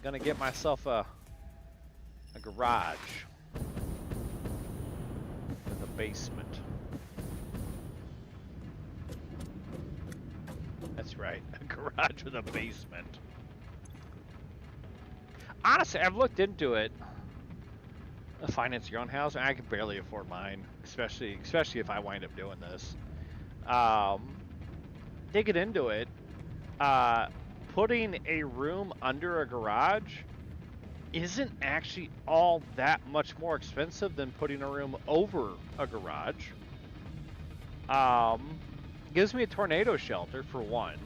Gonna get myself a garage with a basement. That's right, a garage with a basement. Honestly, I've looked into it. Finance your own house, and I can barely afford mine, especially if I wind up doing this. Digging into it. Putting a room under a garage isn't actually all that much more expensive than putting a room over a garage. Gives me a tornado shelter for one.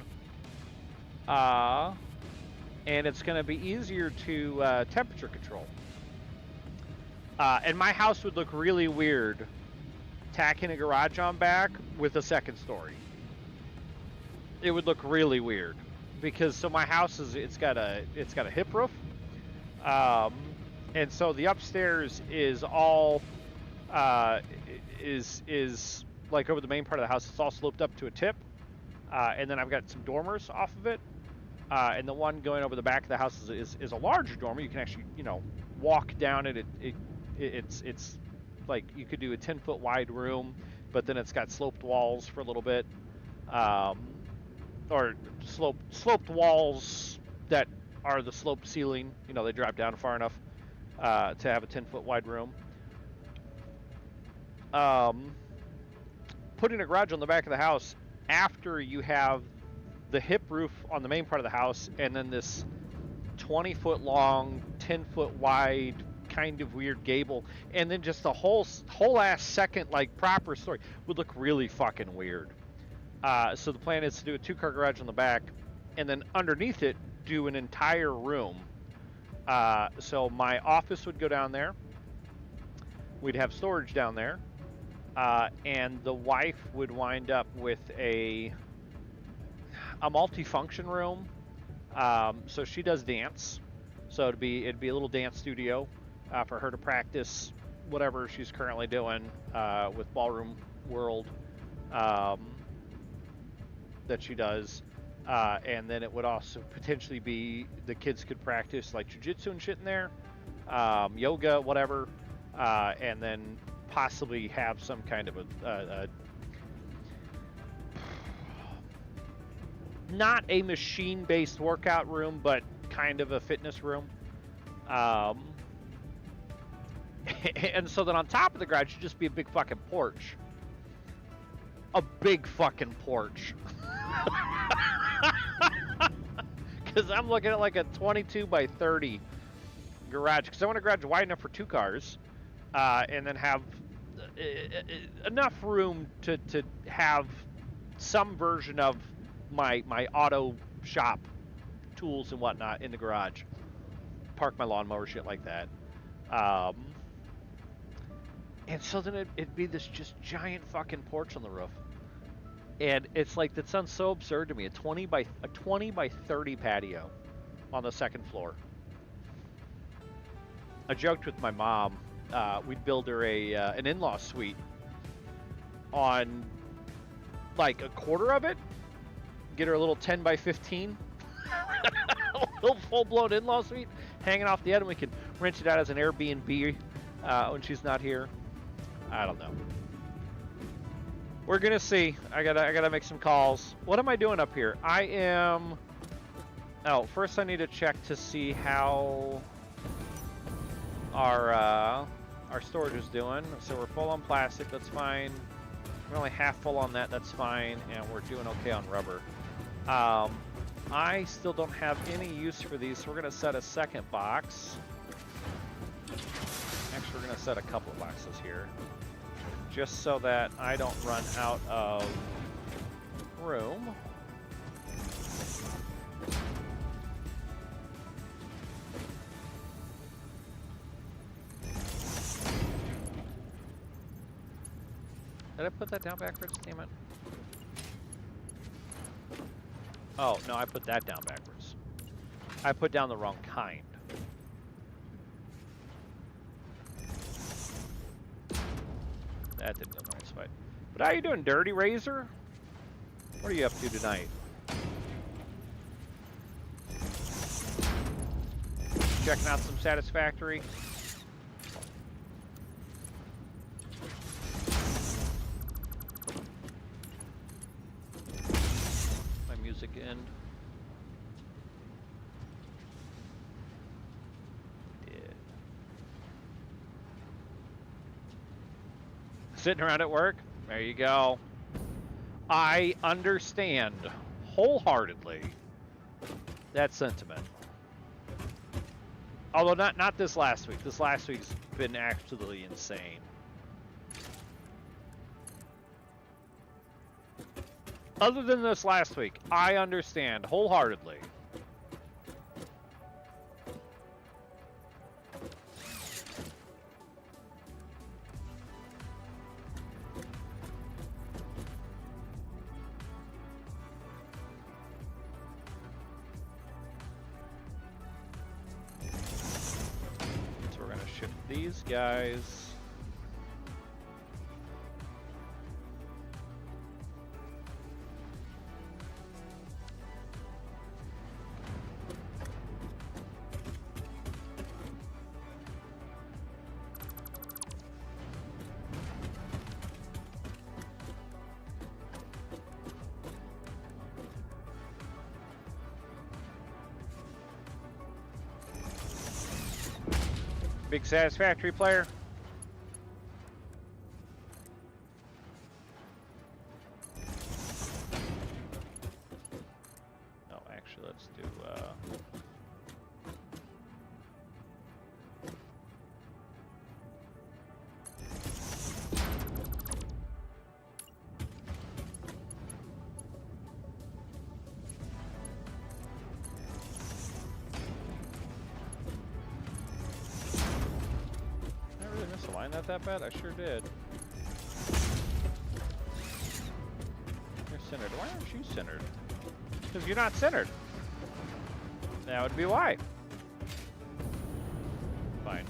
And it's going to be easier to temperature control. And my house would look really weird tacking a garage on back with a second story. It would look really weird. Because so my house it's got a hip roof, and so the upstairs is all is like over the main part of the house. It's all sloped up to a tip, and then I've got some dormers off of it, and the one going over the back of the house is a larger dormer. You can actually walk down it. It's like you could do a 10-foot wide room, but then it's got sloped walls for a little bit. Or sloped walls that are the sloped ceiling. They drop down far enough to have a 10-foot wide room. Putting a garage on the back of the house after you have the hip roof on the main part of the house and then this 20-foot long, 10-foot wide kind of weird gable, and then just the whole ass second proper story would look really fucking weird. So the plan is to do a 2-car garage on the back, and then underneath it, do an entire room So my office would go down there. We'd have storage down there. And the wife would wind up with a multifunction room. So she does dance. So it'd be a little dance studio for her to practice whatever she's currently doing with Ballroom World that she does. And then it would also potentially be the kids could practice like jujitsu and shit in there, yoga, whatever, and then possibly have some kind of a not a machine-based workout room, but kind of a fitness room. And so then on top of the garage should just be a big fucking porch. A big fucking porch. Because I'm looking at like a 22 by 30 garage. Because I want a garage wide enough for 2 cars. And then have enough room to have some version of my auto shop tools and whatnot in the garage. Park my lawnmower, shit like that. And so then it'd be this just giant fucking porch on the roof. And it's like, that sounds so absurd to me. A 20 by 30 patio on the 2nd floor. I joked with my mom. We'd build her an in-law suite on like a quarter of it. Get her a little 10 by 15. A little full-blown in-law suite hanging off the end, and we can rent it out as an Airbnb when she's not here. I don't know. We're gonna see. I gotta make some calls. What am I doing up here? I am. Oh, first I need to check to see how our storage is doing. So we're full on plastic. That's fine. We're only half full on that. That's fine, and we're doing okay on rubber. I still don't have any use for these, so we're gonna set a second box. Actually, we're gonna set a couple of boxes here, just so that I don't run out of room. Did I put that down backwards? Damn it. Oh, no, I put that down backwards. I put down the wrong kind. That didn't go the right way. But how you doing, Dirty Razor? What are you up to tonight? Checking out some Satisfactory. My music end. Sitting around at work? There you go. I understand wholeheartedly that sentiment. Although not this last week. This last week's been absolutely insane. Other than this last week, I understand wholeheartedly. These guys. Big Satisfactory player. No, actually, let's do. align that bad? I sure did. You're centered. Why aren't you centered? Because you're not centered. That would be why. Fine.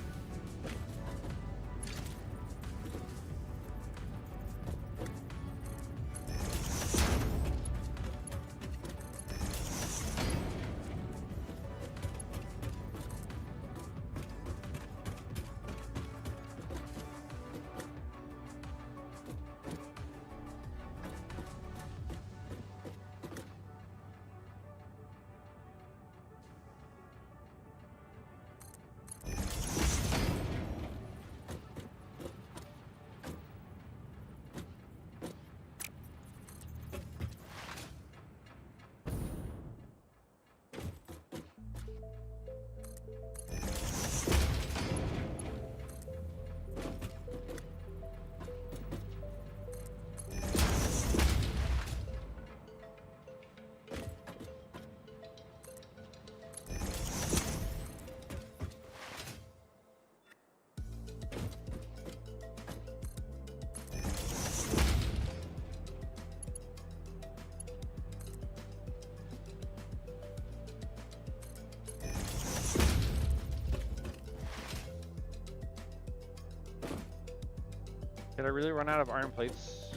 Did I really run out of iron plates?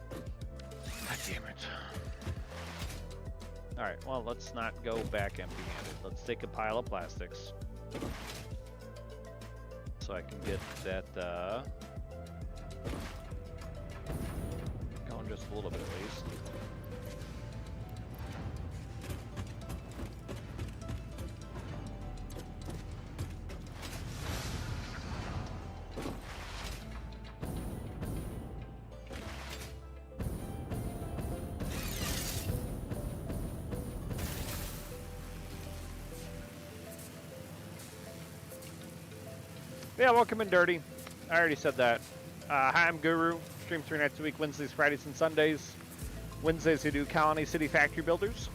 God damn it. Alright, well, let's not go back empty-handed. Let's take a pile of plastics. So I can get that, going just a little bit at least. Yeah, welcome in, Dirty. I already said that. Hi, I'm Guru. Stream 3 nights a week, Wednesdays, Fridays, and Sundays. Wednesdays we do Colony City Factory Builders.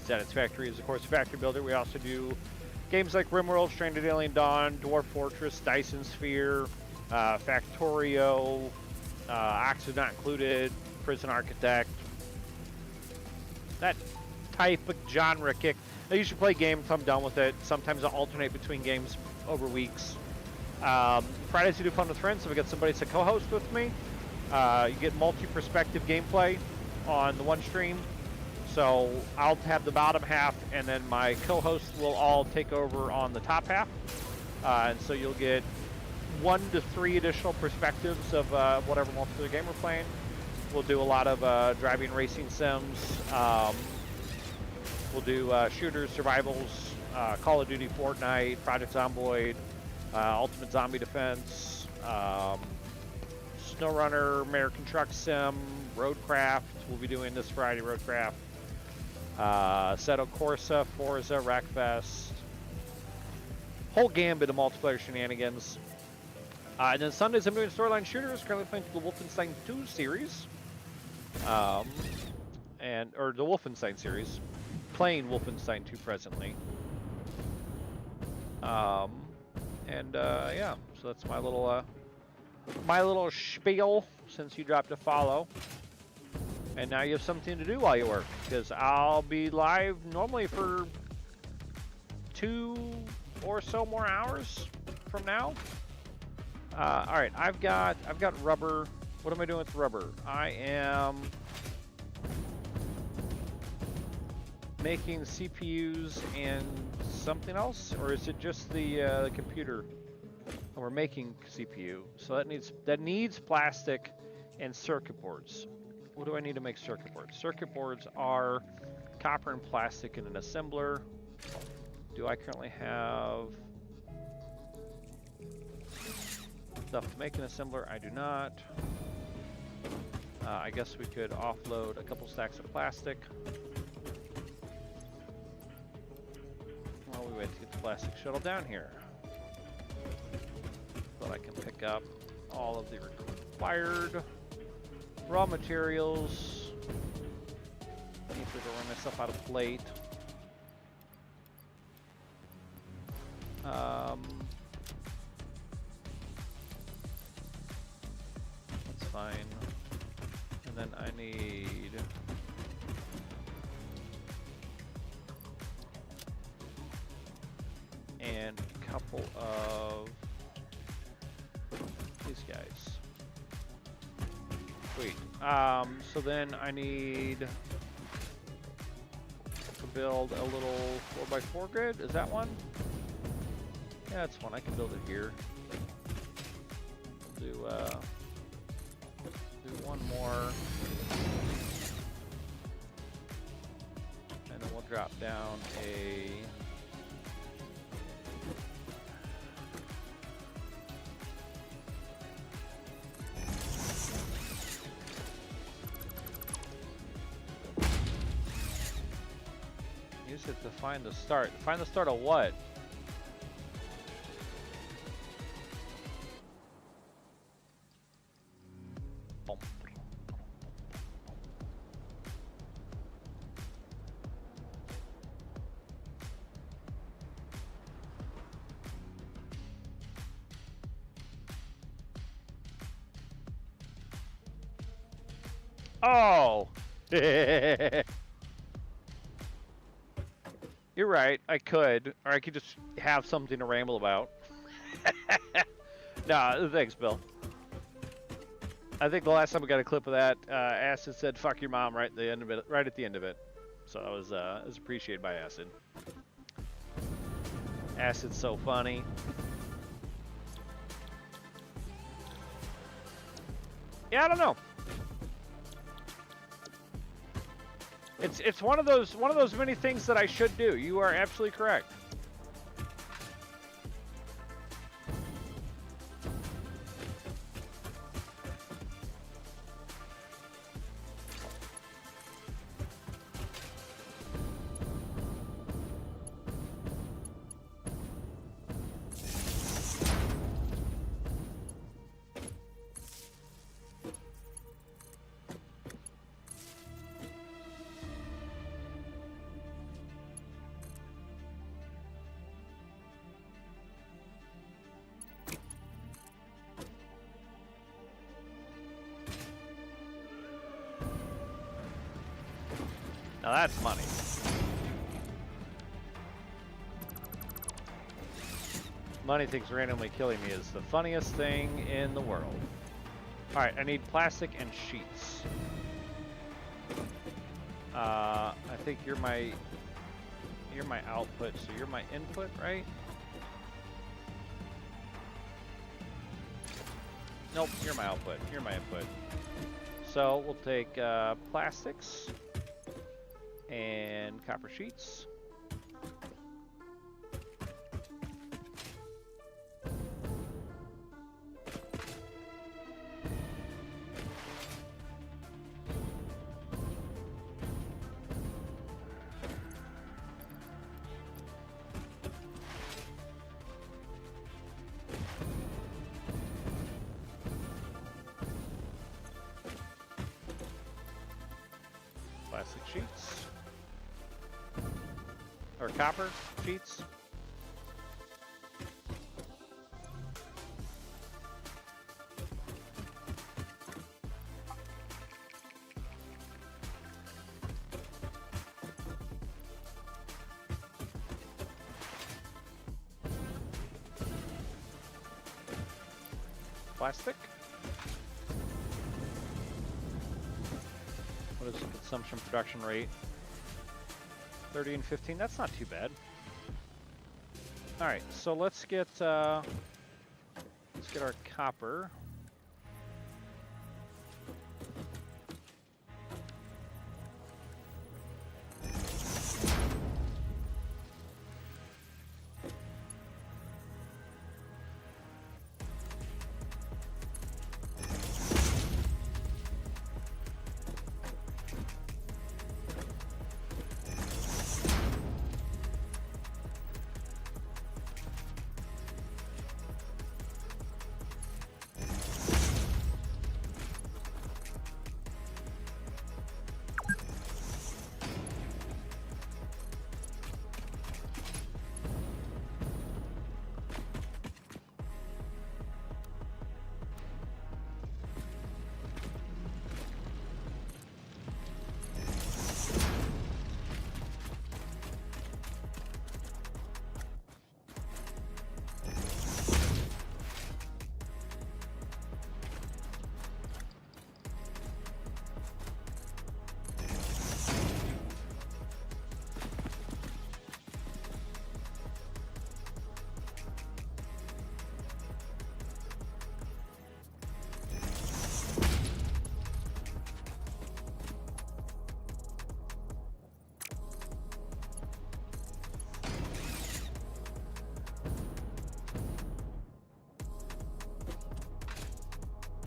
Satisfactory is, of course, a factory builder. We also do games like RimWorld, Stranded Alien Dawn, Dwarf Fortress, Dyson Sphere, Factorio, Oxford Not Included, Prison Architect. That type of genre kick. I usually play games until I'm done with it. Sometimes I'll alternate between games over weeks. Fridays we do Fun with Friends, so we got somebody to co-host with me. You get multi-perspective gameplay on the one stream. So I'll have the bottom half, and then my co-hosts will all take over on the top half. And so you'll get 1 to 3 additional perspectives of whatever multiplayer game we're playing. We'll do a lot of driving racing sims. We'll do shooters, survivals, Call of Duty, Fortnite, Project Zomboid, Ultimate Zombie Defense, SnowRunner, American Truck Sim, Roadcraft. We'll be doing this Friday, Roadcraft. Assetto Corsa, Forza, Wreckfest. Whole gambit of multiplayer shenanigans. And then Sundays I'm doing storyline shooters, currently playing the Wolfenstein 2 series. Or the Wolfenstein series. Playing Wolfenstein 2 presently. Yeah, so that's my little spiel since you dropped a follow. And now you have something to do while you work, because I'll be live normally for 2 or so more hours from now. All right, I've got rubber. What am I doing with rubber? I am making CPUs and something else, or is it just the computer? And we're making CPU, so that needs plastic and circuit boards. What do I need to make circuit boards? Circuit boards are copper and plastic in an assembler. Do I currently have stuff to make an assembler? I do not. I guess we could offload a couple stacks of plastic while we wait to get the plastic shuttle down here. But I can pick up all of the required raw materials. Need to run myself out of plate. fine. And then I need... and a couple of these guys. Sweet. So then I need to build a little 4x4 grid. Is that one? Yeah, that's one. I can build it here. Do one more, and then we'll drop down a. Use it to find the start. Find the start of what? Oh! You're right, I could. Or I could just have something to ramble about. Nah, thanks, Bill. I think the last time we got a clip of that, Acid said "fuck your mom" right at the end of it. Right at the end of it. So that was appreciated by Acid. Acid's so funny. Yeah, I don't know. It's one of those many things that I should do. You are absolutely correct. Now that's money. Money thinks randomly killing me is the funniest thing in the world. Alright, I need plastic and sheets. I think you're my output, so you're my input, right? Nope, you're my output. You're my input. So we'll take plastics and copper sheets. Plastic sheets. Or copper sheets. Plastic. What is the consumption production rate? 30 and 15, that's not too bad. All right, so let's get our copper.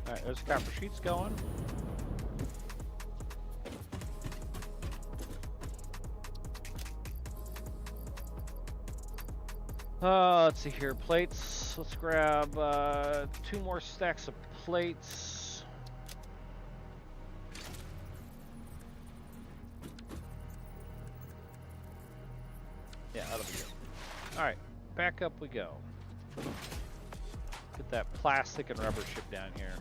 Alright, there's copper sheets going. Let's see here. Plates. Let's grab 2 more stacks of plates. Yeah, that'll be good. Alright, back up we go. Get that plastic and rubber ship down here.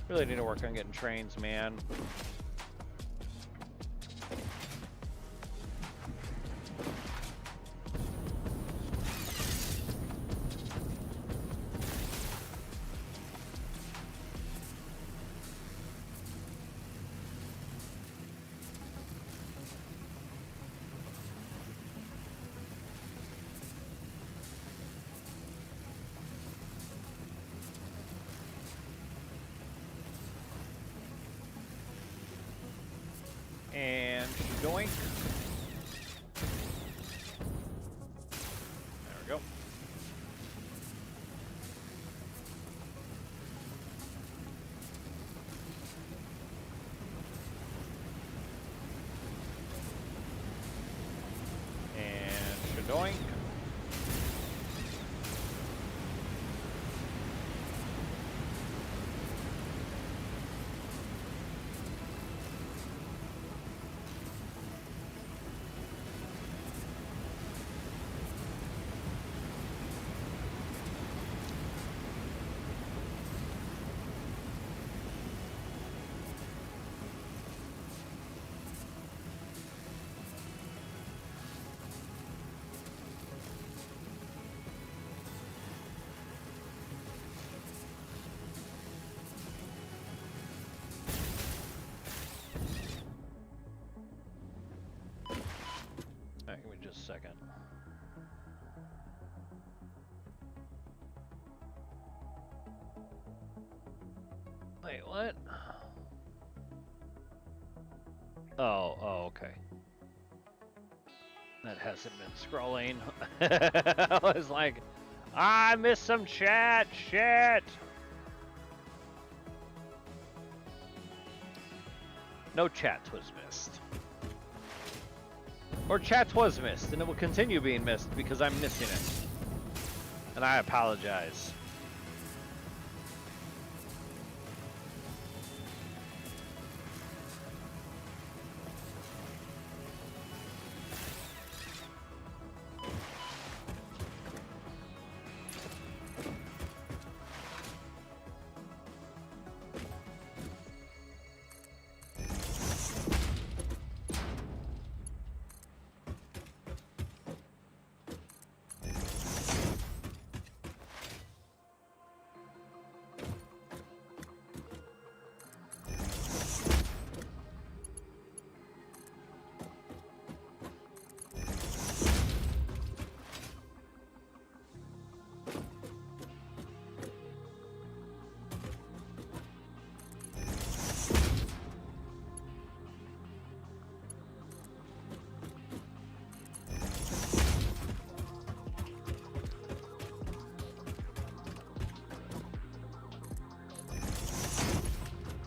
Really need to work on getting trains, man. And doink. There we go. And shadoink. Alright, give me just a second. Wait, what? Oh, okay. That hasn't been scrolling. I was like, I missed some chat, shit! No chat was missed. Or chat was missed, and it will continue being missed because I'm missing it. And I apologize.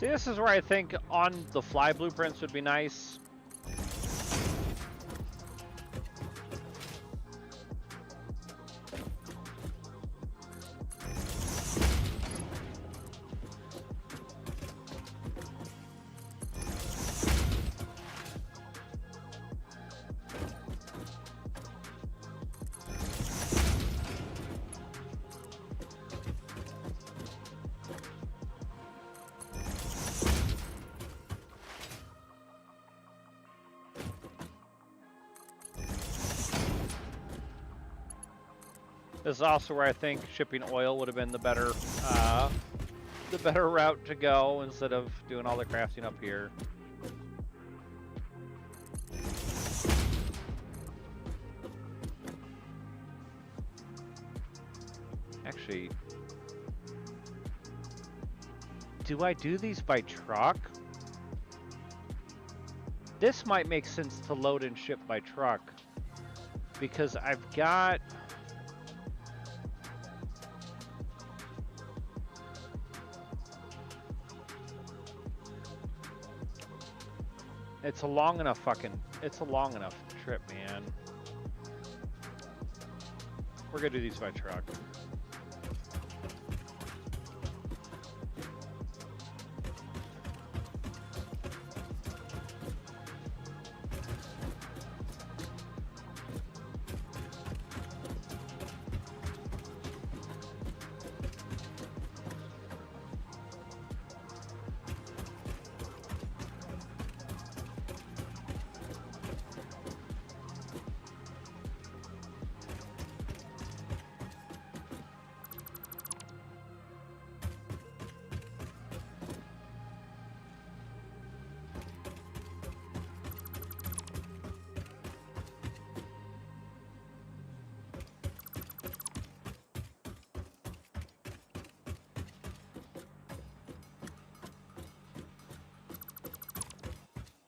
See, this is where I think on the fly blueprints would be nice. This is also where I think shipping oil would have been the better route to go instead of doing all the crafting up here. Actually, do I do these by truck? This might make sense to load and ship by truck because I've got It's a long enough trip, man. We're gonna do these by truck.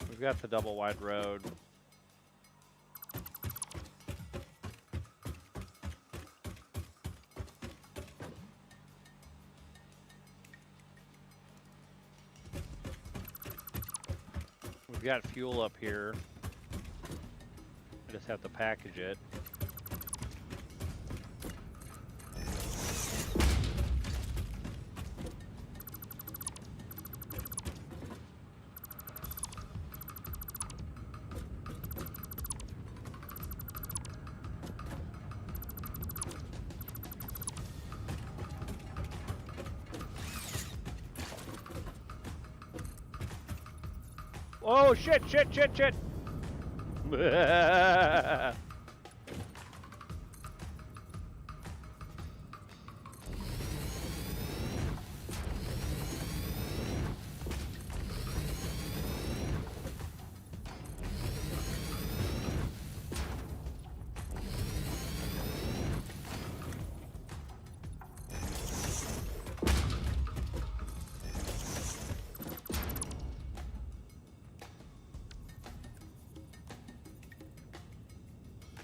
We've got the double wide road. We've got fuel up here. I just have to package it. Oh shit, shit, shit, shit.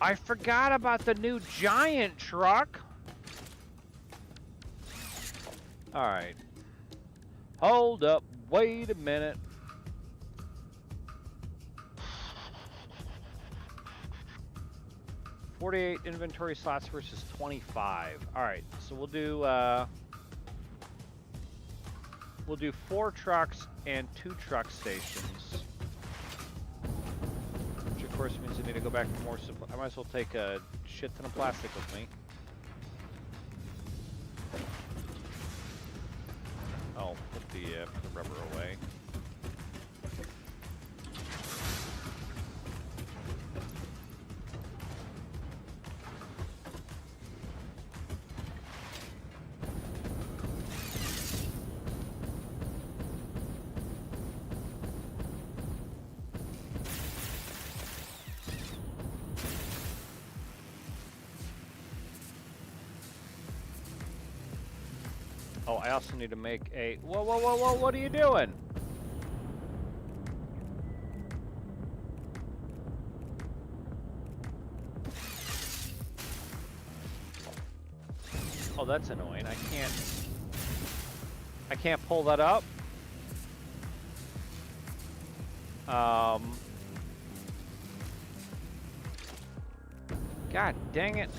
I forgot about the new giant truck. All right. Hold up. Wait a minute. $48 inventory slots versus 25. All right. So we'll do 4 trucks and 2 truck stations. Which of course means I need to go back for more supply. I might as well take a shit ton of plastic with me. I'll put the rubber away. Oh, I also need to make a... Whoa, whoa, whoa, whoa, what are you doing? Oh, that's annoying. I can't pull that up. God dang it.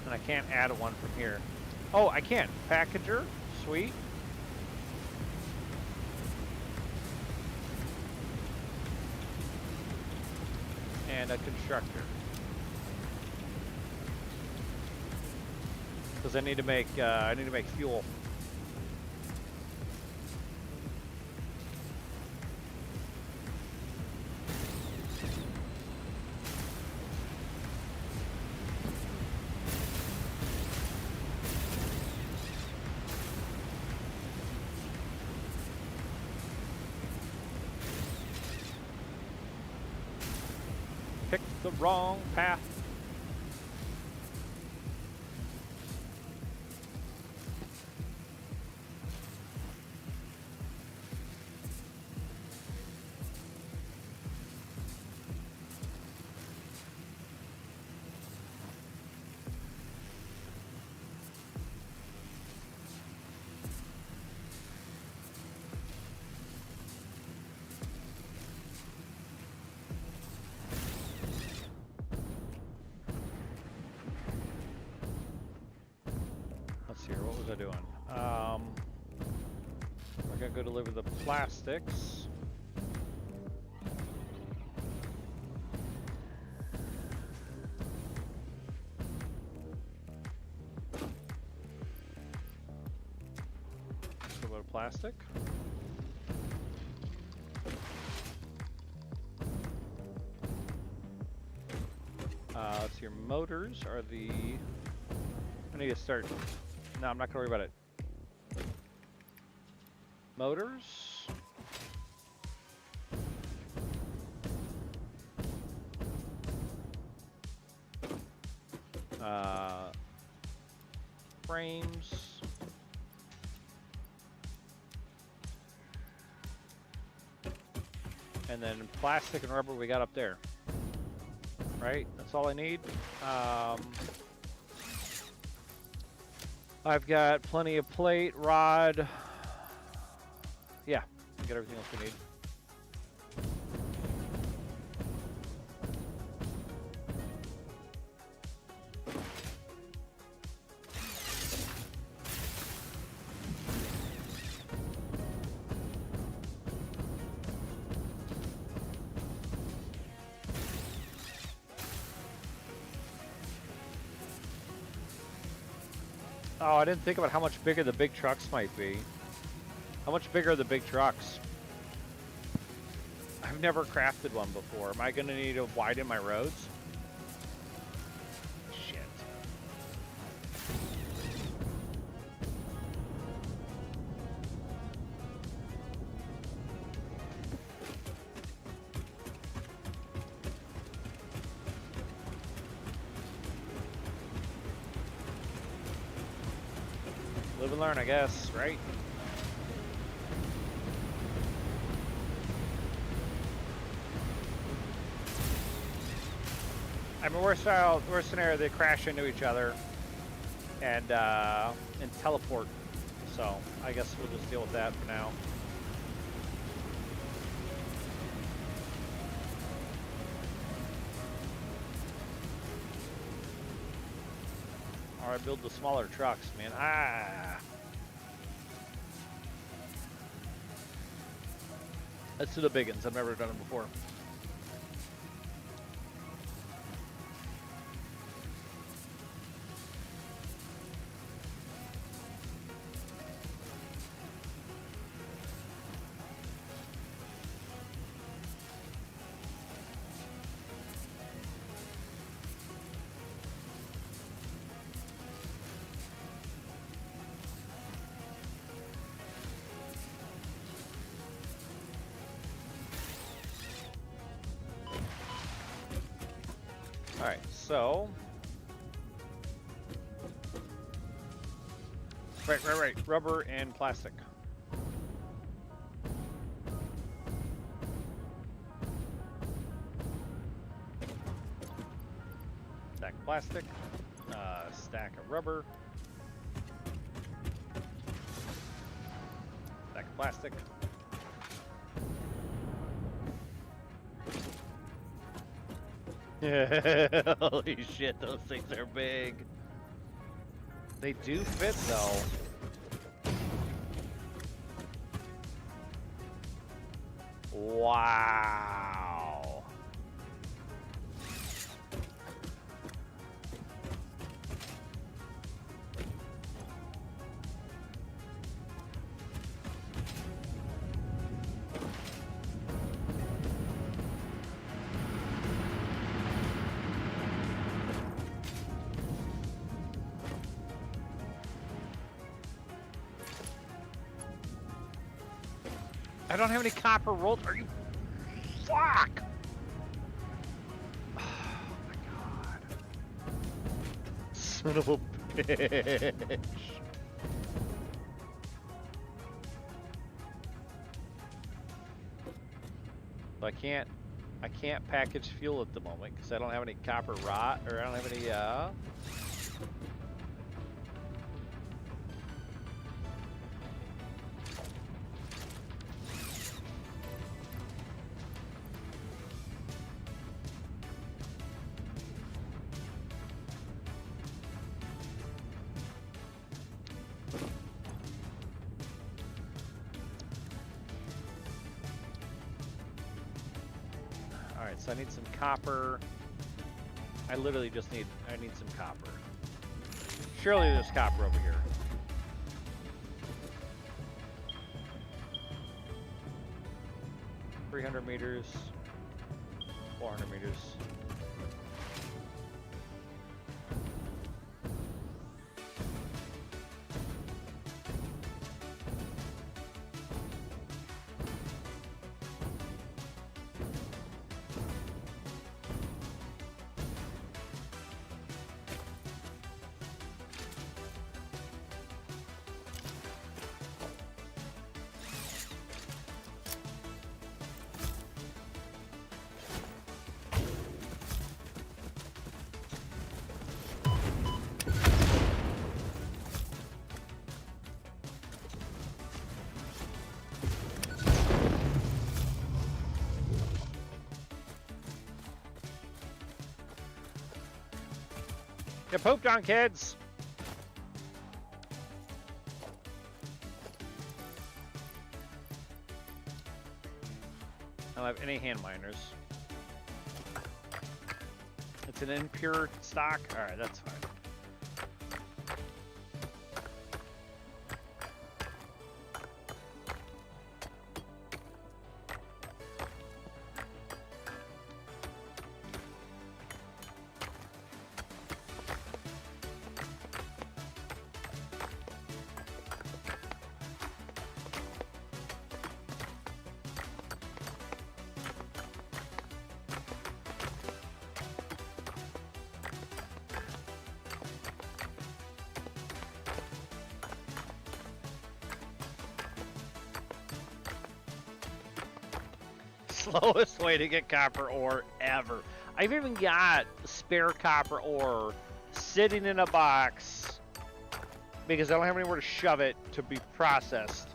And I can't add one from here. Oh, I can. Packager. Sweet. And a constructor. Because I need to make fuel. Picked the wrong path. was I doing? We're gonna go deliver the plastics. Go to plastic. Let's see, your motors are the... I need to start... No, I'm not gonna worry about it. Motors. Frames. And then plastic and rubber we got up there. Right? That's all I need. I've got plenty of plate, rod. Yeah, got everything else we need. Oh, I didn't think about how much bigger the big trucks might be. How much bigger are the big trucks? I've never crafted one before. Am I going to need to widen my roads? Shit. Live and learn, I guess, right? I mean, worst scenario, they crash into each other and teleport. So I guess we'll just deal with that for now. All right, build the smaller trucks, man. Let's do the big ones. I've never done them before. Alright, so... Right. Rubber and plastic. Stack of plastic. Stack of rubber. Stack of plastic. Holy shit, those things are big. They do fit though. Wow. I don't have any copper rolled. Are you? Fuck! Oh my god. Son of a bitch. I can't package fuel at the moment because I don't have any copper rot, or I don't have any Alright, so I need some copper. I literally just need, I need some copper. Surely there's copper over here. $300 meters, 400 meters. Get pooped on, kids! I don't have any hand miners. It's an impure stock? Alright, that's fine. Slowest way to get copper ore ever. I've even got spare copper ore sitting in a box because I don't have anywhere to shove it to be processed.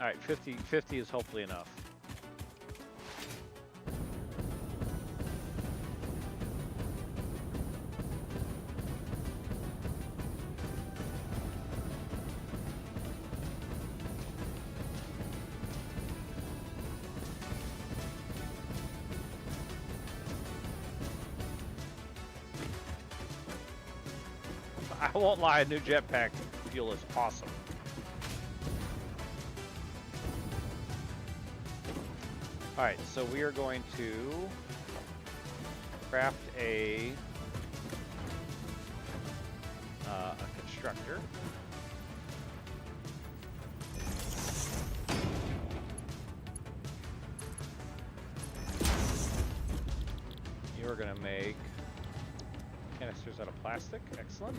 All right, 50 is hopefully enough. I won't lie, a new jetpack fuel is awesome. Alright, so we are going to craft a constructor. You are going to make canisters out of plastic. Excellent.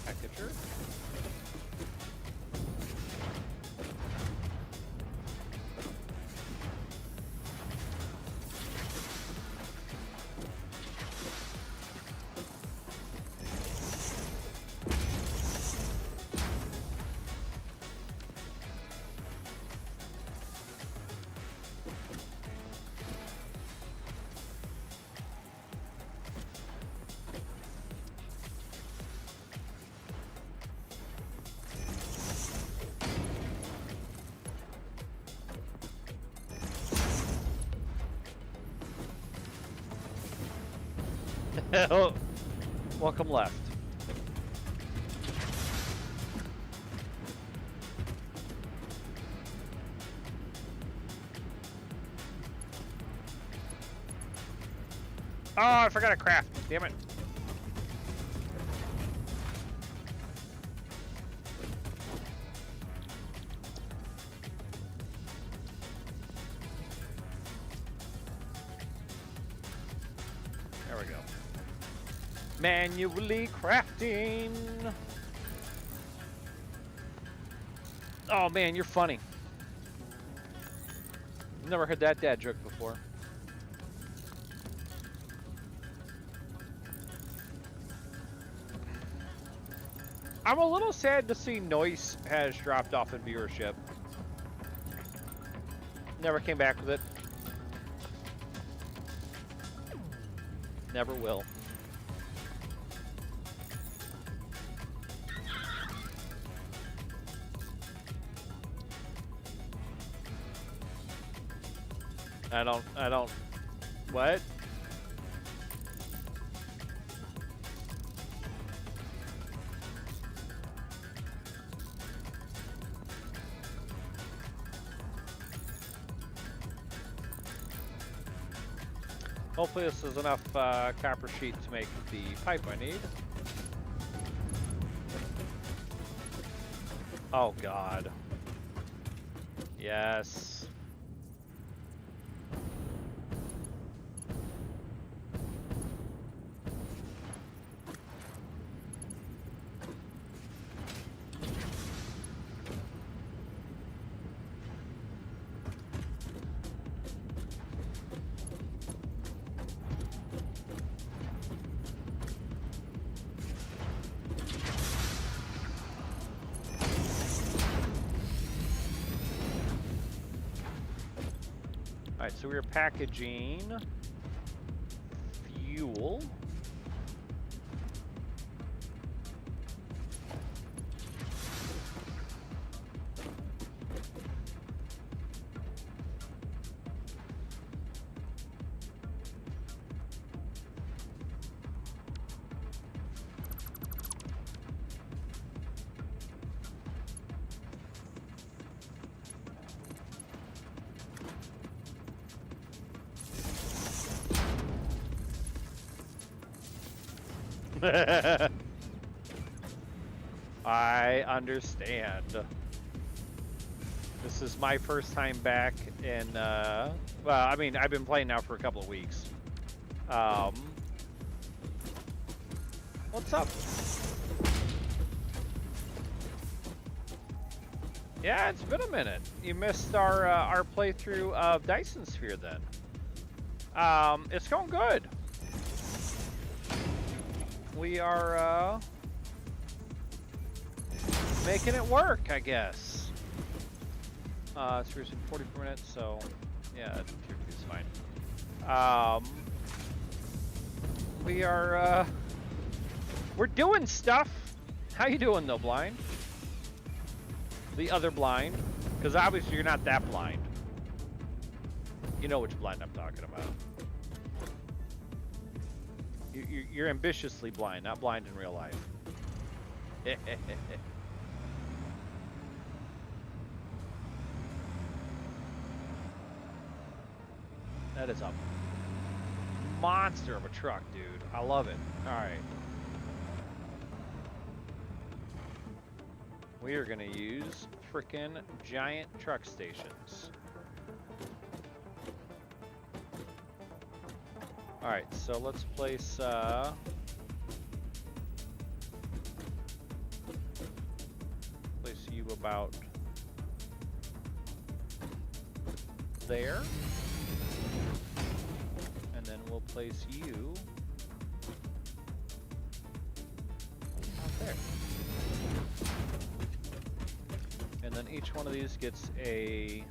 Packager. Oh, welcome left. Oh, I forgot to craft. Damn it. There we go. Manually crafting. Oh man, you're funny. Never heard that dad joke before. I'm a little sad to see Noise has dropped off in viewership. Never came back with it. Never will. I don't, what? Hopefully this is enough copper sheet to make the pipe I need. Oh God. Yes. Alright, so we're packaging fuel. I understand. This is my first time back in, well, I mean, I've been playing now for a couple of weeks. What's up? Yeah, it's been a minute. You missed our playthrough of Dyson Sphere then. It's going good. We are making it work, I guess. It's recent 44 minutes, so yeah, tier 2 is fine. We are we're doing stuff. How you doing though, blind? The other blind, because obviously you're not that blind. You know which blind I'm talking about. You're ambitiously blind, not blind in real life. That is a monster of a truck, dude. I love it. All right. We are gonna use frickin' giant truck stations. All right, so let's place you about there, and then we'll place you out there. And then each one of these gets a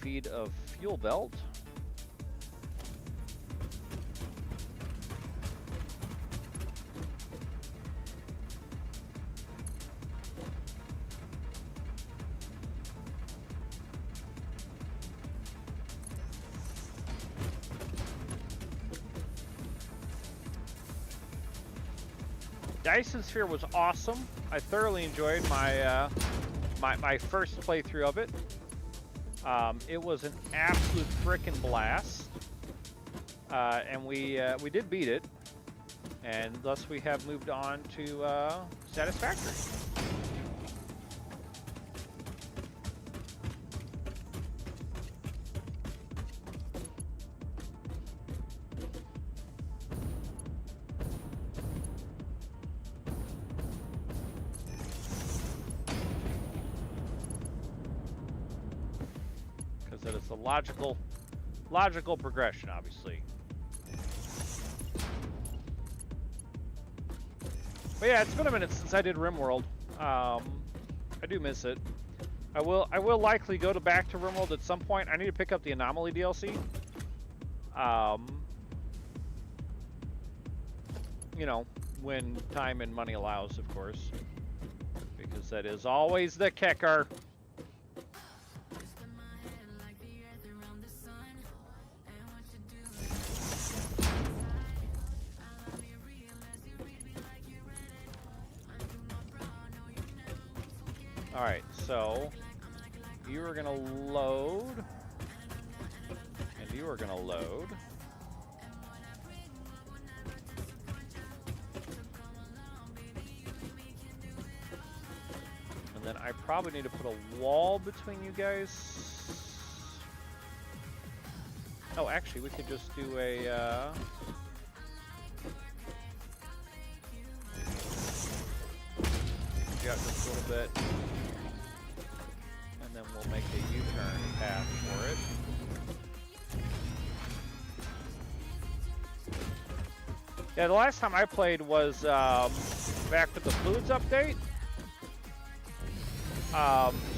feed of fuel belt. Dyson Sphere was awesome. I thoroughly enjoyed my my first playthrough of it. It was an absolute frickin' blast. and we did beat it, and thus we have moved on to Satisfactory. Because that is the logical progression, obviously. But yeah, it's been a minute since I did RimWorld. I do miss it. I will likely go back to RimWorld at some point. I need to pick up the Anomaly DLC. You know, when time and money allows, of course. Because that is always the kicker. Alright, so you are gonna load, and you are gonna load. And then I probably need to put a wall between you guys. Oh, actually, we could just do a, out just a little bit. And then we'll make a U-turn path for it. Yeah, the last time I played was back with the fluids update.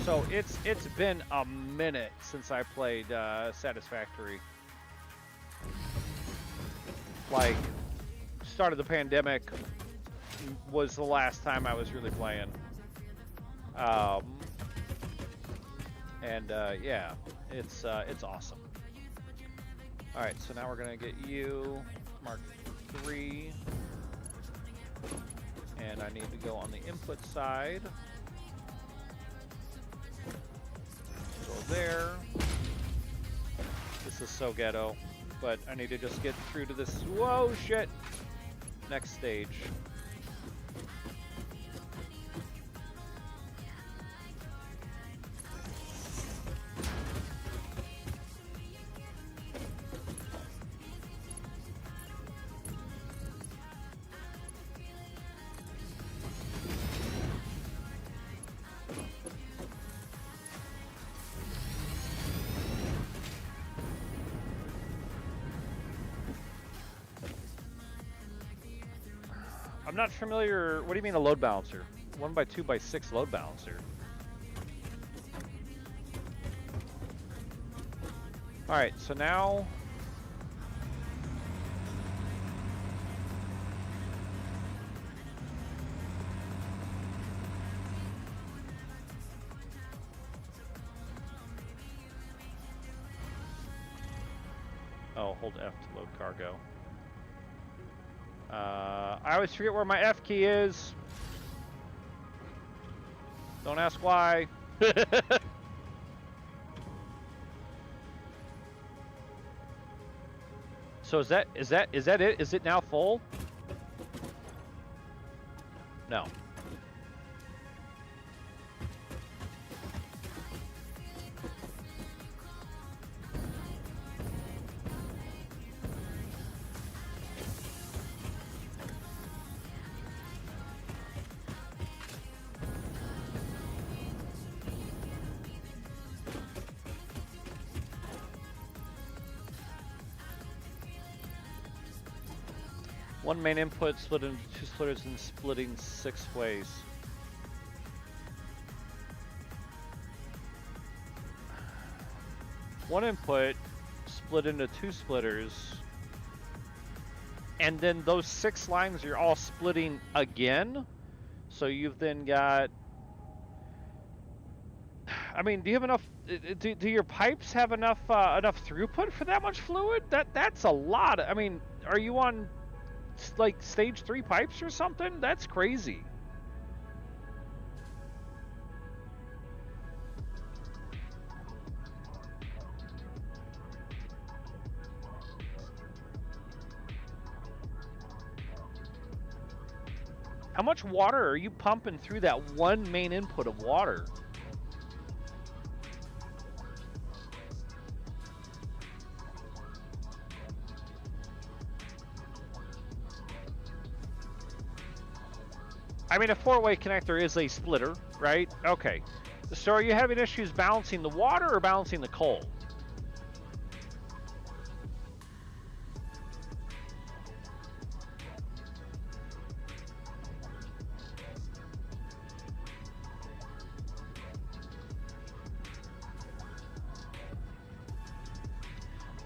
So it's been a minute since I played Satisfactory. Like, start of the pandemic was the last time I was really playing. Yeah, it's awesome. All right, so now we're gonna get you Mark 3, and I need to go on the input side. Go there. This is so ghetto, but I need to just get through to this. Whoa, shit! Next stage. I'm not familiar. What do you mean a load balancer? 1x2x6 load balancer. All right, so now hold F to load cargo. I always forget where my F key is. Don't ask why. So is that it? Is it now full? No. One main input split into 2 splitters and splitting 6 ways. One input split into 2 splitters, and then those 6 lines are all splitting again. So you've then got, I mean, do you have enough? Do your pipes have enough throughput for that much fluid? That's a lot. I mean, are you on like stage 3 pipes or something? That's crazy. How much water are you pumping through that one main input of water? I mean, a four-way connector is a splitter, right? Okay. So are you having issues balancing the water or balancing the coal?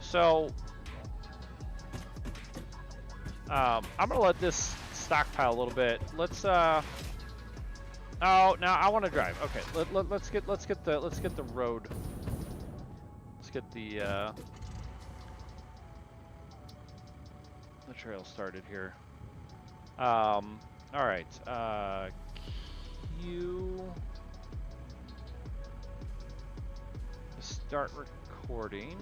So, I'm gonna let this stockpile a little bit. Let's oh, now I want to drive. Okay, let's get the road. Let's get the trail started here. All right. Q. Start recording.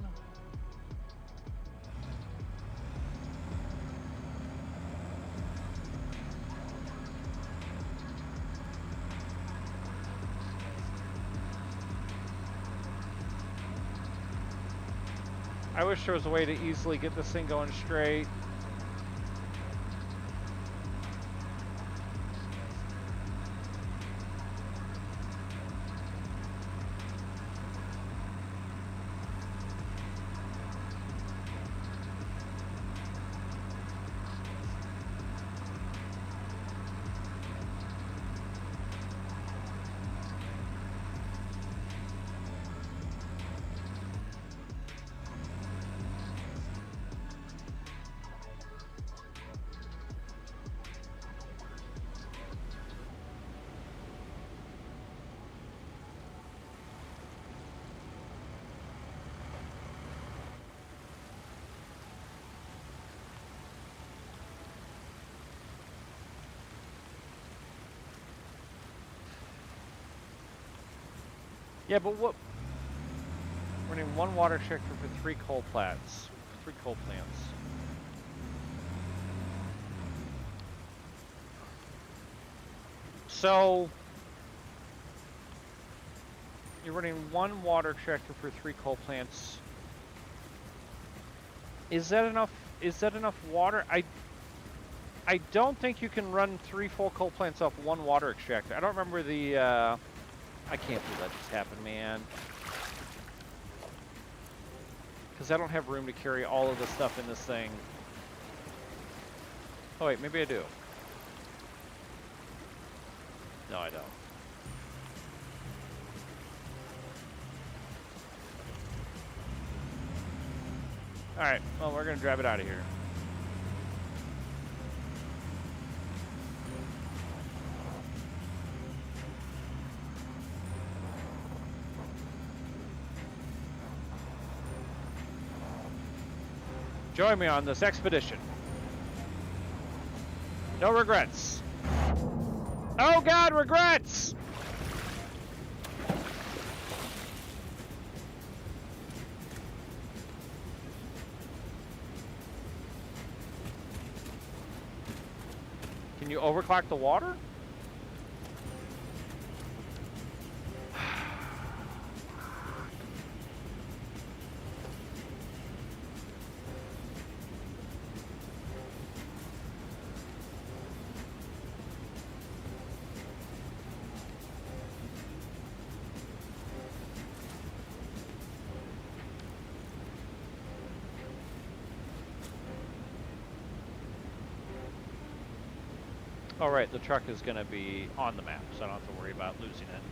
I wish there was a way to easily get this thing going straight. Yeah, but what? We're running one water injector for 3 coal plants. 3 coal plants. So you're running one water injector for 3 coal plants. Is that enough? Is that enough water? I don't think you can run 3 full coal plants off one water extractor. I don't remember the. I can't believe that just happened, man. Because I don't have room to carry all of the stuff in this thing. Oh wait, maybe I do. No, I don't. Alright, well, we're going to drive it out of here. Join me on this expedition. No regrets. Oh God, regrets! Can you overclock the water? Oh right, the truck is going to be on the map, so I don't have to worry about losing it.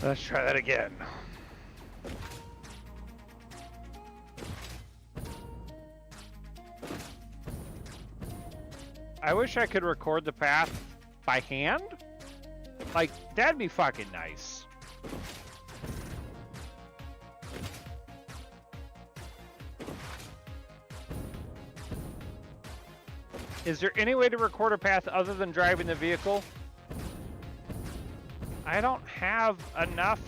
Let's try that again. I wish I could record the path by hand. Like, that'd be fucking nice. Is there any way to record a path other than driving the vehicle? I don't have enough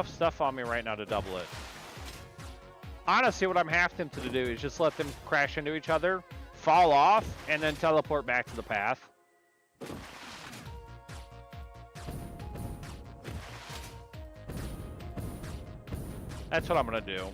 stuff on me right now to double it. Honestly, what I'm half tempted to do is just let them crash into each other, fall off, and then teleport back to the path. That's what I'm gonna do.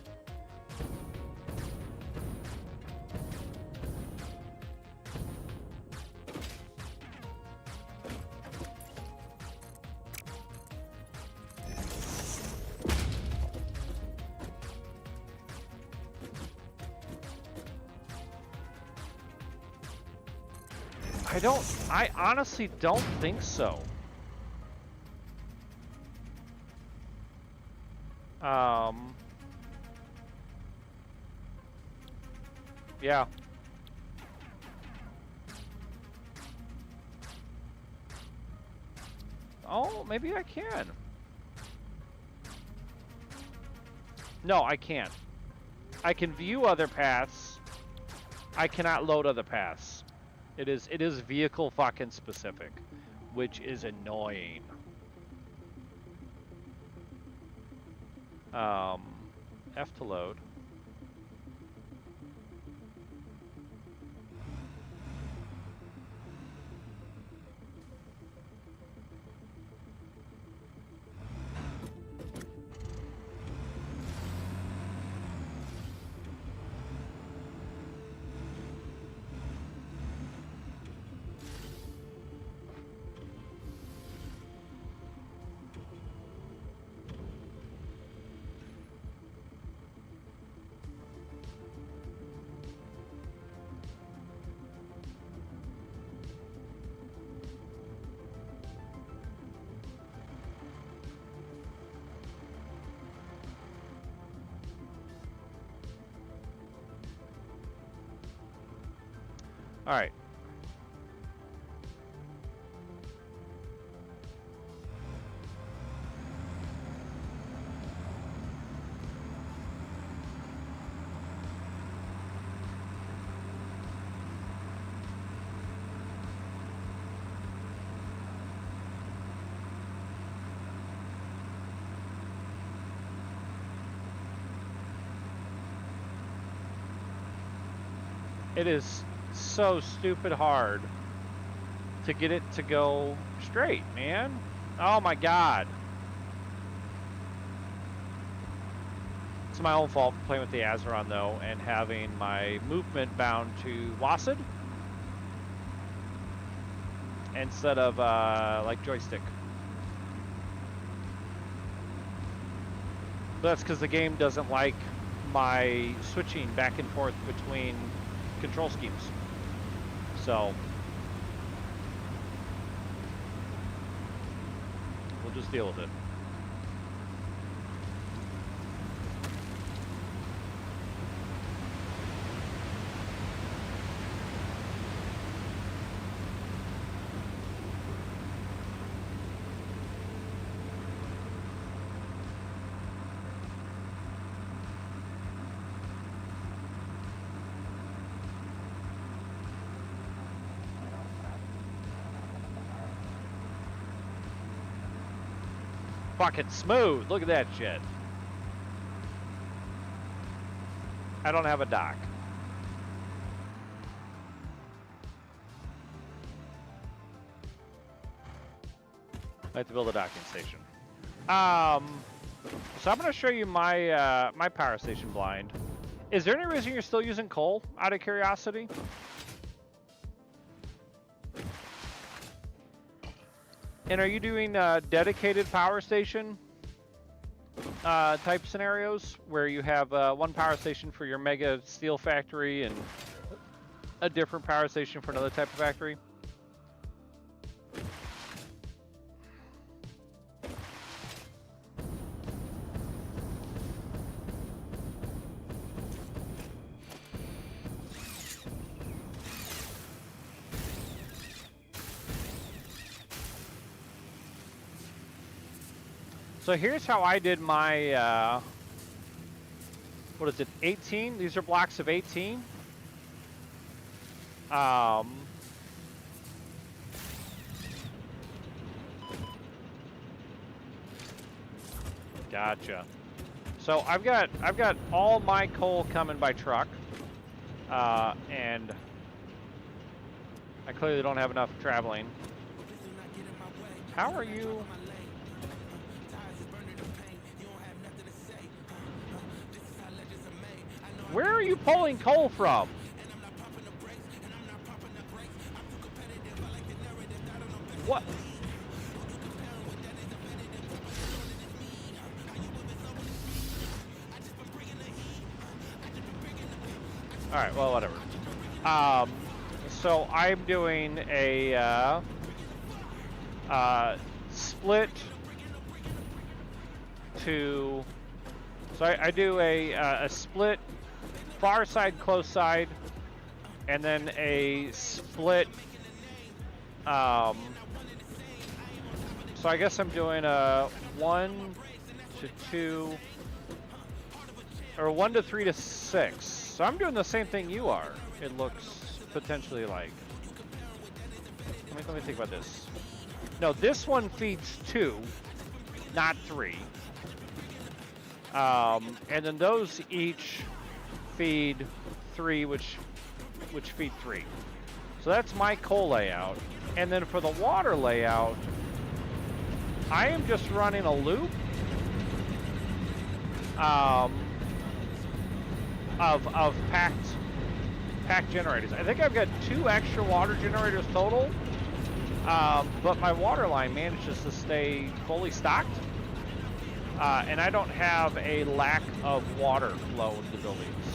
I honestly don't think so. Yeah. Oh, maybe I can. No, I can't. I can view other paths. I cannot load other paths. It is vehicle fucking specific, which is annoying. F to load. All right. It is so stupid hard to get it to go straight, man. Oh my god. It's my own fault for playing with the Azeron though and having my movement bound to WASD instead of like joystick. But that's because the game doesn't like my switching back and forth between control schemes. So we'll just deal with it. Fucking smooth. Look at that shit. I don't have a dock. I have to build a docking station. So I'm going to show you my my power station blind. Is there any reason you're still using coal, out of curiosity? And are you doing dedicated power station type scenarios where you have one power station for your mega steel factory and a different power station for another type of factory? So here's how I did my, what is it, 18? These are blocks of 18. Gotcha. So I've got all my coal coming by truck, and I clearly don't have enough traveling. How are you? Where are you pulling coal from? What? All right, well, whatever. So I'm doing a split to. So I do a split far side, close side, and then a split. So I guess I'm doing a 1 to 2, or 1 to 3 to 6. So I'm doing the same thing you are. It looks potentially like. Let me think about this. No, this one feeds 2, not 3. And then those each feed 3, which feed 3. So that's my coal layout. And then for the water layout, I am just running a loop of packed generators. I think I've got 2 extra water generators total, but my water line manages to stay fully stocked, and I don't have a lack of water flow into the buildings.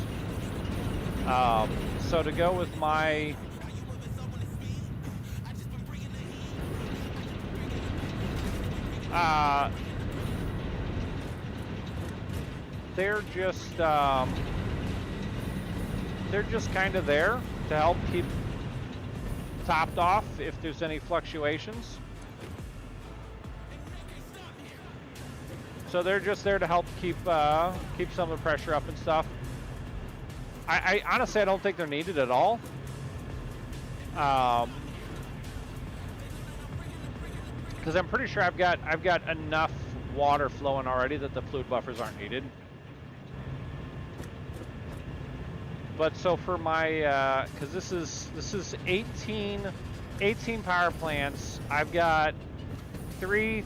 So to go with my they're just kind of there to help keep topped off if there's any fluctuations. So they're just there to help keep some of the pressure up and stuff. I honestly, I don't think they're needed at all. Because I'm pretty sure I've got enough water flowing already that the fluid buffers aren't needed. But so for my, because this is 18 power plants. I've got 3,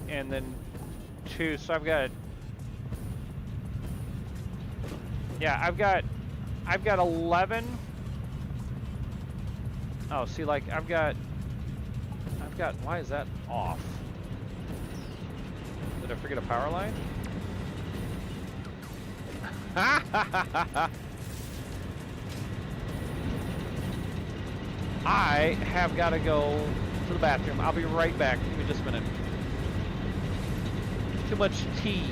and then 2. So I've got, yeah, I've got 11. Oh, see, like I've got. Why is that off? Did I forget a power line? I have got to go to the bathroom. I'll be right back. Give me just a minute. Too much tea.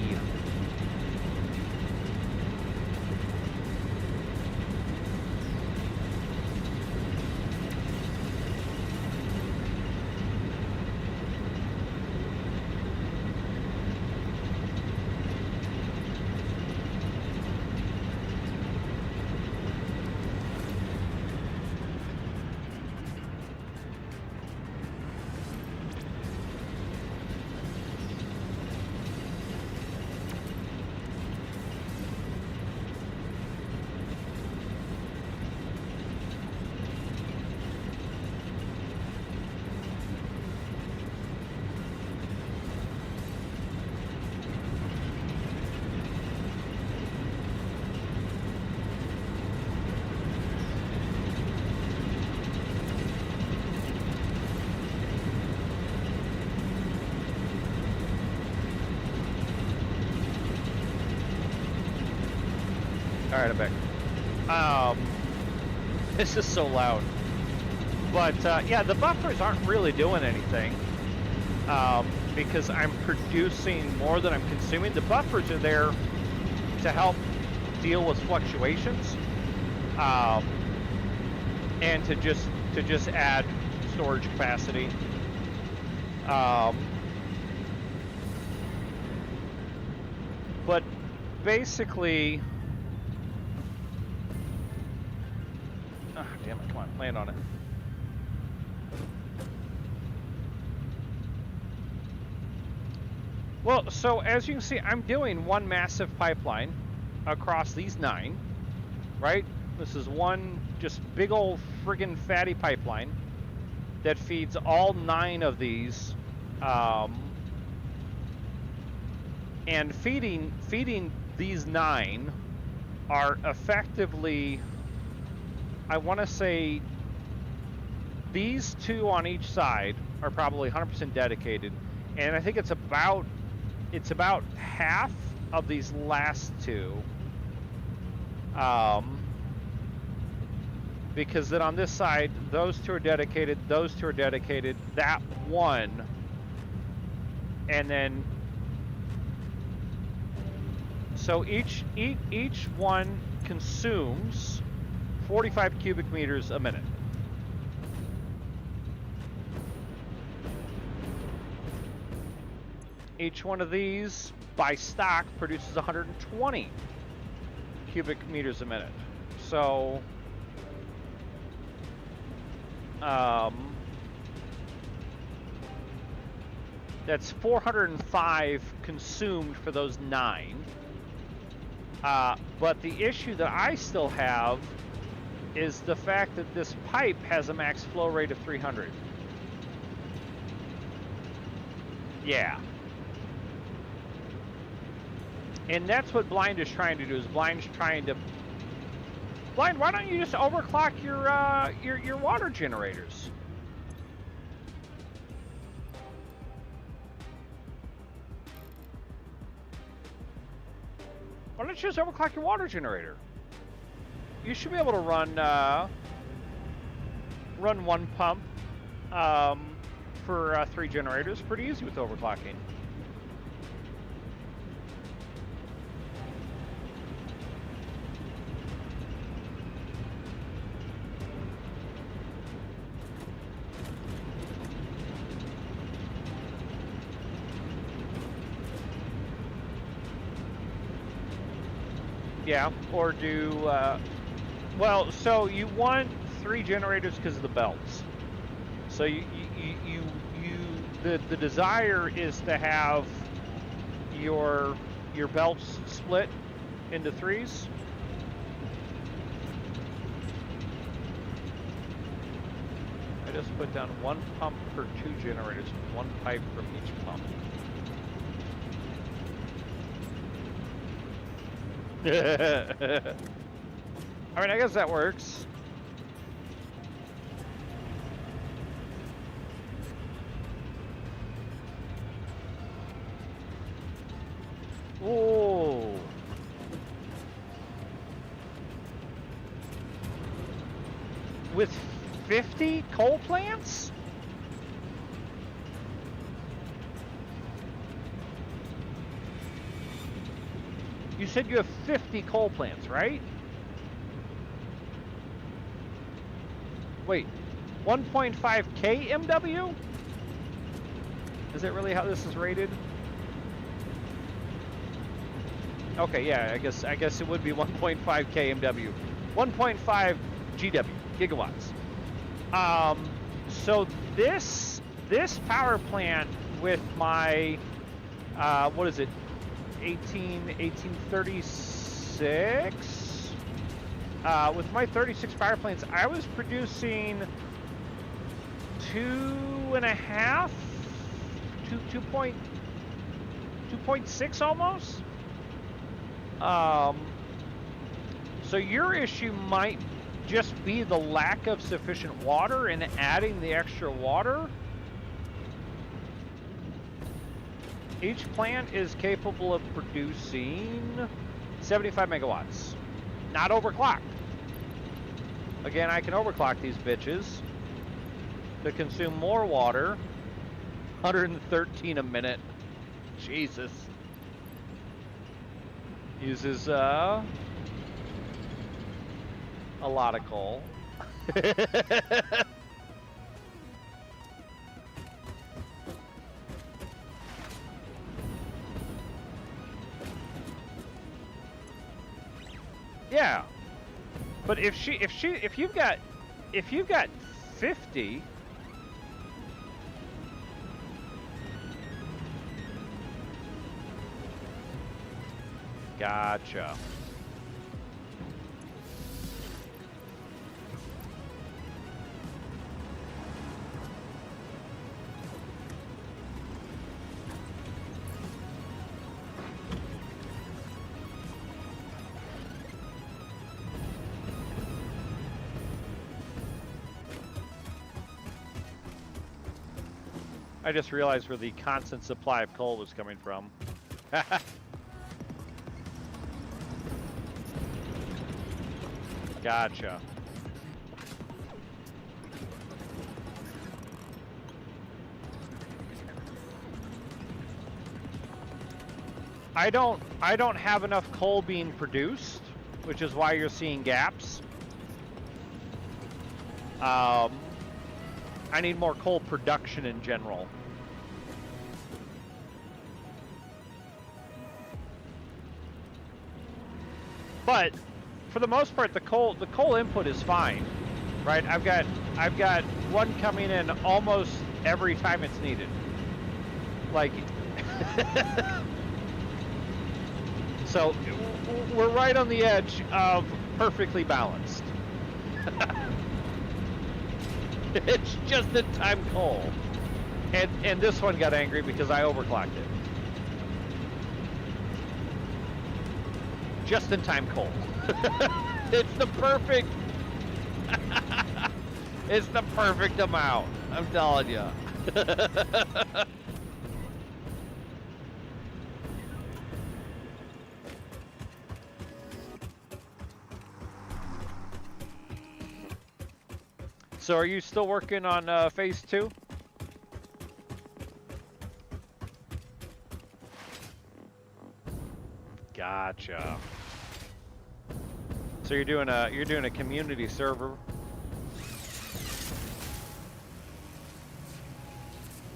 All right, I'm back. This is so loud. But yeah, the buffers aren't really doing anything because I'm producing more than I'm consuming. The buffers are there to help deal with fluctuations and to just add storage capacity. But basically, damn it! Come on, land on it. Well, so as you can see, I'm doing one massive pipeline across these 9, right? This is one just big old friggin' fatty pipeline that feeds all 9 of these, and feeding these 9 are effectively, I want to say, these 2 on each side are probably 100% dedicated, and I think it's about half of these last 2, because then on this side, those 2 are dedicated, those 2 are dedicated, that one, and then so each one consumes 45 cubic meters a minute. Each one of these, by stock, produces 120 cubic meters a minute. So, that's 405 consumed for those 9. But the issue that I still have is the fact that this pipe has a max flow rate of 300. Yeah. And that's what Blind is trying to do. Blind, why don't you just overclock your water generators? Why don't you just overclock your water generator? You should be able to run one pump for 3 generators. Pretty easy with overclocking. Yeah, or do, well, so you want 3 generators because of the belts. So the desire is to have your belts split into 3s. I just put down 1 pump per 2 generators, 1 pipe from each pump. I mean, I guess that works. Oh. With 50 coal plants? You said you have 50 coal plants, right? Wait, 1.5K MW? Is that really how this is rated? Okay, yeah, I guess it would be 1.5K MW. 1.5 GW, gigawatts. So this power plant with my, what is it? 1836. With my 36 power plants, I was producing 2.6 almost. So your issue might just be the lack of sufficient water and adding the extra water. Each plant is capable of producing 75 megawatts. Not overclocked. Again, I can overclock these bitches to consume more water. 113 a minute. Jesus. Uses a lot of coal. Yeah. But if you've got 50. Gotcha. I just realized where the constant supply of coal was coming from. Gotcha. I don't have enough coal being produced, which is why you're seeing gaps. I need more coal production in general. But for the most part, the coal input is fine, right? I've got one coming in almost every time it's needed. Like, so we're right on the edge of perfectly balanced. It's just in time coal, and this one got angry because I overclocked it. Just in time coal. It's the perfect. It's the perfect amount. I'm telling you. So, are you still working on phase 2? Gotcha. So you're doing a community server.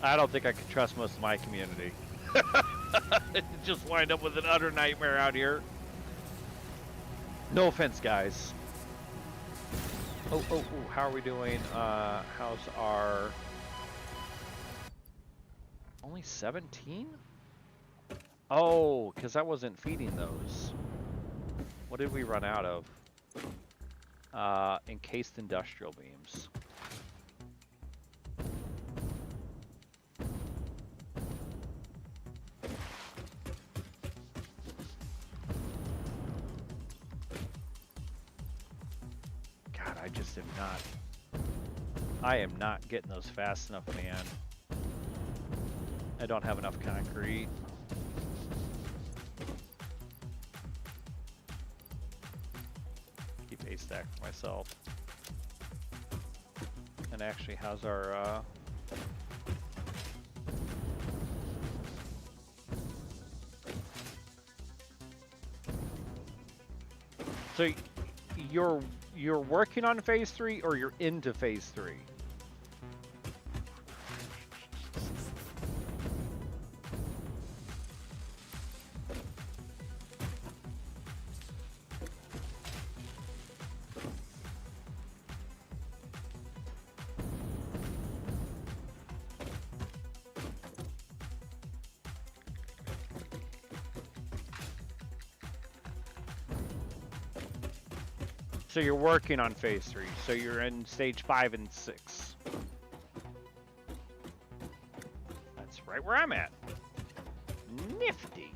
I don't think I could trust most of my community. Just wind up with an utter nightmare out here. No offense, guys. Oh, how are we doing? How's our... Only 17? Oh, because I wasn't feeding those. What did we run out of? Encased industrial beams. God, I just am not. I am not getting those fast enough, man. I don't have enough concrete. Keep a stack for myself. And actually, how's our So you're working on phase 3 or you're into phase 3? So you're working on phase 3. So you're in stage 5 and 6. That's right where I'm at. Nifty.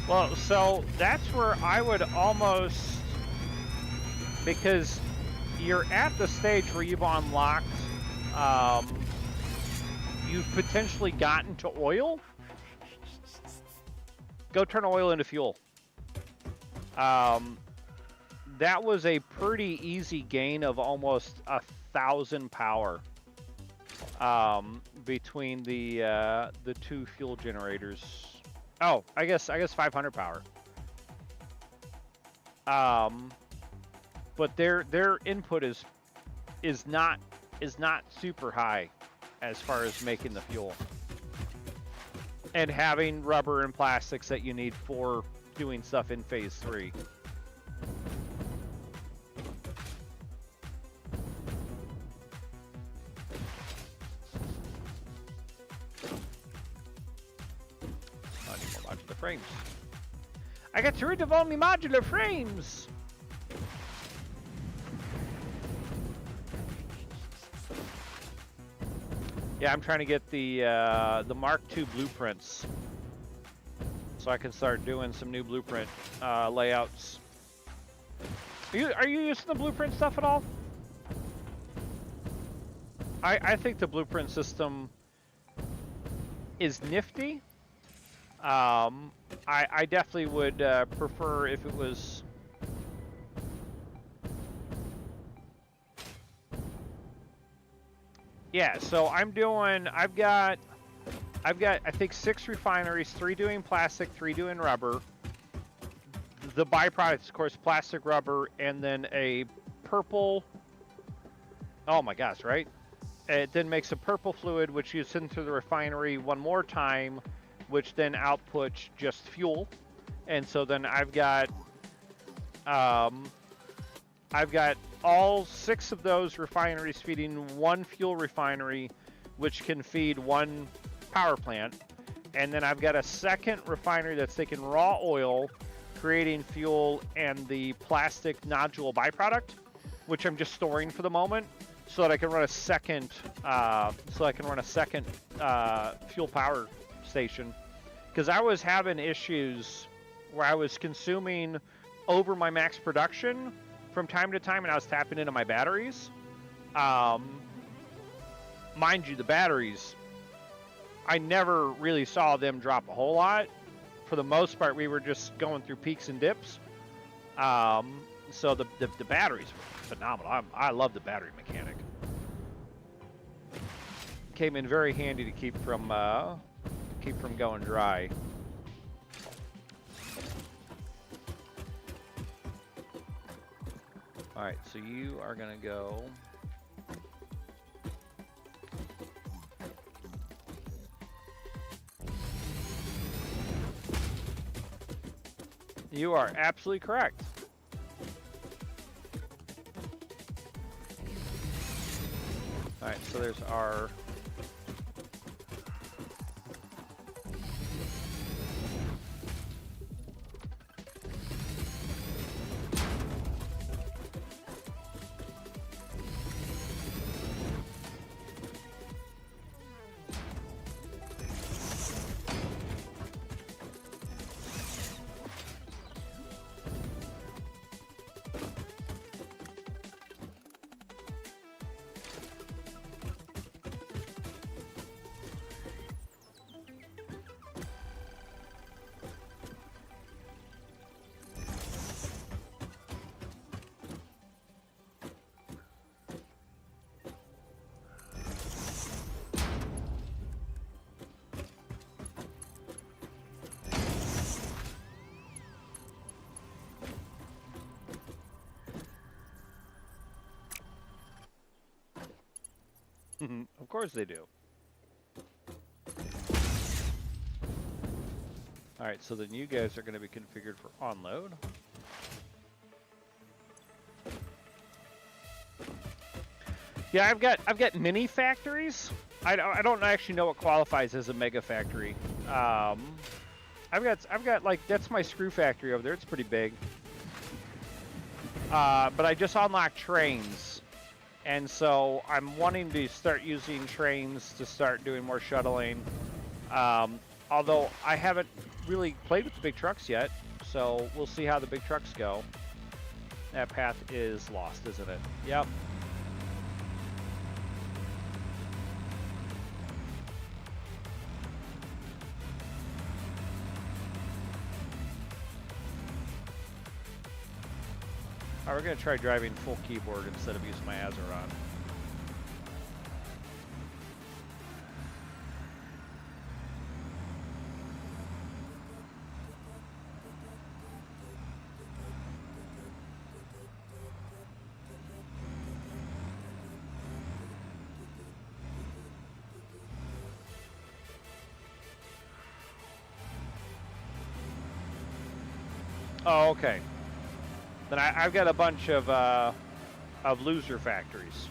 Well, so that's where I would almost, because you're at the stage where you've unlocked, you've potentially gotten to oil. go turn oil into fuel. That was a pretty easy gain of almost 1,000 power between the two fuel generators. Oh, I guess 500 power. But their input is not super high as far as making the fuel and having rubber and plastics that you need for doing stuff in phase 3. I need more modular frames. I got rid of all my modular frames. Yeah, I'm trying to get the Mark II blueprints so I can start doing some new blueprint layouts. Are you using the blueprint stuff at all? I think the blueprint system is nifty. I definitely would prefer if it was. Yeah, so I've got I think 6 refineries, 3 doing plastic, 3 doing rubber. The byproducts, of course, plastic, rubber, and then a purple. Oh my gosh, right? It then makes a purple fluid, which you send through the refinery one more time, which then outputs just fuel. And so then I've got all 6 of those refineries feeding one fuel refinery, which can feed one power plant. And then I've got a second refinery that's taking raw oil, creating fuel and the plastic nodule byproduct, which I'm just storing for the moment, so that I can run a second fuel power station. Because I was having issues where I was consuming over my max production from time to time, and I was tapping into my batteries. Mind you, the batteries, I never really saw them drop a whole lot. For the most part, we were just going through peaks and dips. So the batteries were phenomenal. I love the battery mechanic. Came in very handy to keep from going dry. All right, so you are gonna go. You are absolutely correct. All right, so there's our. Of course they do. All right, so then you guys are going to be configured for onload. Yeah, I've got mini factories. I don't actually know what qualifies as a mega factory. I've got like, that's my screw factory over there. It's pretty big. But I just unlocked trains. And so I'm wanting to start using trains to start doing more shuttling. Although I haven't really played with the big trucks yet, so we'll see how the big trucks go. That path is lost, isn't it? Yep. All right, we're gonna try driving full keyboard instead of using my Azeron. Oh, okay. Then I've got a bunch of loser factories.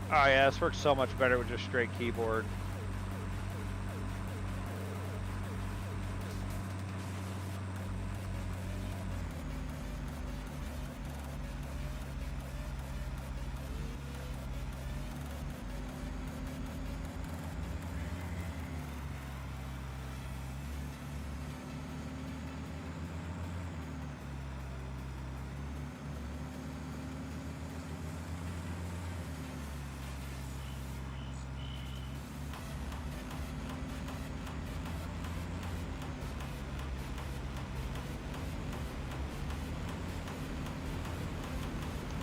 Oh yeah, this works so much better with just straight keyboard.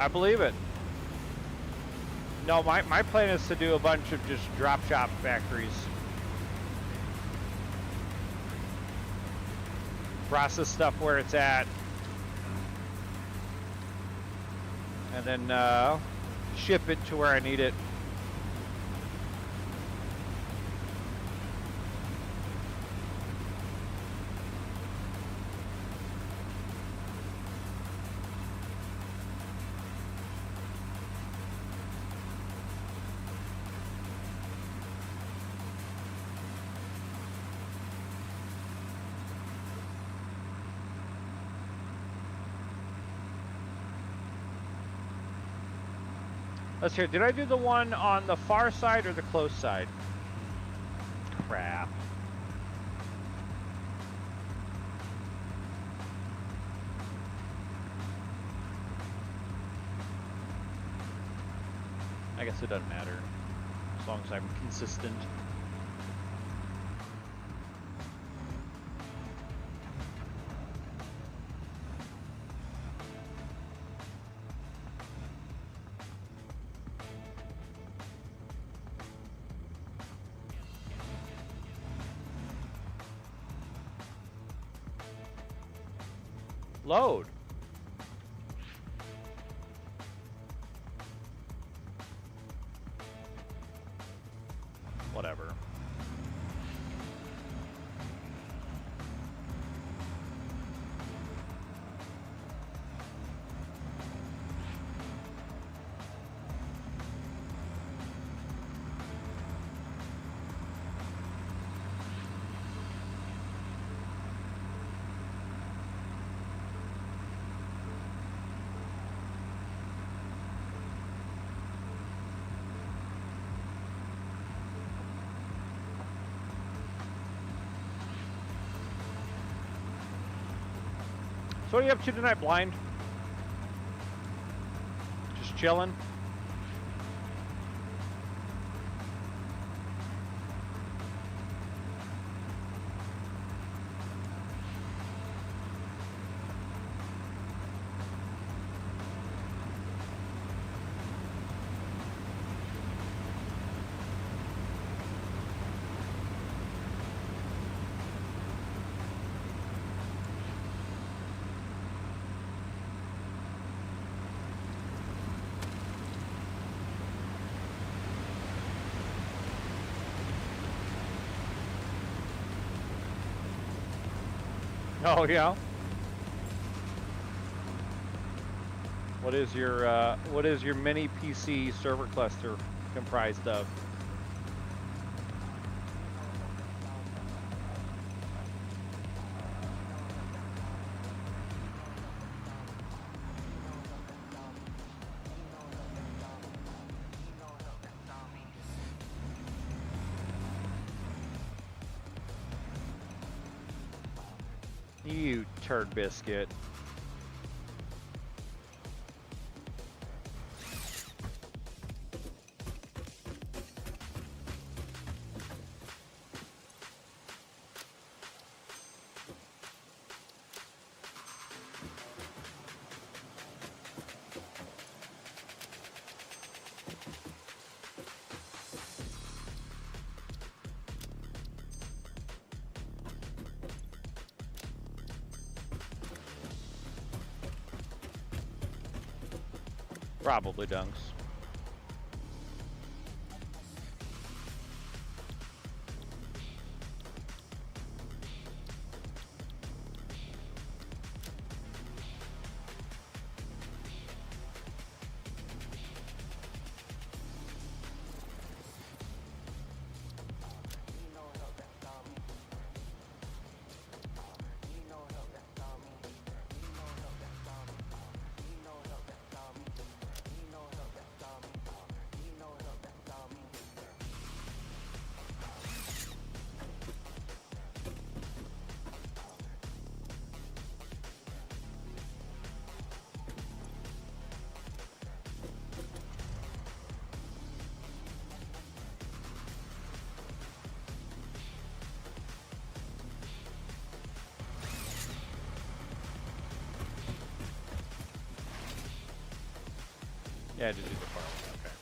I believe it. No, my plan is to do a bunch of just drop shop factories. Process stuff where it's at. And then ship it to where I need it. Let's hear. Did I do the one on the far side or the close side? Crap. I guess it doesn't matter as long as I'm consistent. Load. Whatever. So what are you up to tonight, Blind? Just chilling? Oh yeah. What is your mini PC server cluster comprised of? You turd biscuit. Probably dunks. Yeah, just do the far one. Okay.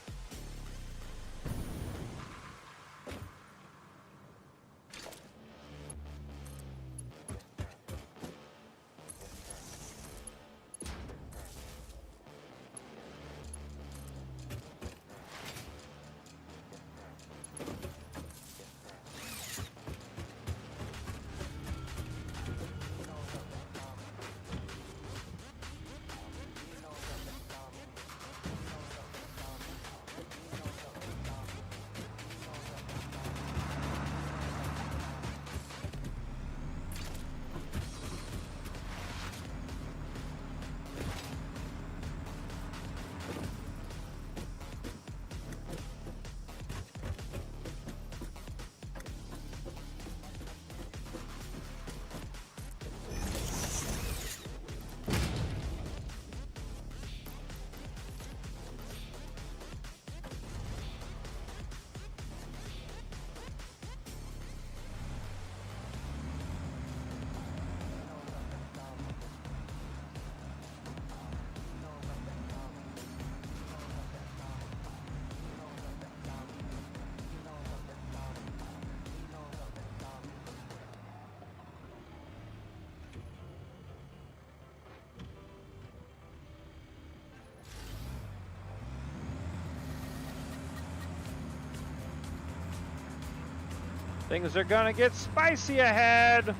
Things are gonna get spicy ahead.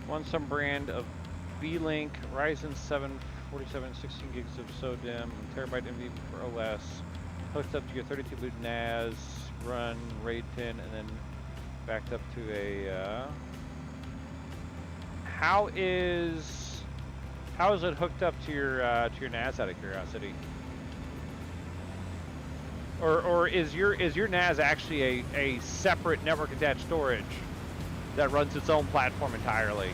Want some brand of V-Link Ryzen 7 47 16 gigs of SODIMM, terabyte NVMe for OS, hooked up to your 32-boot NAS, run RAID pin, and then backed up to a. How is it hooked up to your NAS? Out of curiosity, or is your NAS actually a separate network attached storage that runs its own platform entirely?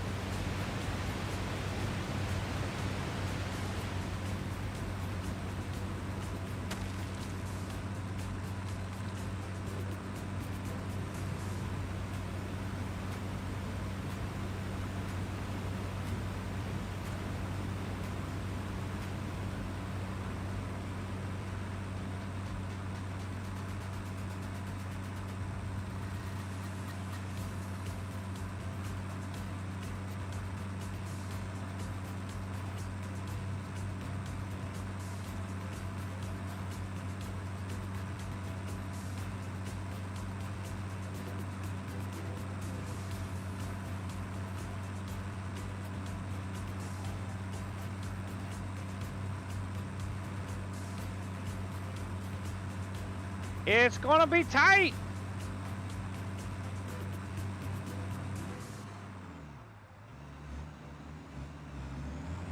It's gonna be tight.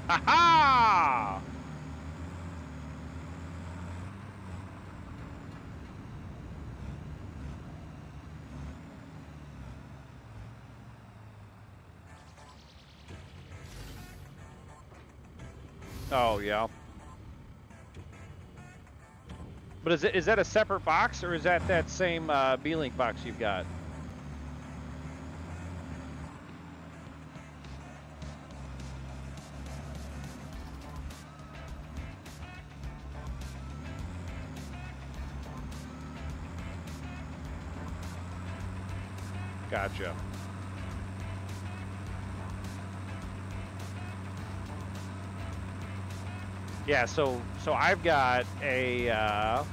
Ha ha! Oh yeah. But is that a separate box, or is that same B-Link box you've got? Gotcha. Yeah, so I've got a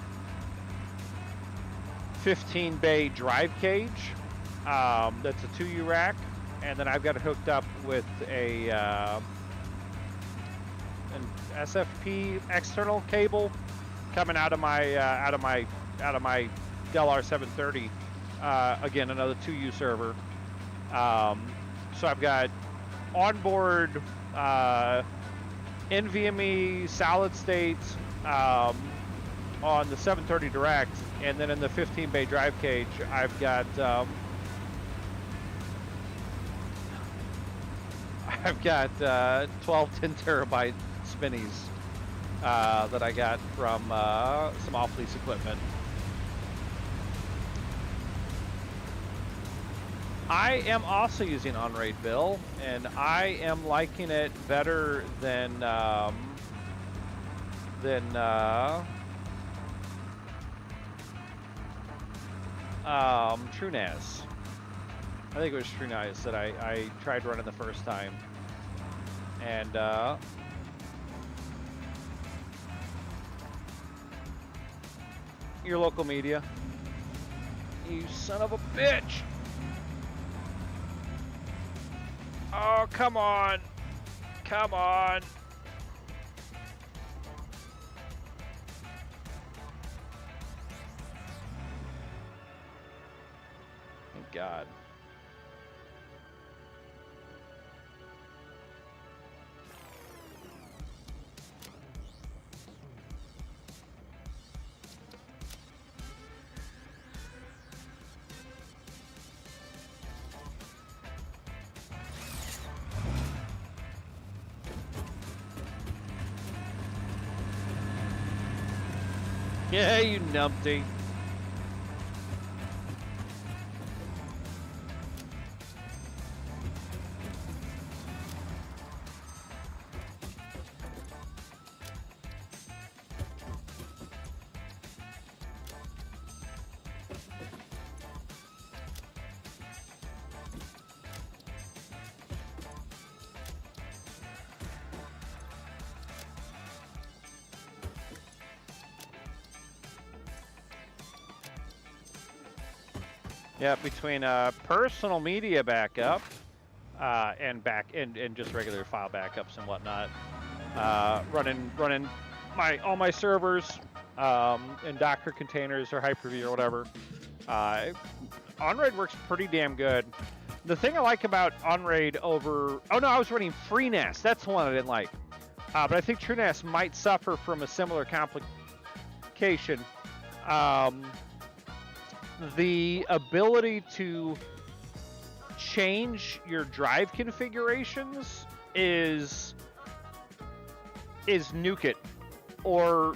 15 bay drive cage. That's a 2U rack, and then I've got it hooked up with a an SFP external cable coming out of my Dell R730. Again, another 2U server. So I've got onboard NVMe solid state on the 730 Direct, and then in the 15 bay drive cage, I've got 12 10 terabyte spinnies that I got from some off-lease equipment. I am also using OnRaid, Bill, and I am liking it better than TrueNAS. I think it was TrueNAS that I tried running the first time, and your local media. You son of a bitch! Oh, come on. Come on. Thank God. Yeah, you numpty. Yeah, between personal media backup and just regular file backups and whatnot, running all my servers in Docker containers or Hyper-V or whatever. OnRaid works pretty damn good. The thing I like about OnRaid over I was running FreeNAS. That's the one I didn't like. But I think TrueNAS might suffer from a similar complication. The ability to change your drive configurations is nuke it or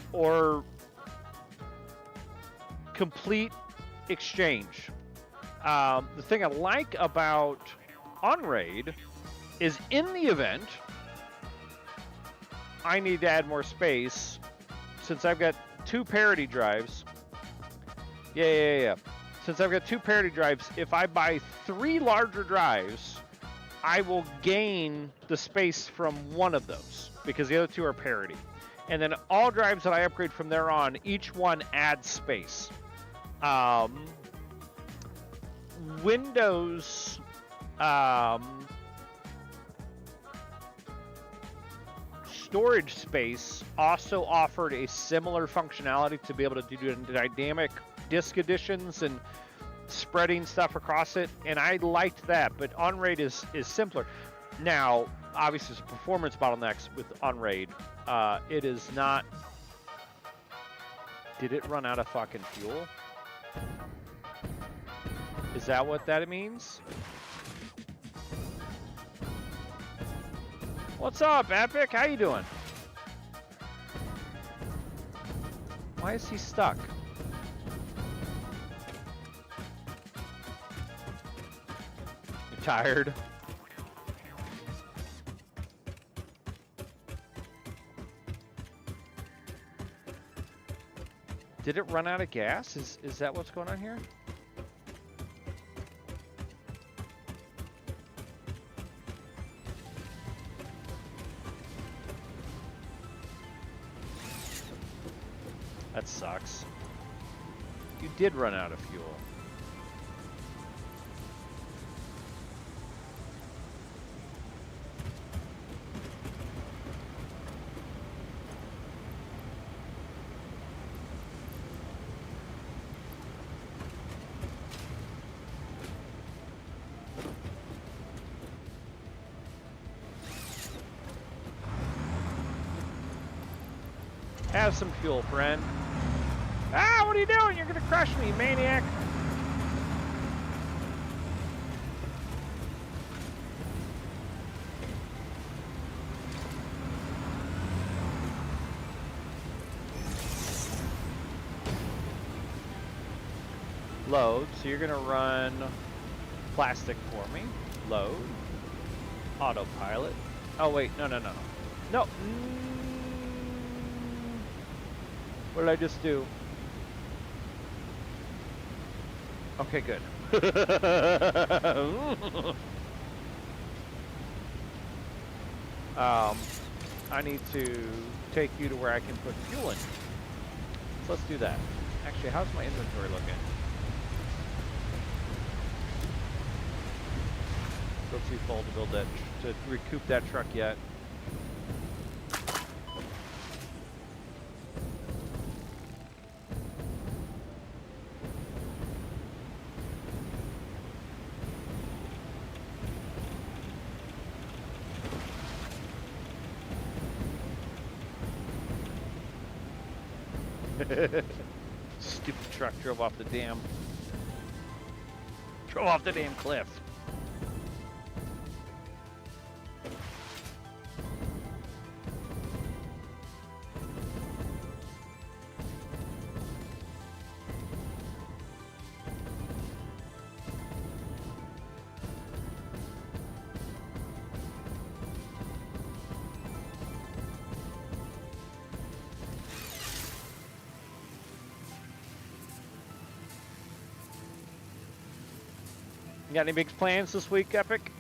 complete exchange. The thing I like about OnRaid is in the event I need to add more space, since I've got 2 parity drives. Yeah. Since I've got 2 parity drives, if I buy 3 larger drives, I will gain the space from one of those because the other 2 are parity. And then all drives that I upgrade from there on, each one adds space. Windows storage space also offered a similar functionality to be able to do dynamic disk additions and spreading stuff across it, and I liked that. But OnRaid is simpler. Now, obviously, it's performance bottlenecks on raid. It is not. Did it run out of fucking fuel? Is that what that means? What's up, Epic? How you doing? Why is he stuck? You tired? Did it run out of gas? Is that what's going on here? That sucks. You did run out of fuel. Have some fuel, friend. Ah, what are you doing? You're gonna crush me, maniac. Load, so you're gonna run plastic for me. Load. Autopilot. Oh wait, no. No. What did I just do? Okay, good. I need to take you to where I can put fuel in. So let's do that. Actually, how's my inventory looking? Still too full to build that, to recoup that truck yet. Stupid truck drove off the damn. Drove off the damn cliff. You got any big plans this week, Epic?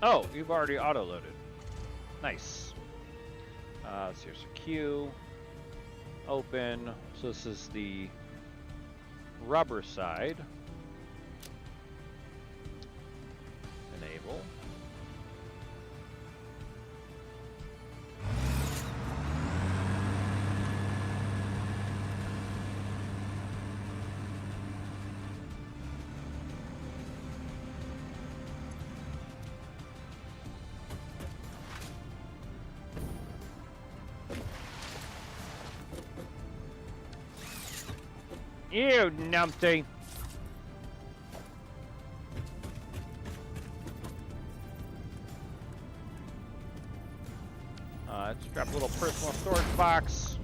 Oh, you've already auto-loaded. Nice. So here's a queue. Open. So this is the rubber side. Enable. You numpty. Let's drop a little personal storage box.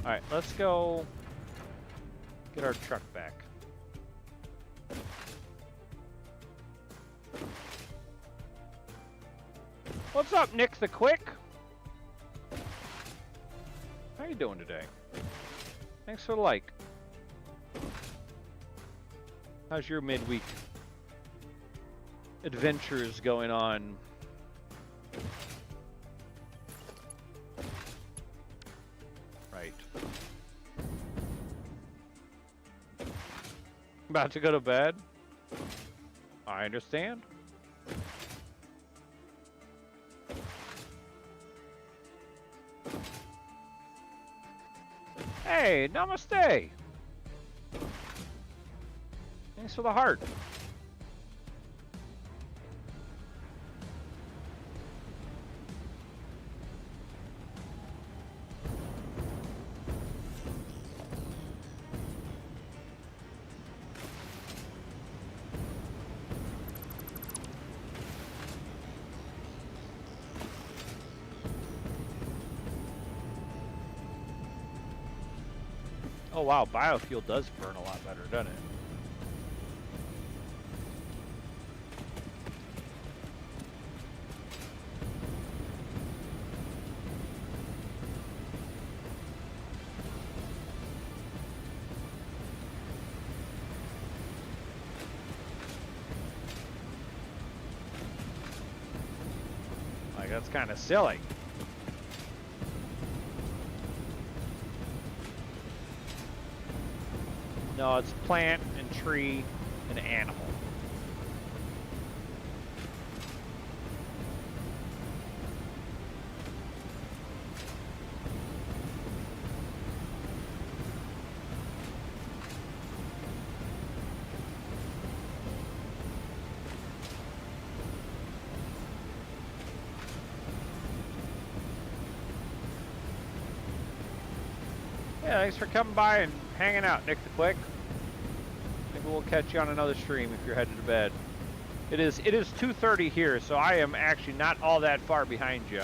All right, let's go get our truck back. What's up, Nick the Quick? How you doing today? Thanks for the like. How's your midweek adventures going on? Right. About to go to bed? I understand. Hey, namaste. Thanks for the heart. Oh wow, biofuel does burn a lot better, doesn't it? Like, that's kind of silly. No, it's plant and tree and animal. Yeah, thanks for coming by and hanging out, Nick the Quick. Maybe we'll catch you on another stream if you're headed to bed. It is 2:30 here, so I am actually not all that far behind you.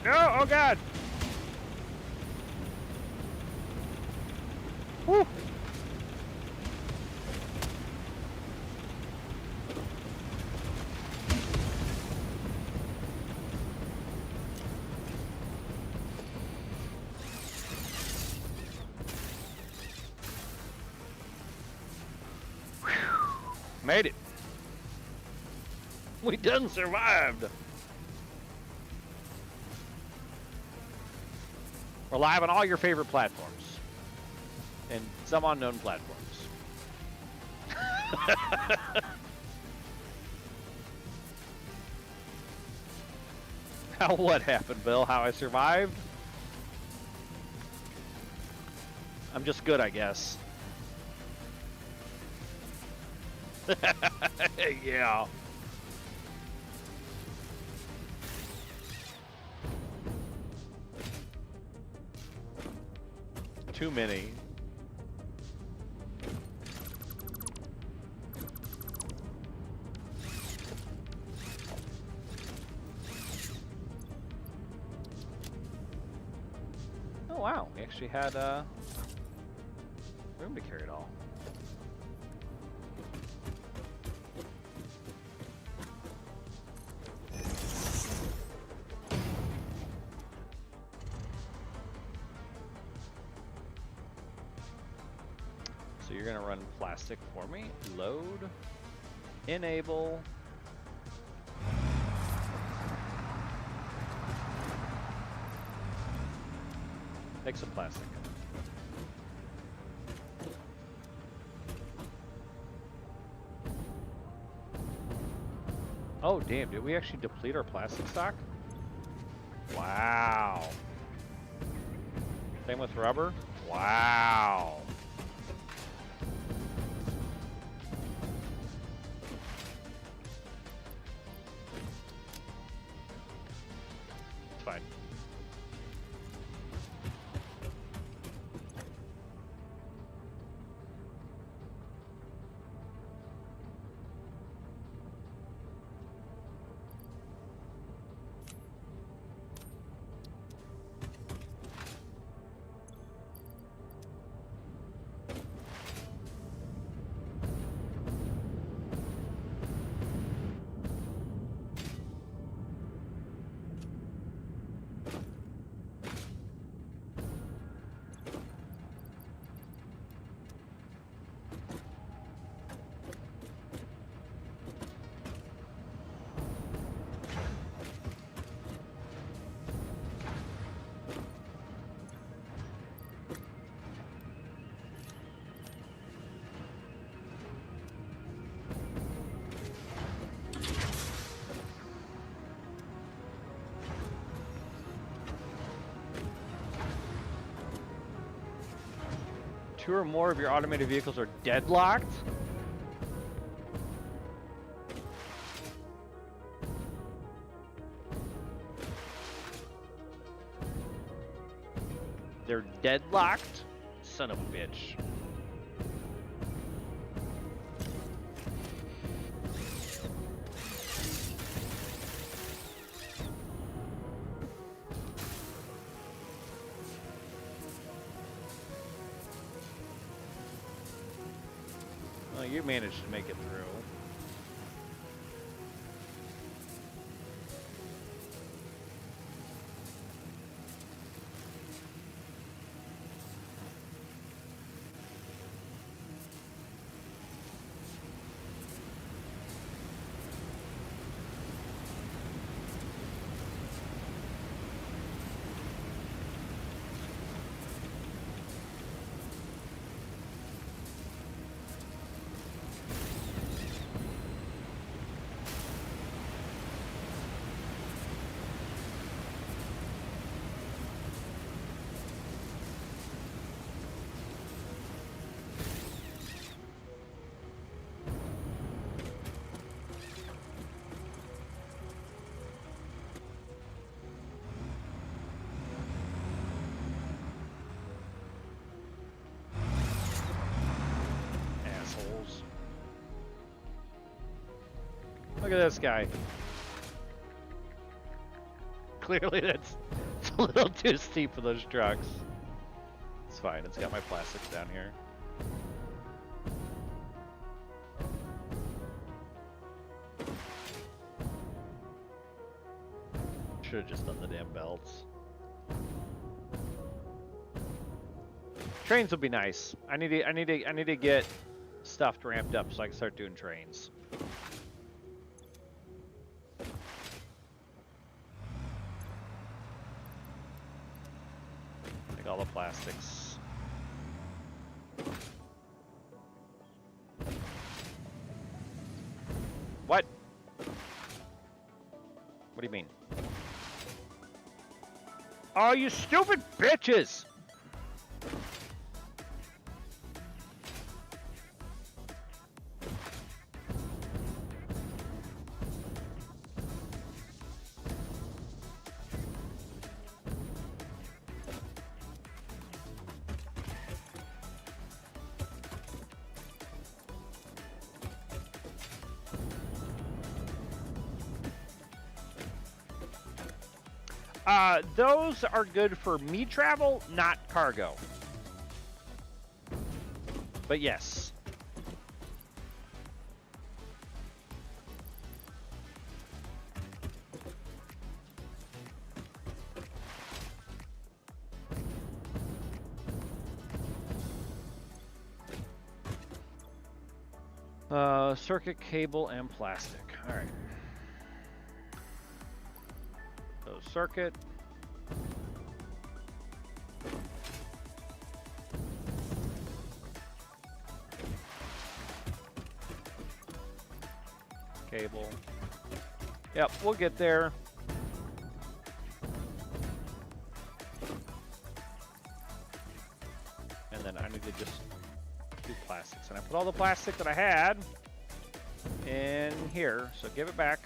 No, oh God. Woo. Made it. We done survived. We're live on all your favorite platforms. And some unknown platforms. How what happened, Bill? How I survived? I'm just good, I guess. Yeah. Too many. Oh wow, we actually had room to carry it all. So you're gonna run plastic for me. Load, enable. Make some plastic. Oh, damn, did we actually deplete our plastic stock? Wow. Same with rubber? Wow. It's fine. Two or more of your automated vehicles are deadlocked? They're deadlocked? Son of a bitch. Well, you managed to make it through. Assholes. Look at this guy. Clearly it's a little too steep for those trucks. It's fine, it's got my plastics down here. Should have just done the damn belts. Trains would be nice. I need to get stuff ramped up so I can start doing trains. Take all the plastics. What? What do you mean? Oh, you stupid bitches! Those are good for me travel, not cargo. But yes. Circuit, cable, and plastic. All right. So circuit. cable. Yep, we'll get there. And then I need to just do plastics. And I put all the plastic that I had in here, so give it back.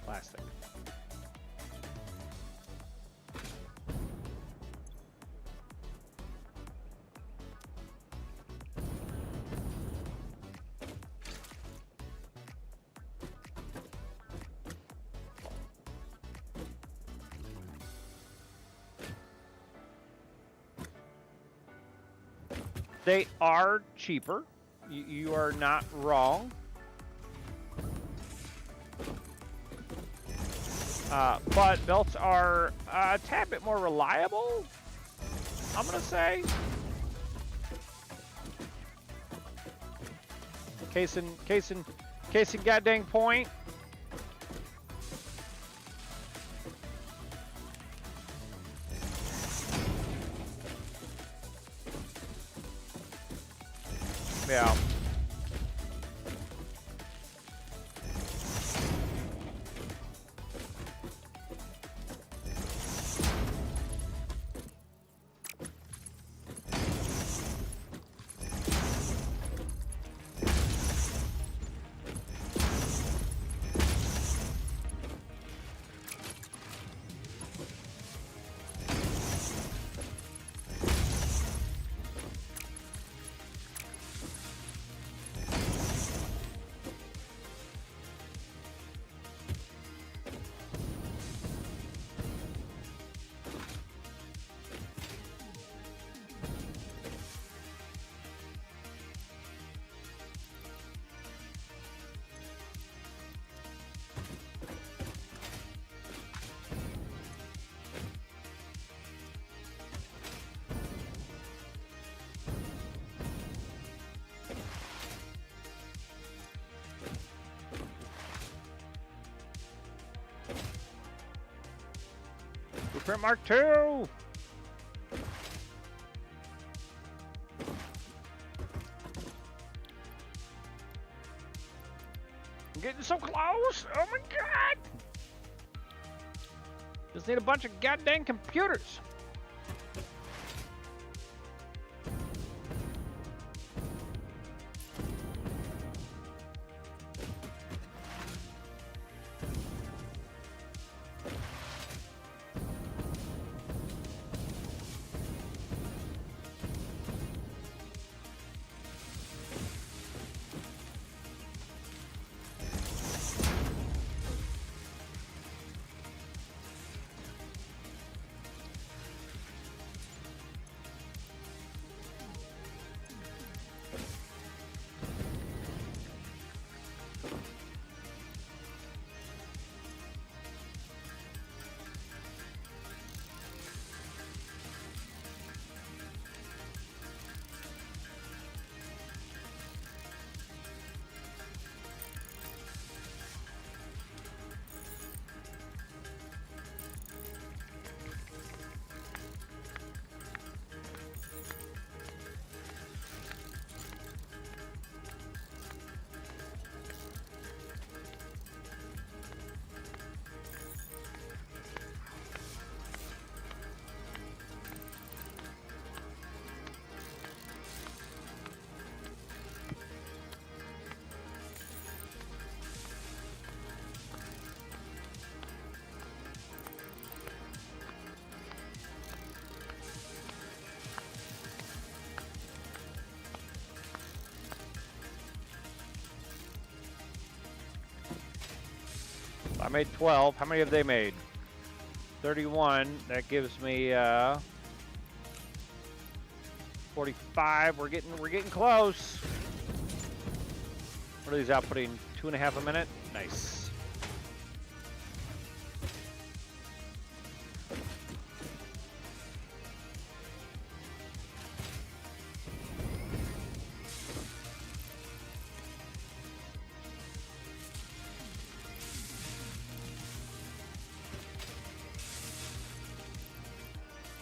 Plastic. They are cheaper. You are not wrong. But belts are a tad bit more reliable, I'm gonna say. Case in goddamn point. Yeah. Blueprint Mark II! I'm getting so close! Oh my god! Just need a bunch of goddamn computers. I made 12. How many have they made? 31. That gives me 45. We're getting close. What are these outputting? 2.5 a minute? Nice.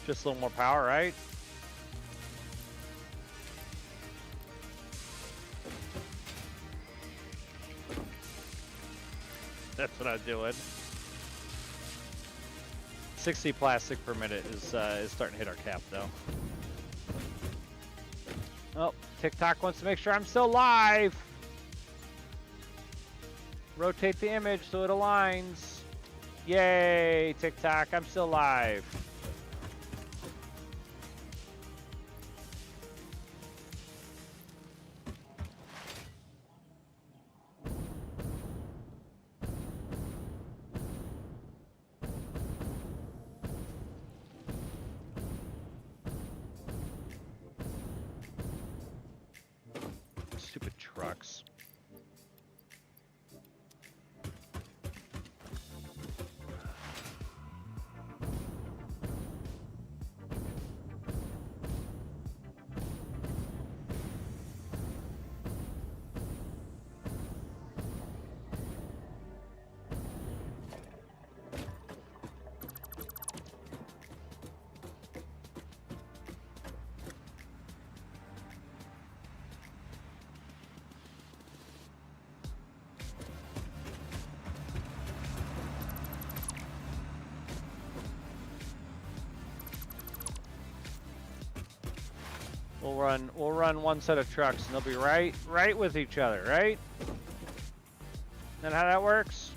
Just a little more power, right? That's what I'm doing. 60 plastic per minute is starting to hit our cap, though. Oh, TikTok wants to make sure I'm still live. Rotate the image so it aligns. Yay, TikTok, I'm still live. Stupid trucks. We'll run one set of trucks and they'll be right with each other, right? Isn't that how that works?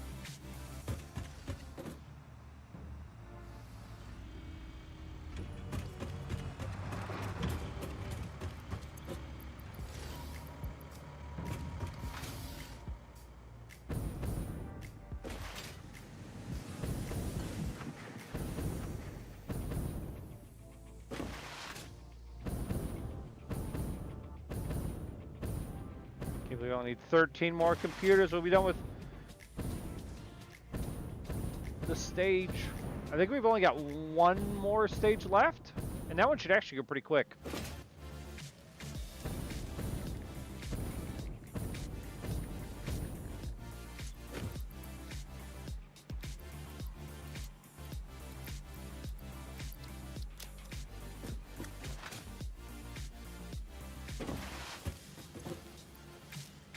We only need 13 more computers. We'll be done with the stage. I think we've only got one more stage left, and that one should actually go pretty quick.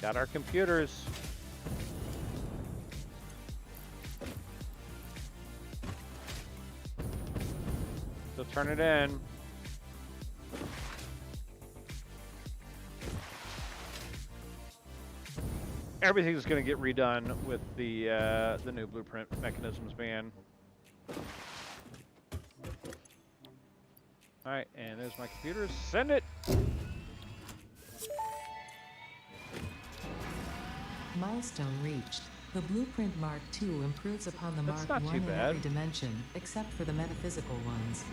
Got our computers. So turn it in. Everything's going to get redone with the new blueprint mechanisms, man. All right, and there's my computers. Send it. Milestone reached. The Blueprint Mark II improves upon the That's Mark not I too in bad. every dimension, except for the metaphysical ones.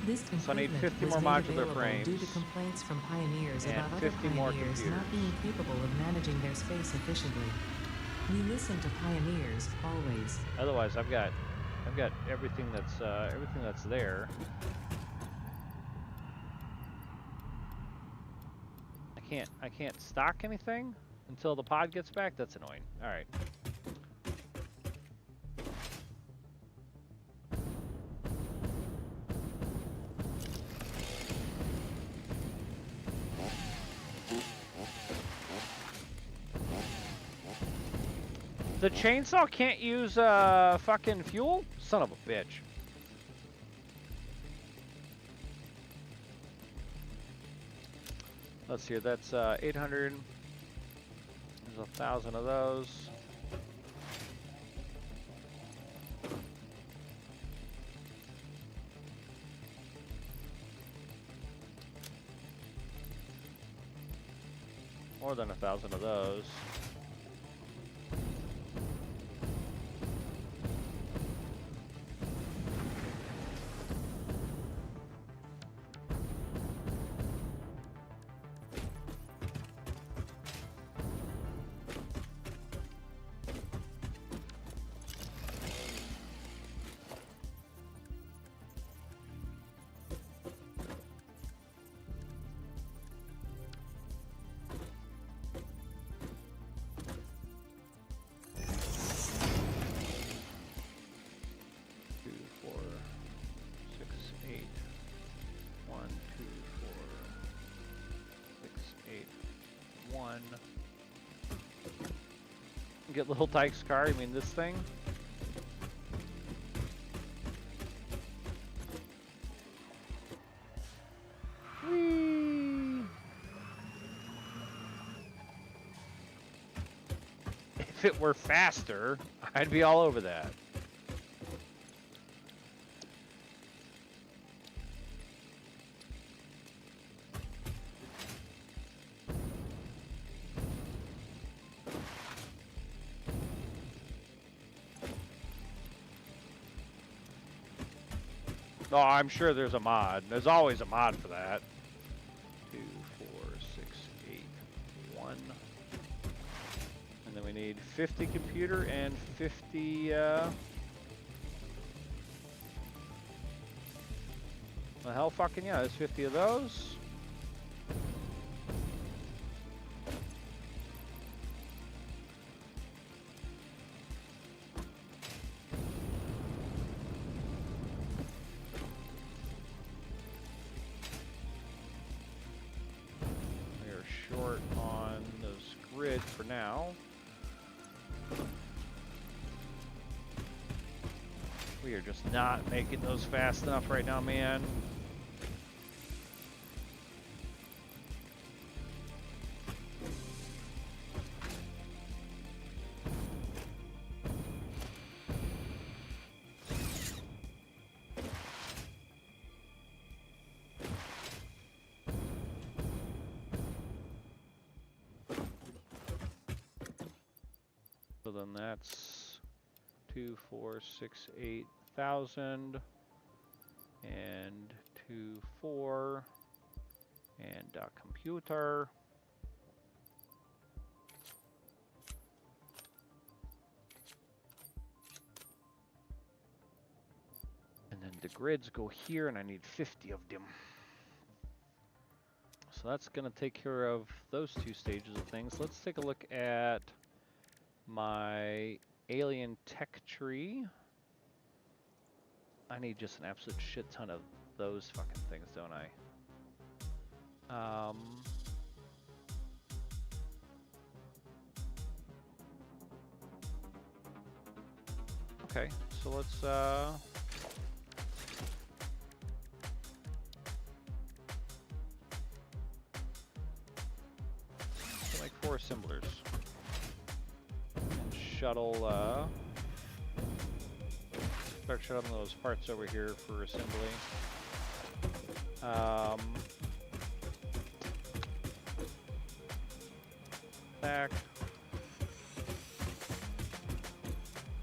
This So I need improvement 50 was more made modular available due to frames complaints from pioneers and about other 50 more pioneers not computers. being capable of managing their space efficiently. We listen to pioneers, always. Otherwise, I've got everything that's there. I can't stock anything until the pod gets back. That's annoying. All right. The chainsaw can't use fucking fuel? Son of a bitch. Let's see, that's 800. There's 1,000 of those. More than 1,000 of those. get Little Tyke's car? You mean this thing? Whee! If it were faster, I'd be all over that. Oh, I'm sure there's a mod. There's always a mod for that. 2, 4, 6, 8, 1. And then we need 50 computer and 50, the hell fucking yeah, there's 50 of those. Short on those grids for now. We are just not making those fast enough right now, man. So then that's 2, 4, 6, 8,000 and 2, 4 and computer. And then the grids go here and I need 50 of them. So that's going to take care of those two stages of things. Let's take a look at my alien tech tree. I need just an absolute shit ton of those fucking things, don't I? Okay, so let's make 4 assemblers. And shuttle, start shuttling those parts over here for assembly. Back.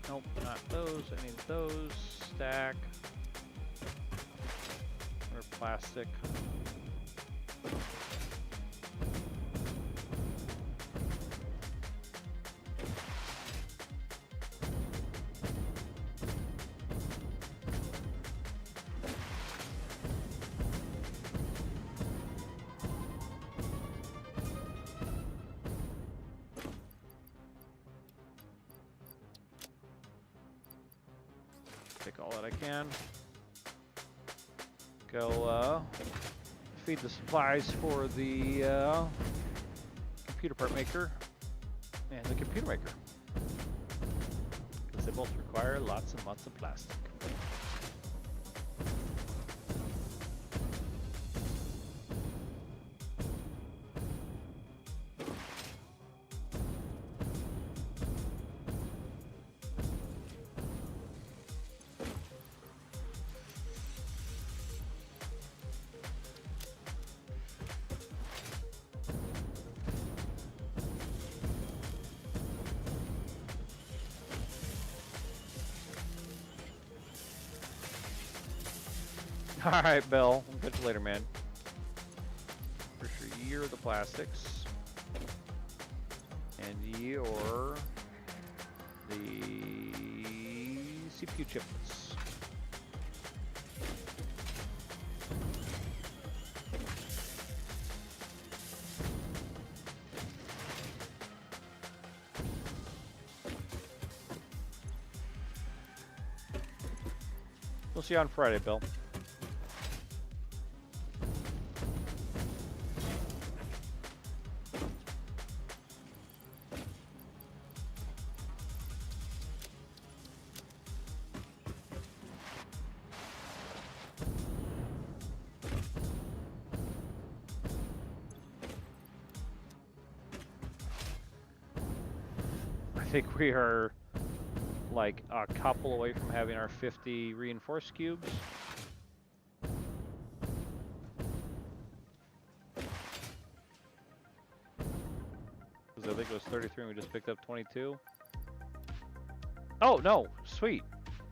Nope, not those. I need those. Stack. Or plastic. Take all that I can. Go feed the supplies for the computer part maker and the computer maker, because they both require lots and lots of plastic. Alright, Bill. I'll catch you later, man. For sure, you're the plastics. And you're the CPU chiplets. We'll see you on Friday, Bill. think we are like a couple away from having our 50 reinforced cubes. Because I think it was 33 and we just picked up 22. Oh, no. Sweet.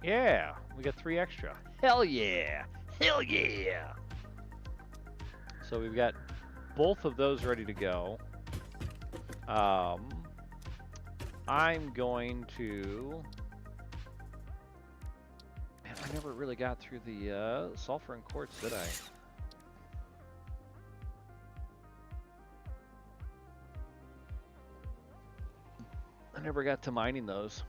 Yeah. We got 3 extra. Hell yeah. Hell yeah. So we've got both of those ready to go. I'm going to... Man, I never really got through the sulfur and quartz, did I? I never got to mining those.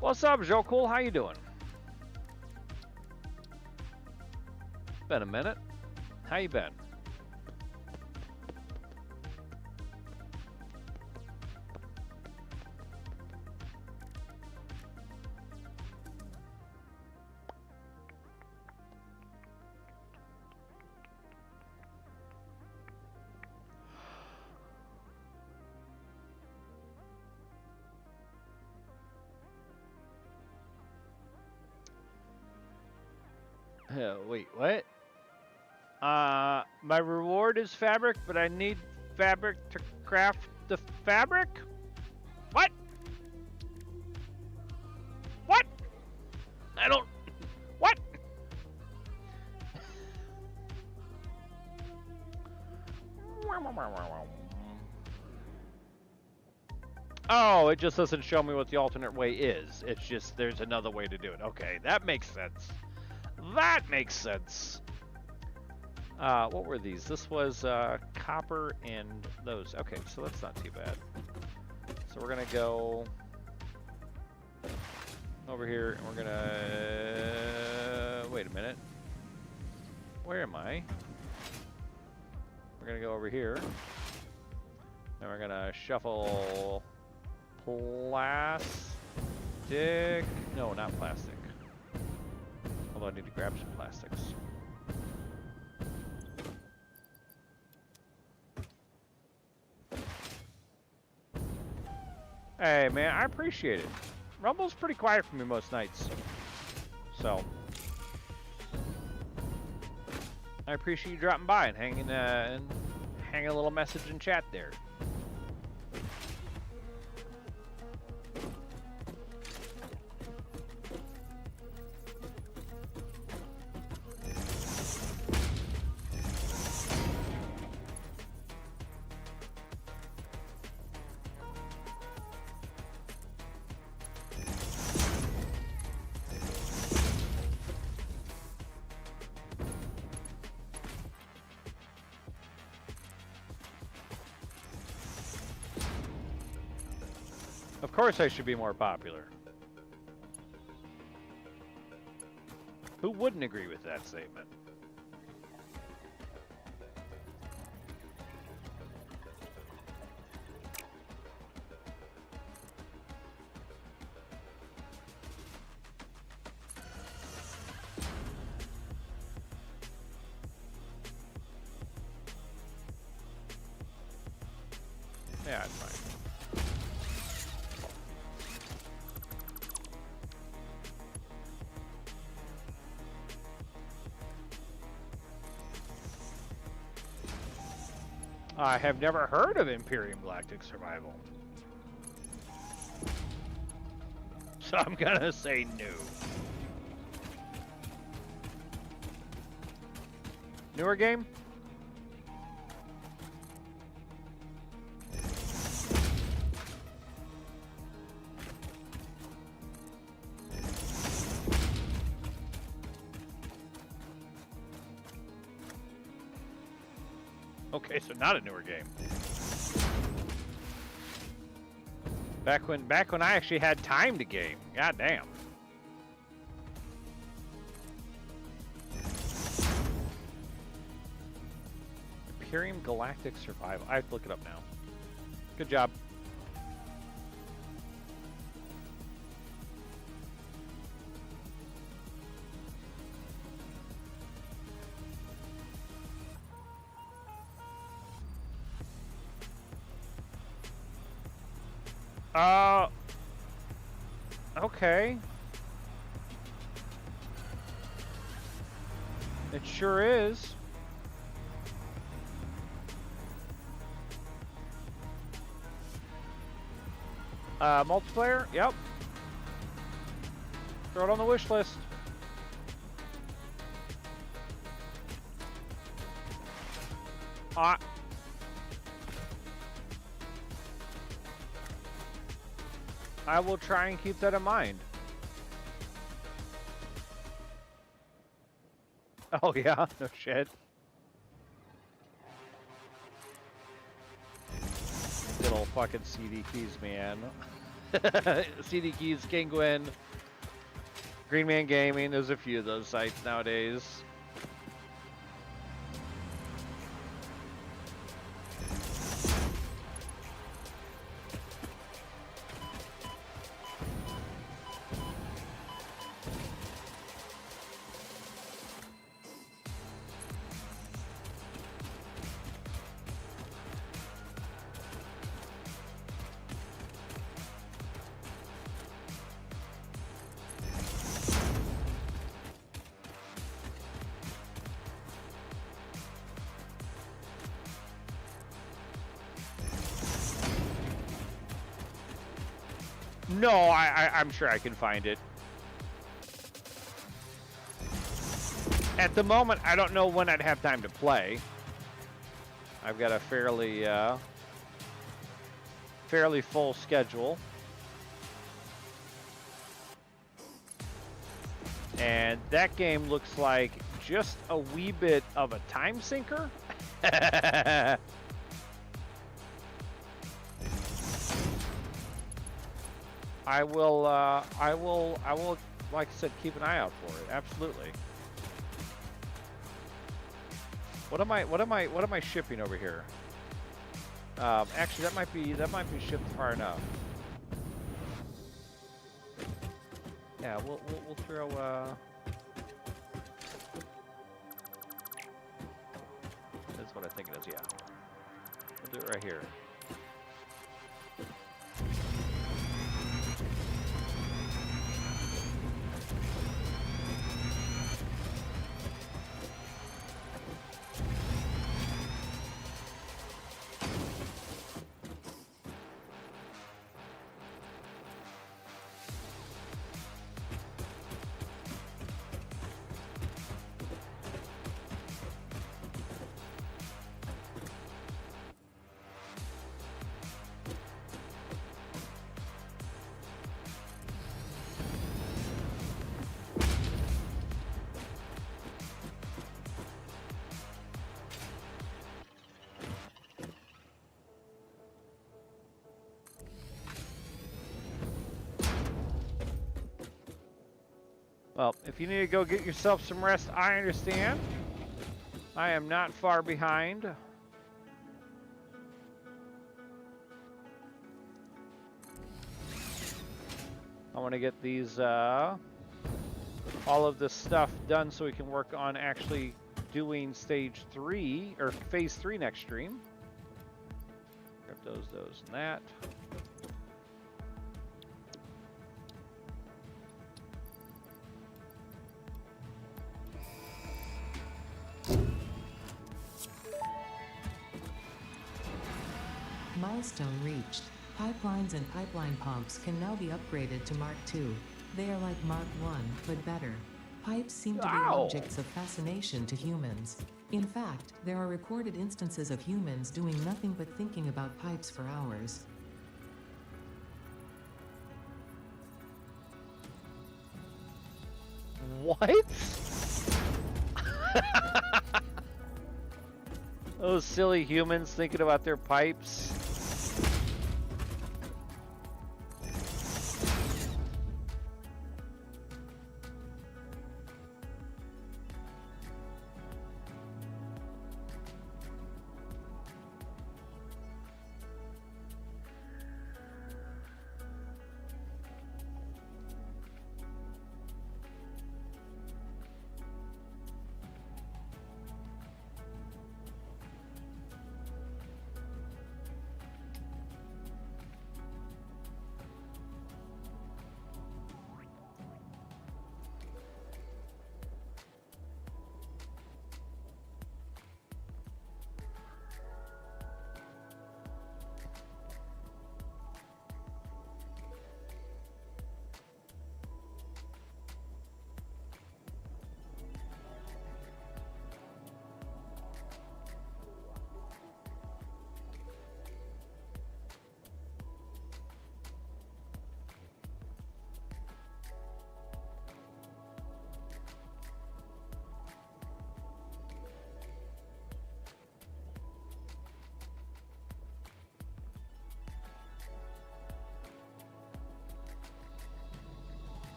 What's up, Joe Cool? How you doing? Been a minute. How you been? Wait, what? My reward is fabric, but I need fabric to craft the fabric? What? What? I don't... What? Oh, it just doesn't show me what the alternate way is. It's just there's another way to do it. Okay, that makes sense. That makes sense. What were these? This was copper and those. Okay, so that's not too bad. So we're gonna go over here and we're gonna wait a minute. Where am I? We're gonna go over here and we're gonna shuffle plastic. No, not plastic. Although I need to grab some plastics. Hey man, I appreciate it. Rumble's pretty quiet for me most nights. So I appreciate you dropping by and hanging a little message in chat there. Of course I should be more popular. Who wouldn't agree with that statement? Yeah, it's fine. I have never heard of Imperium Galactic Survival. So I'm gonna say no. Newer game? Okay, so not a newer game. Back when I actually had time to game. God damn. Imperium Galactic Survival. I have to look it up now. Good job. Okay. It sure is. Multiplayer? Yep. Throw it on the wish list. I will try and keep that in mind. Oh yeah, no shit. Good old fucking CD keys, man. CD keys, Kingwin, Green Man Gaming. There's a few of those sites nowadays. No, I'm sure I can find it. At the moment, I don't know when I'd have time to play. I've got a fairly full schedule. And that game looks like just a wee bit of a time sinker. I will, like I said, keep an eye out for it. Absolutely. What am I shipping over here? Actually, that might be shipped far enough. Yeah, we'll throw. That's what I think it is. Yeah, we'll do it right here. Well, if you need to go get yourself some rest, I understand. I am not far behind. I want to get these, all of this stuff done so we can work on actually doing stage 3, or phase 3 next stream. Grab those, and that. Milestone reached. Pipelines and pipeline pumps can now be upgraded to Mark II. They are like Mark I, but better. Pipes seem to be objects of fascination to humans. In fact, there are recorded instances of humans doing nothing but thinking about pipes for hours. What? Those silly humans thinking about their pipes.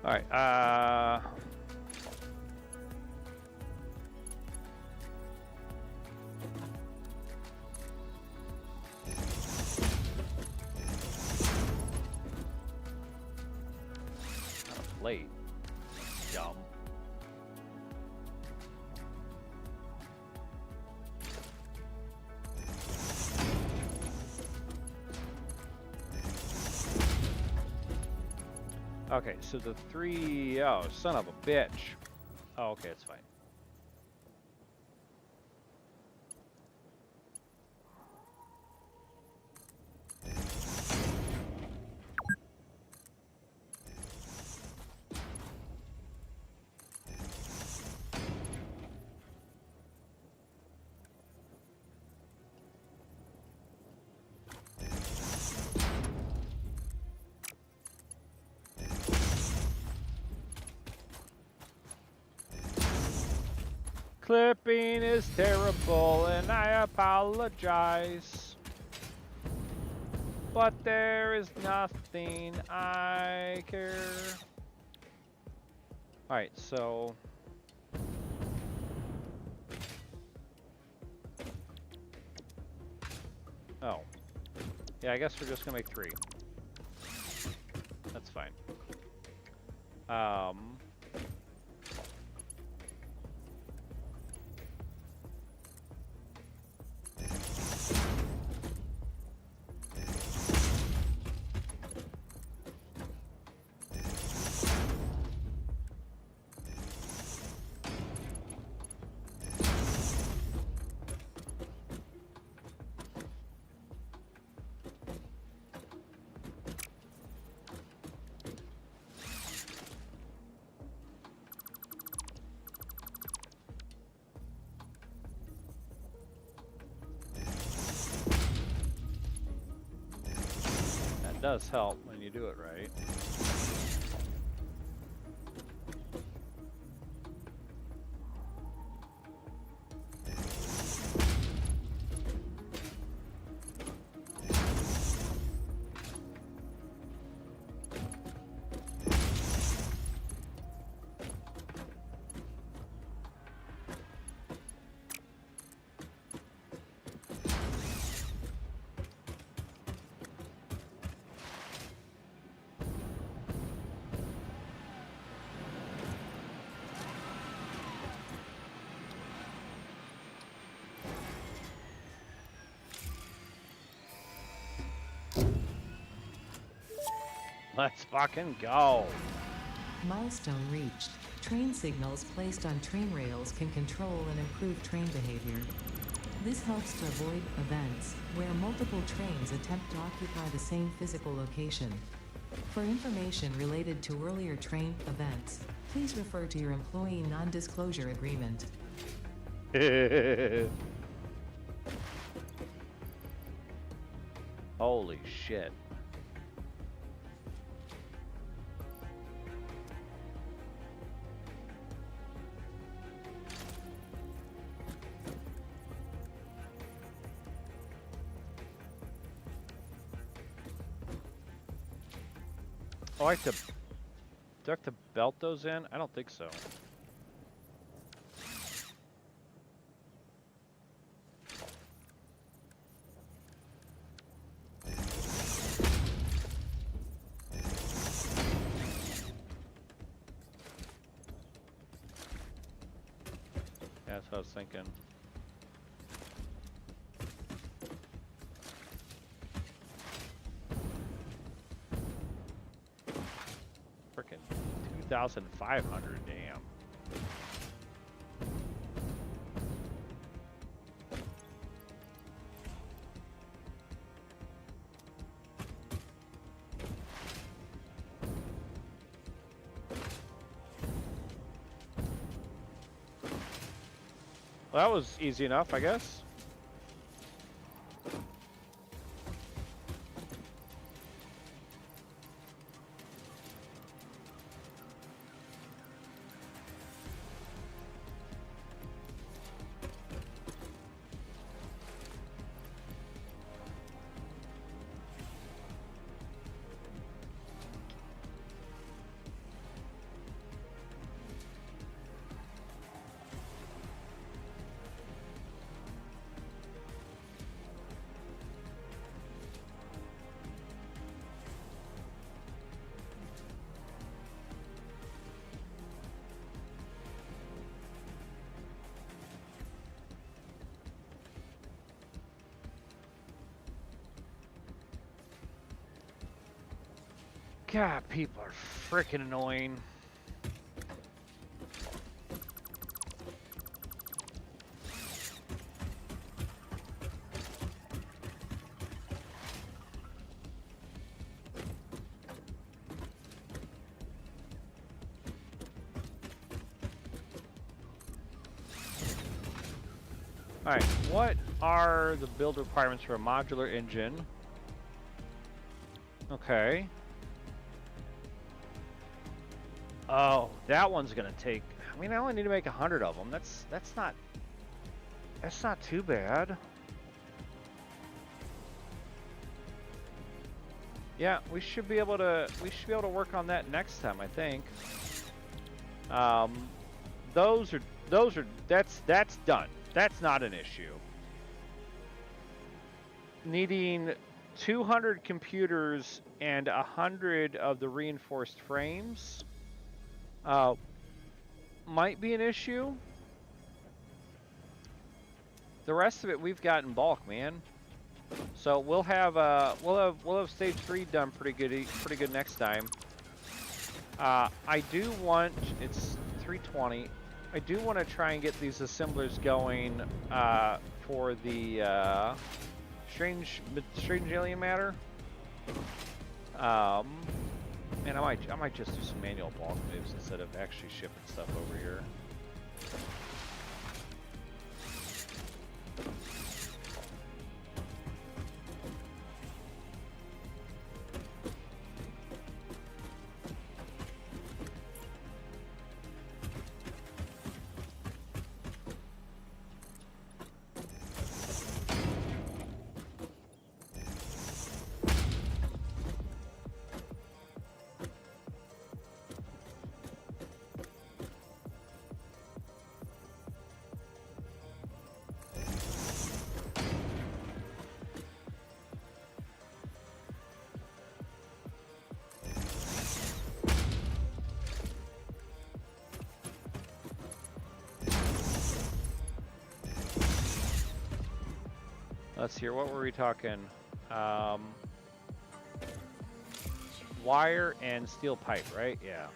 All right. Late. Dumb. Okay, so the 3, oh, son of a bitch. Oh, okay, it's fine. Clipping is terrible and I apologize. But there is nothing I care. Alright, so... Oh. Yeah, I guess we're just gonna make 3. That's fine. That does help when you do it right. Let's fucking go. Milestone reached. Train signals placed on train rails can control and improve train behavior. This helps to avoid events where multiple trains attempt to occupy the same physical location. For information related to earlier train events, please refer to your employee non-disclosure agreement. Holy shit. Oh, I have to... Do I have to belt those in? I don't think so. Yeah, that's what I was thinking. Frickin' 2,500, damn. Well, that was easy enough, I guess. God, people are freaking annoying. Alright, what are the build requirements for a modular engine? Okay. Oh, that one's gonna take... I mean, I only need to make 100 of them. That's not too bad. Yeah, we should be able to work on that next time, I think. That's done. That's not an issue. Needing 200 computers and 100 of the reinforced frames might be an issue. The rest of it we've got in bulk, man. So we'll have stage 3 done pretty good next time. I do want, it's 320. I do want to try and get these assemblers going for the strange alien matter. And I might just do some manual bulk moves instead of actually shipping stuff over here. Let's hear, what were we talking? Wire and steel pipe, right? Yeah.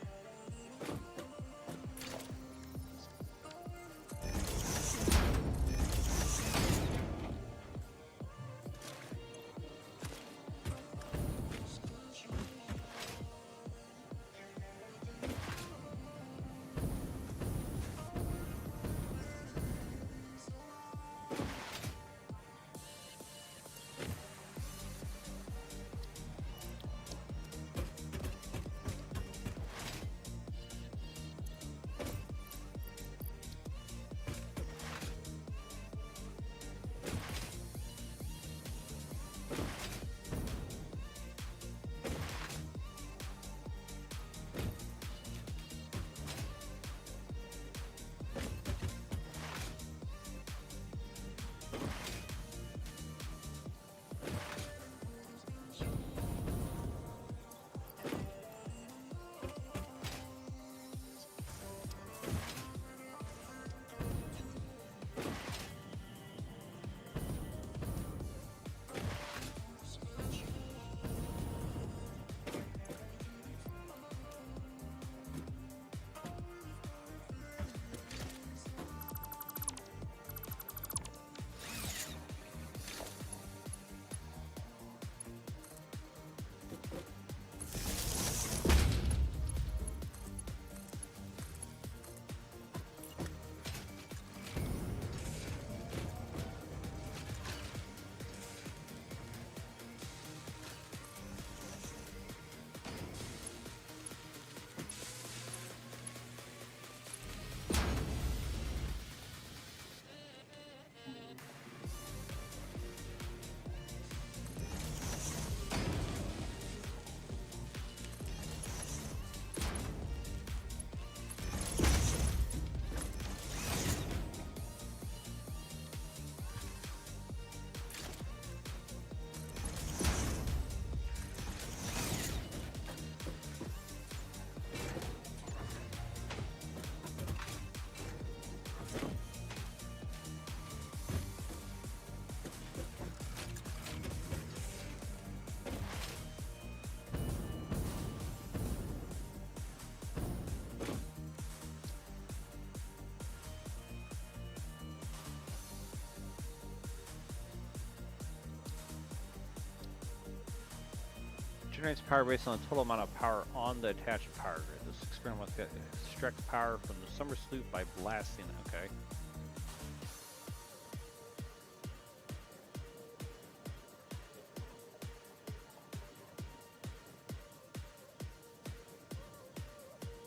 generates power based on the total amount of power on the attached power grid. This experiment will extract power from the summer sloop by blasting it. Okay.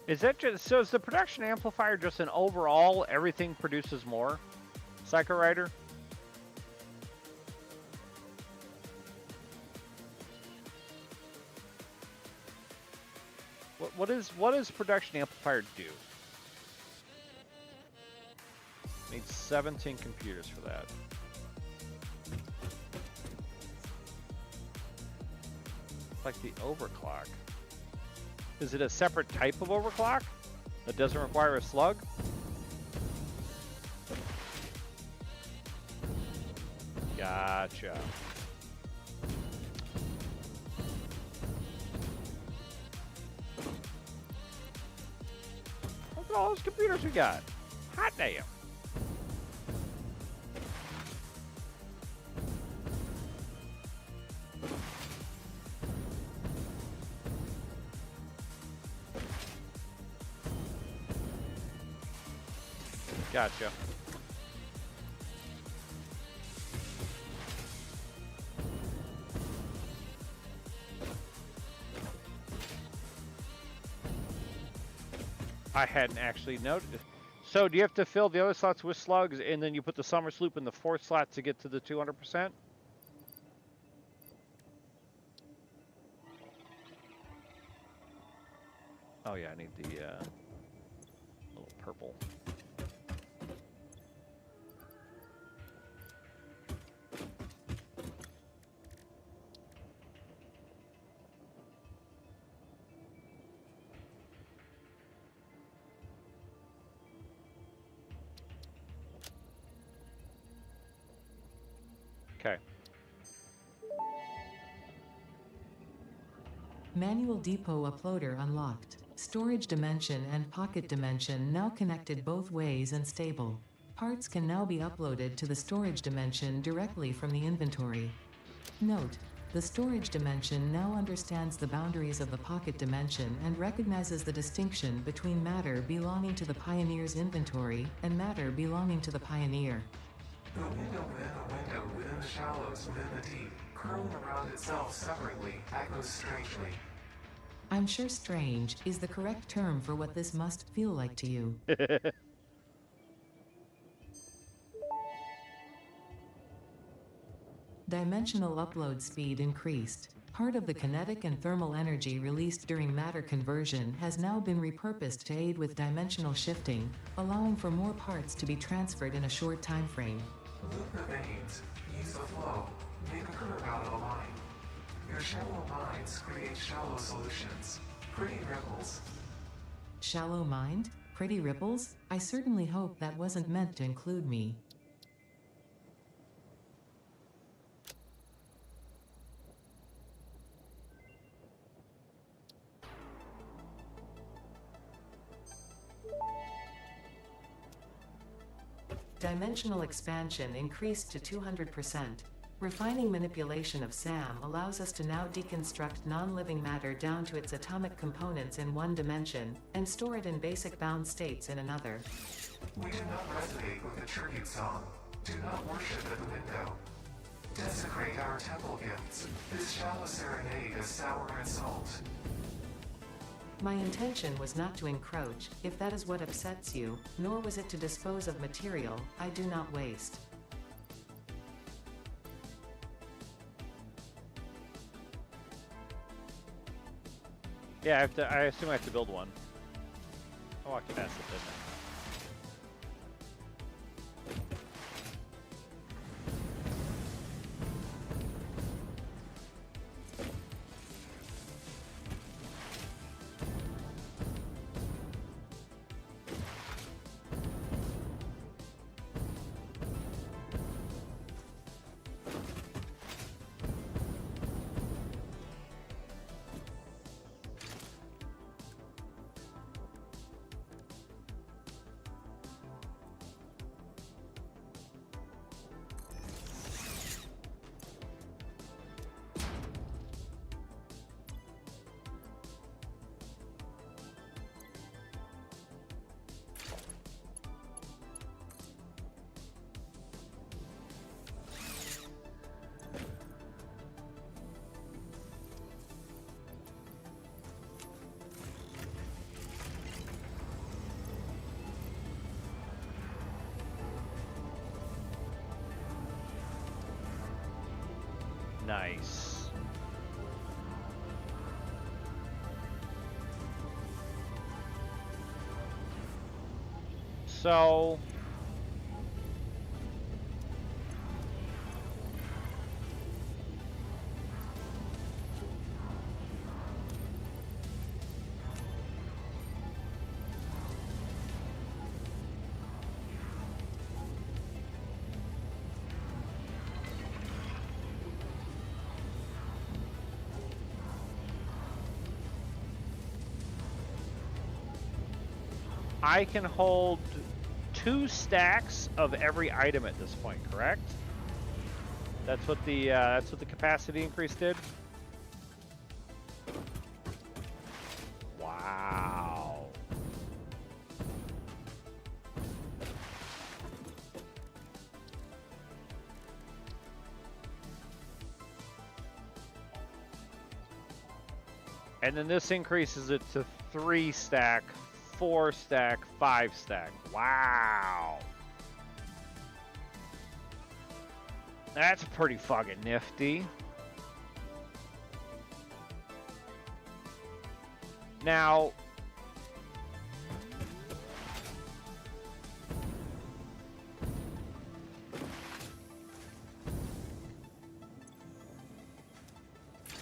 Is that just, so is the production amplifier just an overall everything produces more? Psycho Rider? What does production amplifier do? Needs 17 computers for that. Like the overclock. Is it a separate type of overclock that doesn't require a slug? Gotcha. Look at all those computers we got. Hot damn. Gotcha. I hadn't actually noticed. So do you have to fill the other slots with slugs and then you put the summer sloop in the fourth slot to get to the 200%? Oh yeah, I need the little purple. Okay. Manual depot uploader unlocked. Storage dimension and pocket dimension now connected both ways and stable. Parts can now be uploaded to the storage dimension directly from the inventory. Note: the storage dimension now understands the boundaries of the pocket dimension and recognizes the distinction between matter belonging to the Pioneer's inventory and matter belonging to the Pioneer. The window within the window within the shallows within the deep, curling around itself separately, echoes strangely. I'm sure strange is the correct term for what this must feel like to you. Dimensional upload speed increased. Part of the kinetic and thermal energy released during matter conversion has now been repurposed to aid with dimensional shifting, allowing for more parts to be transferred in a short time frame. Loop the veins, use the flow, make a curve out of a line. Your shallow minds create shallow solutions. Pretty ripples. Shallow mind? Pretty ripples? I certainly hope that wasn't meant to include me. Dimensional expansion increased to 200%. Refining manipulation of SAM allows us to now deconstruct non-living matter down to its atomic components in one dimension, and store it in basic bound states in another. We do not resonate with the tribute song. Do not worship at the window. Desecrate our temple gifts. This shallow serenade is sour and salt. My intention was not to encroach, if that is what upsets you, nor was it to dispose of material I do not waste. Yeah, I assume I have to build one. I walked past it, didn't I? Nice. So I can hold 2 stacks of every item at this point, correct? That's what the capacity increase did. Wow. And then this increases it to 3 stack, 4 stack, 5 stack. Wow. That's pretty fucking nifty. Now,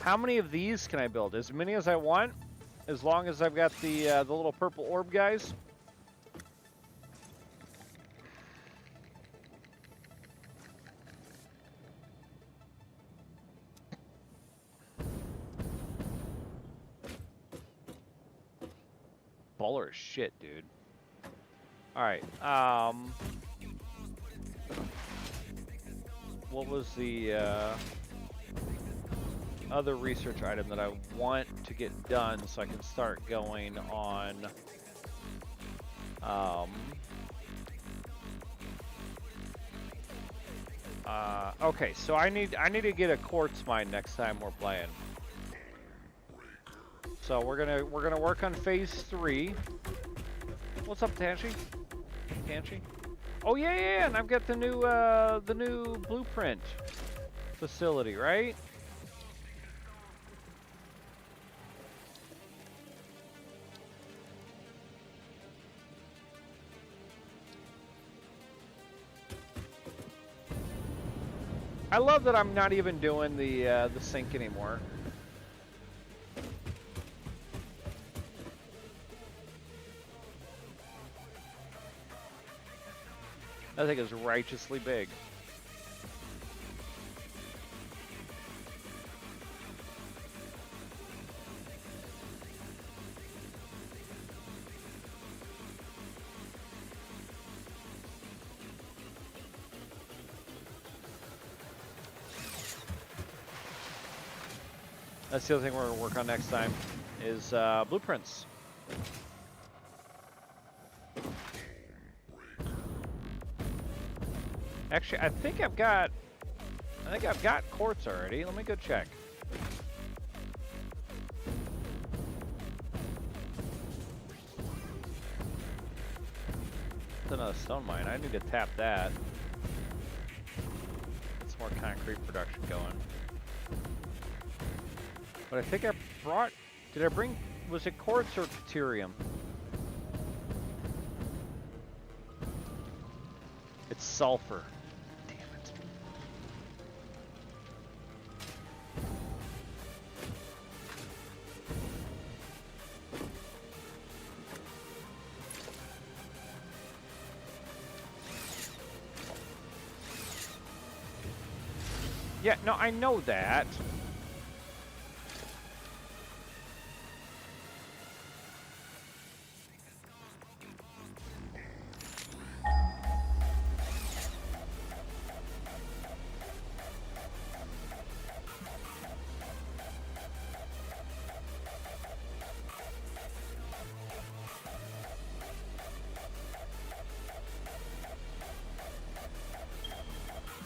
how many of these can I build? As many as I want, as long as I've got the little purple orb guys. Baller as shit, dude. All right. What was the other research item that I want to get done so I can start going on? Okay, so I need to get a quartz mine next time we're playing. So we're gonna work on phase 3. What's up, Tanshi? Tanshi? Oh yeah, and I've got the new blueprint facility, right? I love that I'm not even doing the sink anymore. That thing is righteously big. That's the other thing we're going to work on next time is blueprints. Actually, I think I've got quartz already. Let me go check. It's another stone mine. I need to tap that. Get some more concrete production going. But I think I brought... Did I bring... Was it quartz or deuterium? It's sulfur. Damn it. Yeah, no, I know that.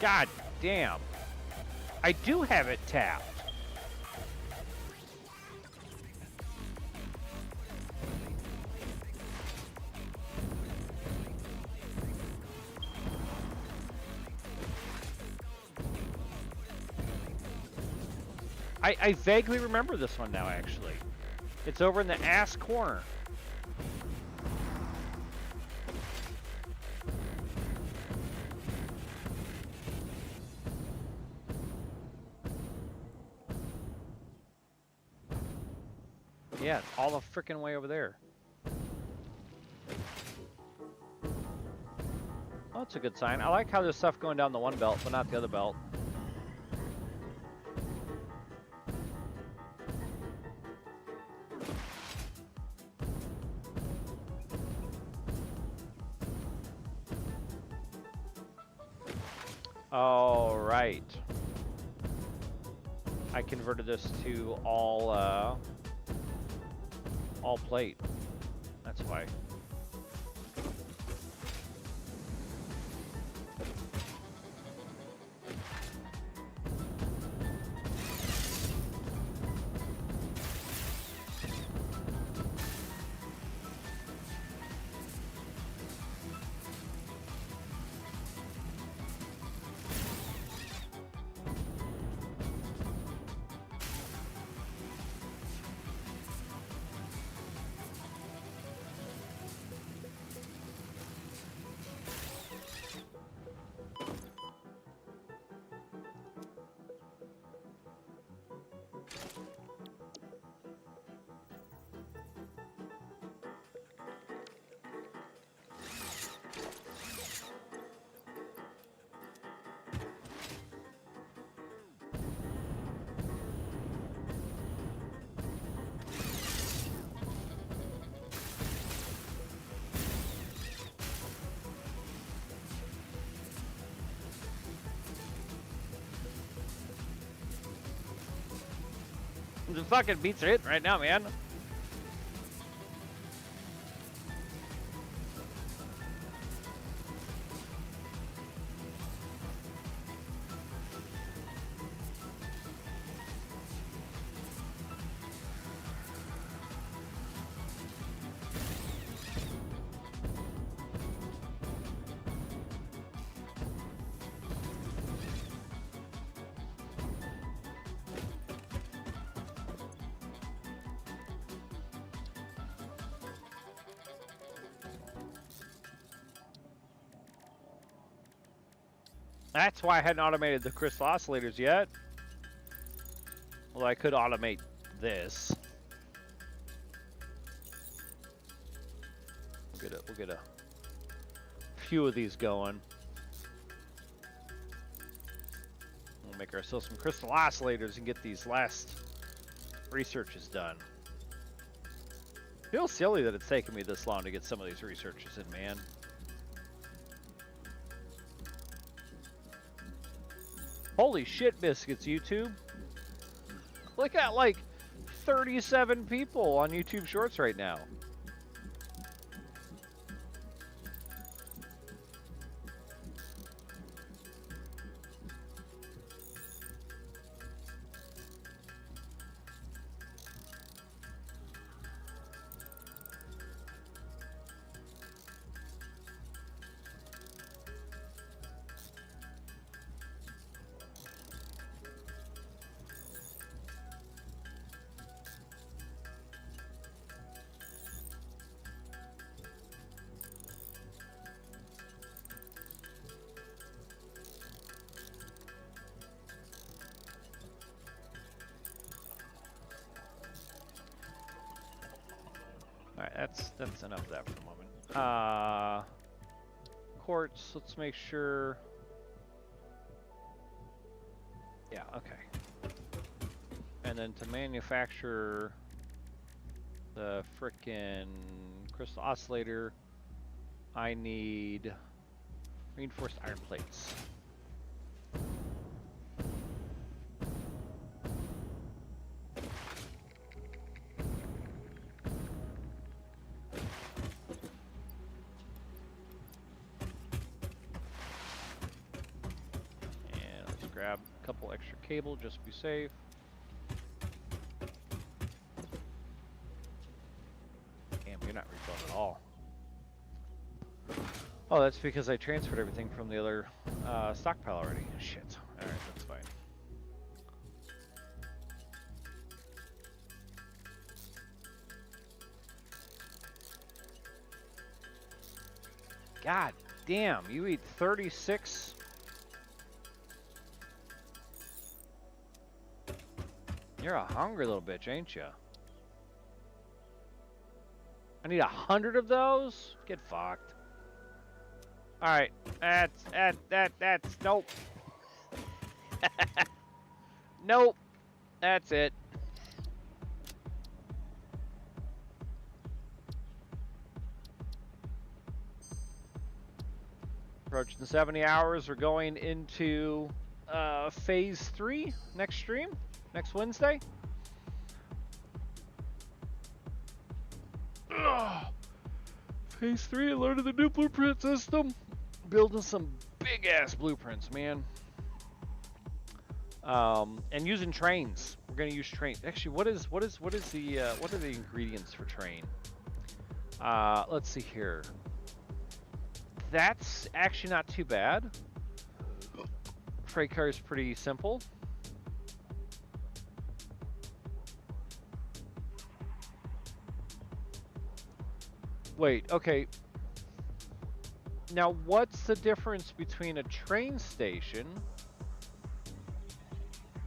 God damn. I do have it tapped. I vaguely remember this one now, actually. It's over in the ass corner. Yeah, it's all the frickin' way over there. Oh, that's a good sign. I like how there's stuff going down the one belt, but not the other belt. All right. I converted this to all plate. That's why. The fucking beats are hitting right now, man. That's why I hadn't automated the crystal oscillators yet. Well, I could automate this. We'll get a few of these going. We'll make ourselves some crystal oscillators and get these last researches done. Feels silly that it's taken me this long to get some of these researches in, man. Holy shit, biscuits, YouTube. Look at like 37 people on YouTube Shorts right now. Alright, that's enough of that for the moment. Quartz, let's make sure. Yeah, okay. And then to manufacture the frickin' crystal oscillator, I need reinforced iron plates. Grab a couple extra cable just to be safe. Damn, you're not refilling at all. Oh, that's because I transferred everything from the other stockpile already. Shit. Alright, that's fine. God damn, you eat 36. You're a hungry little bitch, ain't you? I need 100 of those? Get fucked. Alright, that's, nope. Nope. That's it. Approaching 70 hours. We're going into phase 3 next stream, next Wednesday. Ugh. Phase 3, learning the new blueprint system. Building some big ass blueprints, man. And using trains. We're gonna use trains. Actually, what are the ingredients for train? Let's see here. That's actually not too bad. Freight car is pretty simple. Wait, okay. Now, what's the difference between a train station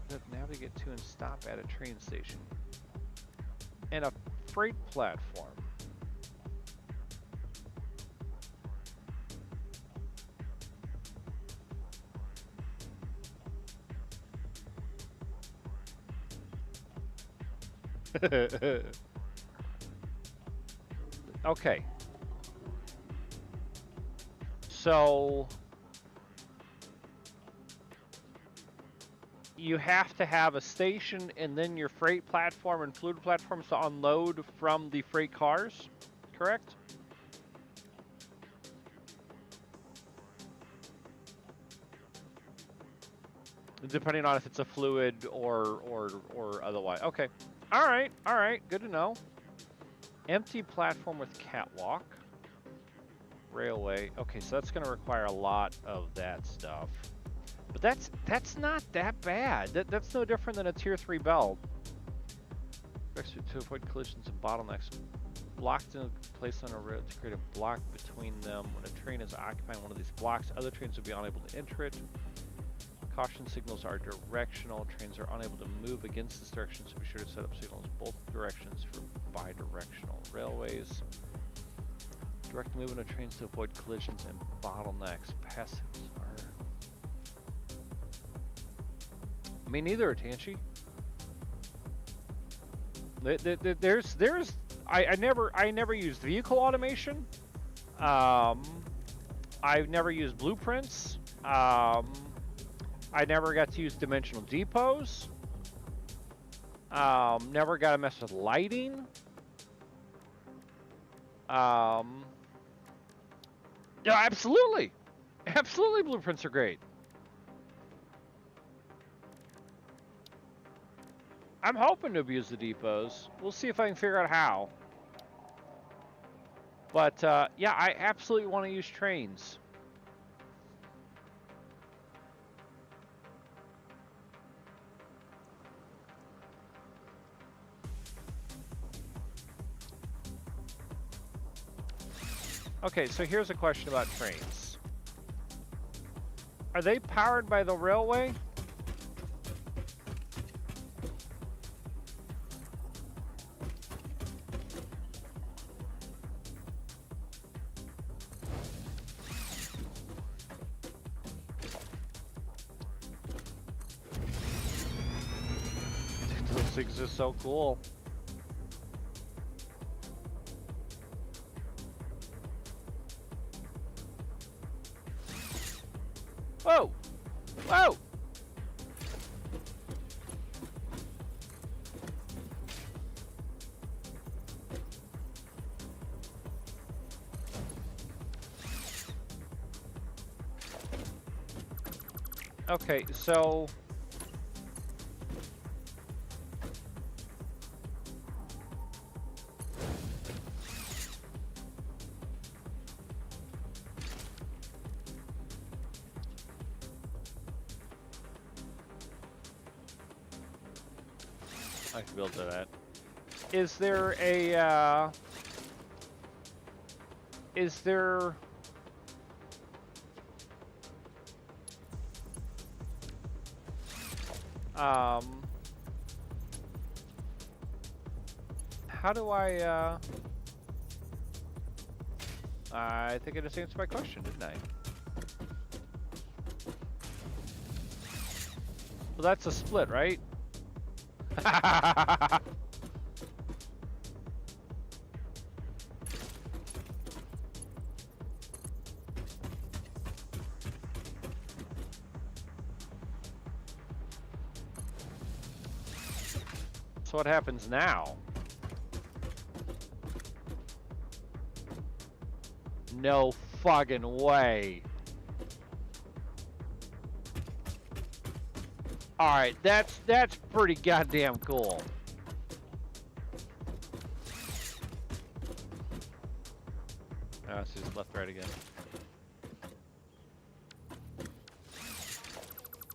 that navigate to and stop at a train station and a freight platform? Okay. So you have to have a station and then your freight platform and fluid platforms to unload from the freight cars, correct? Depending on if it's a fluid or otherwise. Okay. All right. Good to know. Empty platform with catwalk. Railway. Okay, so that's going to require a lot of that stuff. But that's not that bad. That's no different than a tier 3 belt. To avoid collisions and bottlenecks. Blocked in place on a road to create a block between them. When a train is occupying one of these blocks, other trains will be unable to enter it. Caution signals are directional. Trains are unable to move against this direction, so be sure to set up signals both directions for bi-directional railways. Direct movement of trains to avoid collisions and bottlenecks. Passives are... Me neither, Tanchi. I never used vehicle automation. I've never used blueprints. I never got to use dimensional depots. Never got to mess with lighting. Yeah, absolutely. Absolutely, blueprints are great. I'm hoping to abuse the depots. We'll see if I can figure out how. But, yeah, I absolutely want to use trains. Okay, so here's a question about trains. Are they powered by the railway? Those things are so cool. Whoa! Whoa! Okay, so... I can build to that. Is there a, is there How do I think I just answered my question, didn't I? Well, that's a split, right? So what happens now? No fucking way. Alright, that's pretty goddamn cool. Oh, it's just left right again.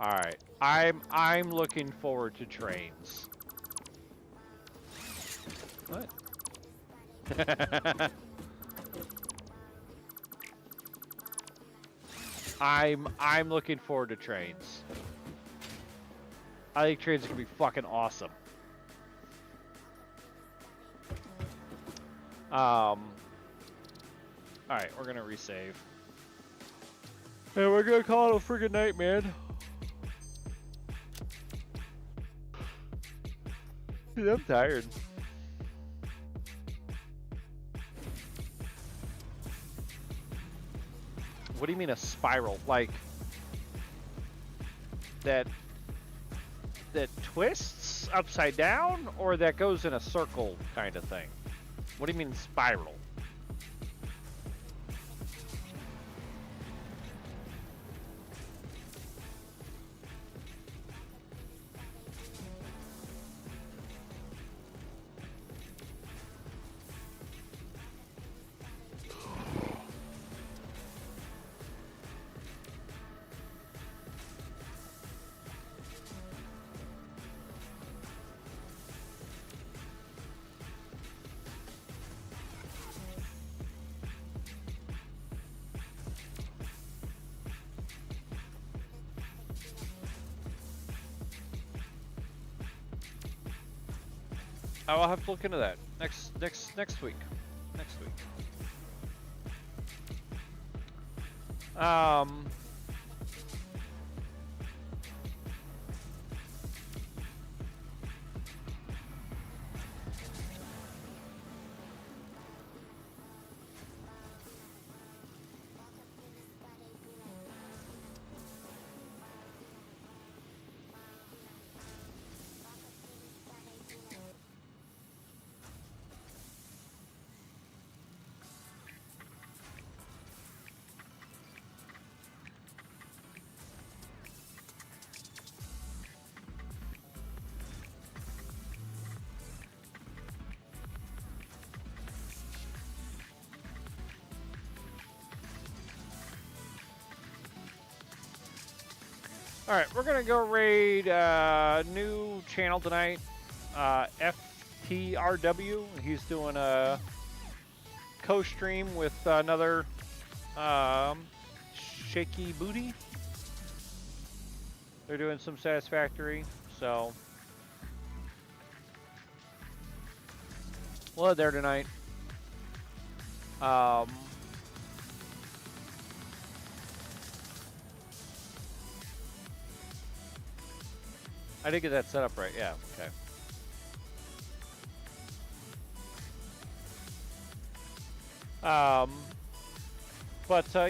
Alright. I'm looking forward to trains. What? I'm looking forward to trains. I think trains are gonna be fucking awesome. Alright, we're gonna resave. And we're gonna call it a friggin' night, man. Dude, I'm tired. What do you mean a spiral? Like that twists upside down, or that goes in a circle kind of thing? What do you mean spiral? I'll have to look into that next week. Next week. Alright, we're gonna go raid new channel tonight, Ep13. He's doing a co-stream with another Shaky Booty. They're doing some Satisfactory, so we'll head there tonight. I did get that set up right, yeah, okay.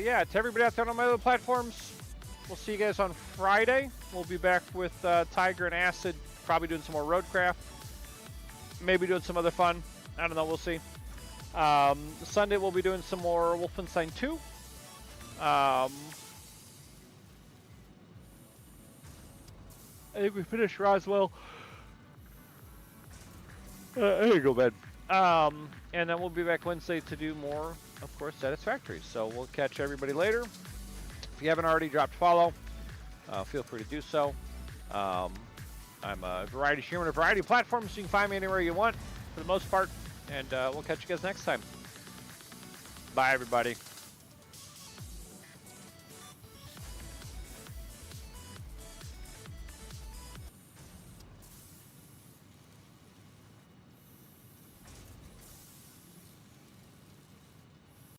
Yeah, to everybody out there on my other platforms, we'll see you guys on Friday. We'll be back with Tiger and Acid, probably doing some more Roadcraft. Maybe doing some other fun. I don't know, we'll see. Sunday we'll be doing some more Wolfenstein 2. I think we finished Roswell. I gotta go to bed. And then we'll be back Wednesday to do more, of course, Satisfactory. So we'll catch everybody later. If you haven't already dropped follow, feel free to do so. I'm a variety streamer on a variety of platforms, so you can find me anywhere you want, for the most part. And we'll catch you guys next time. Bye, everybody.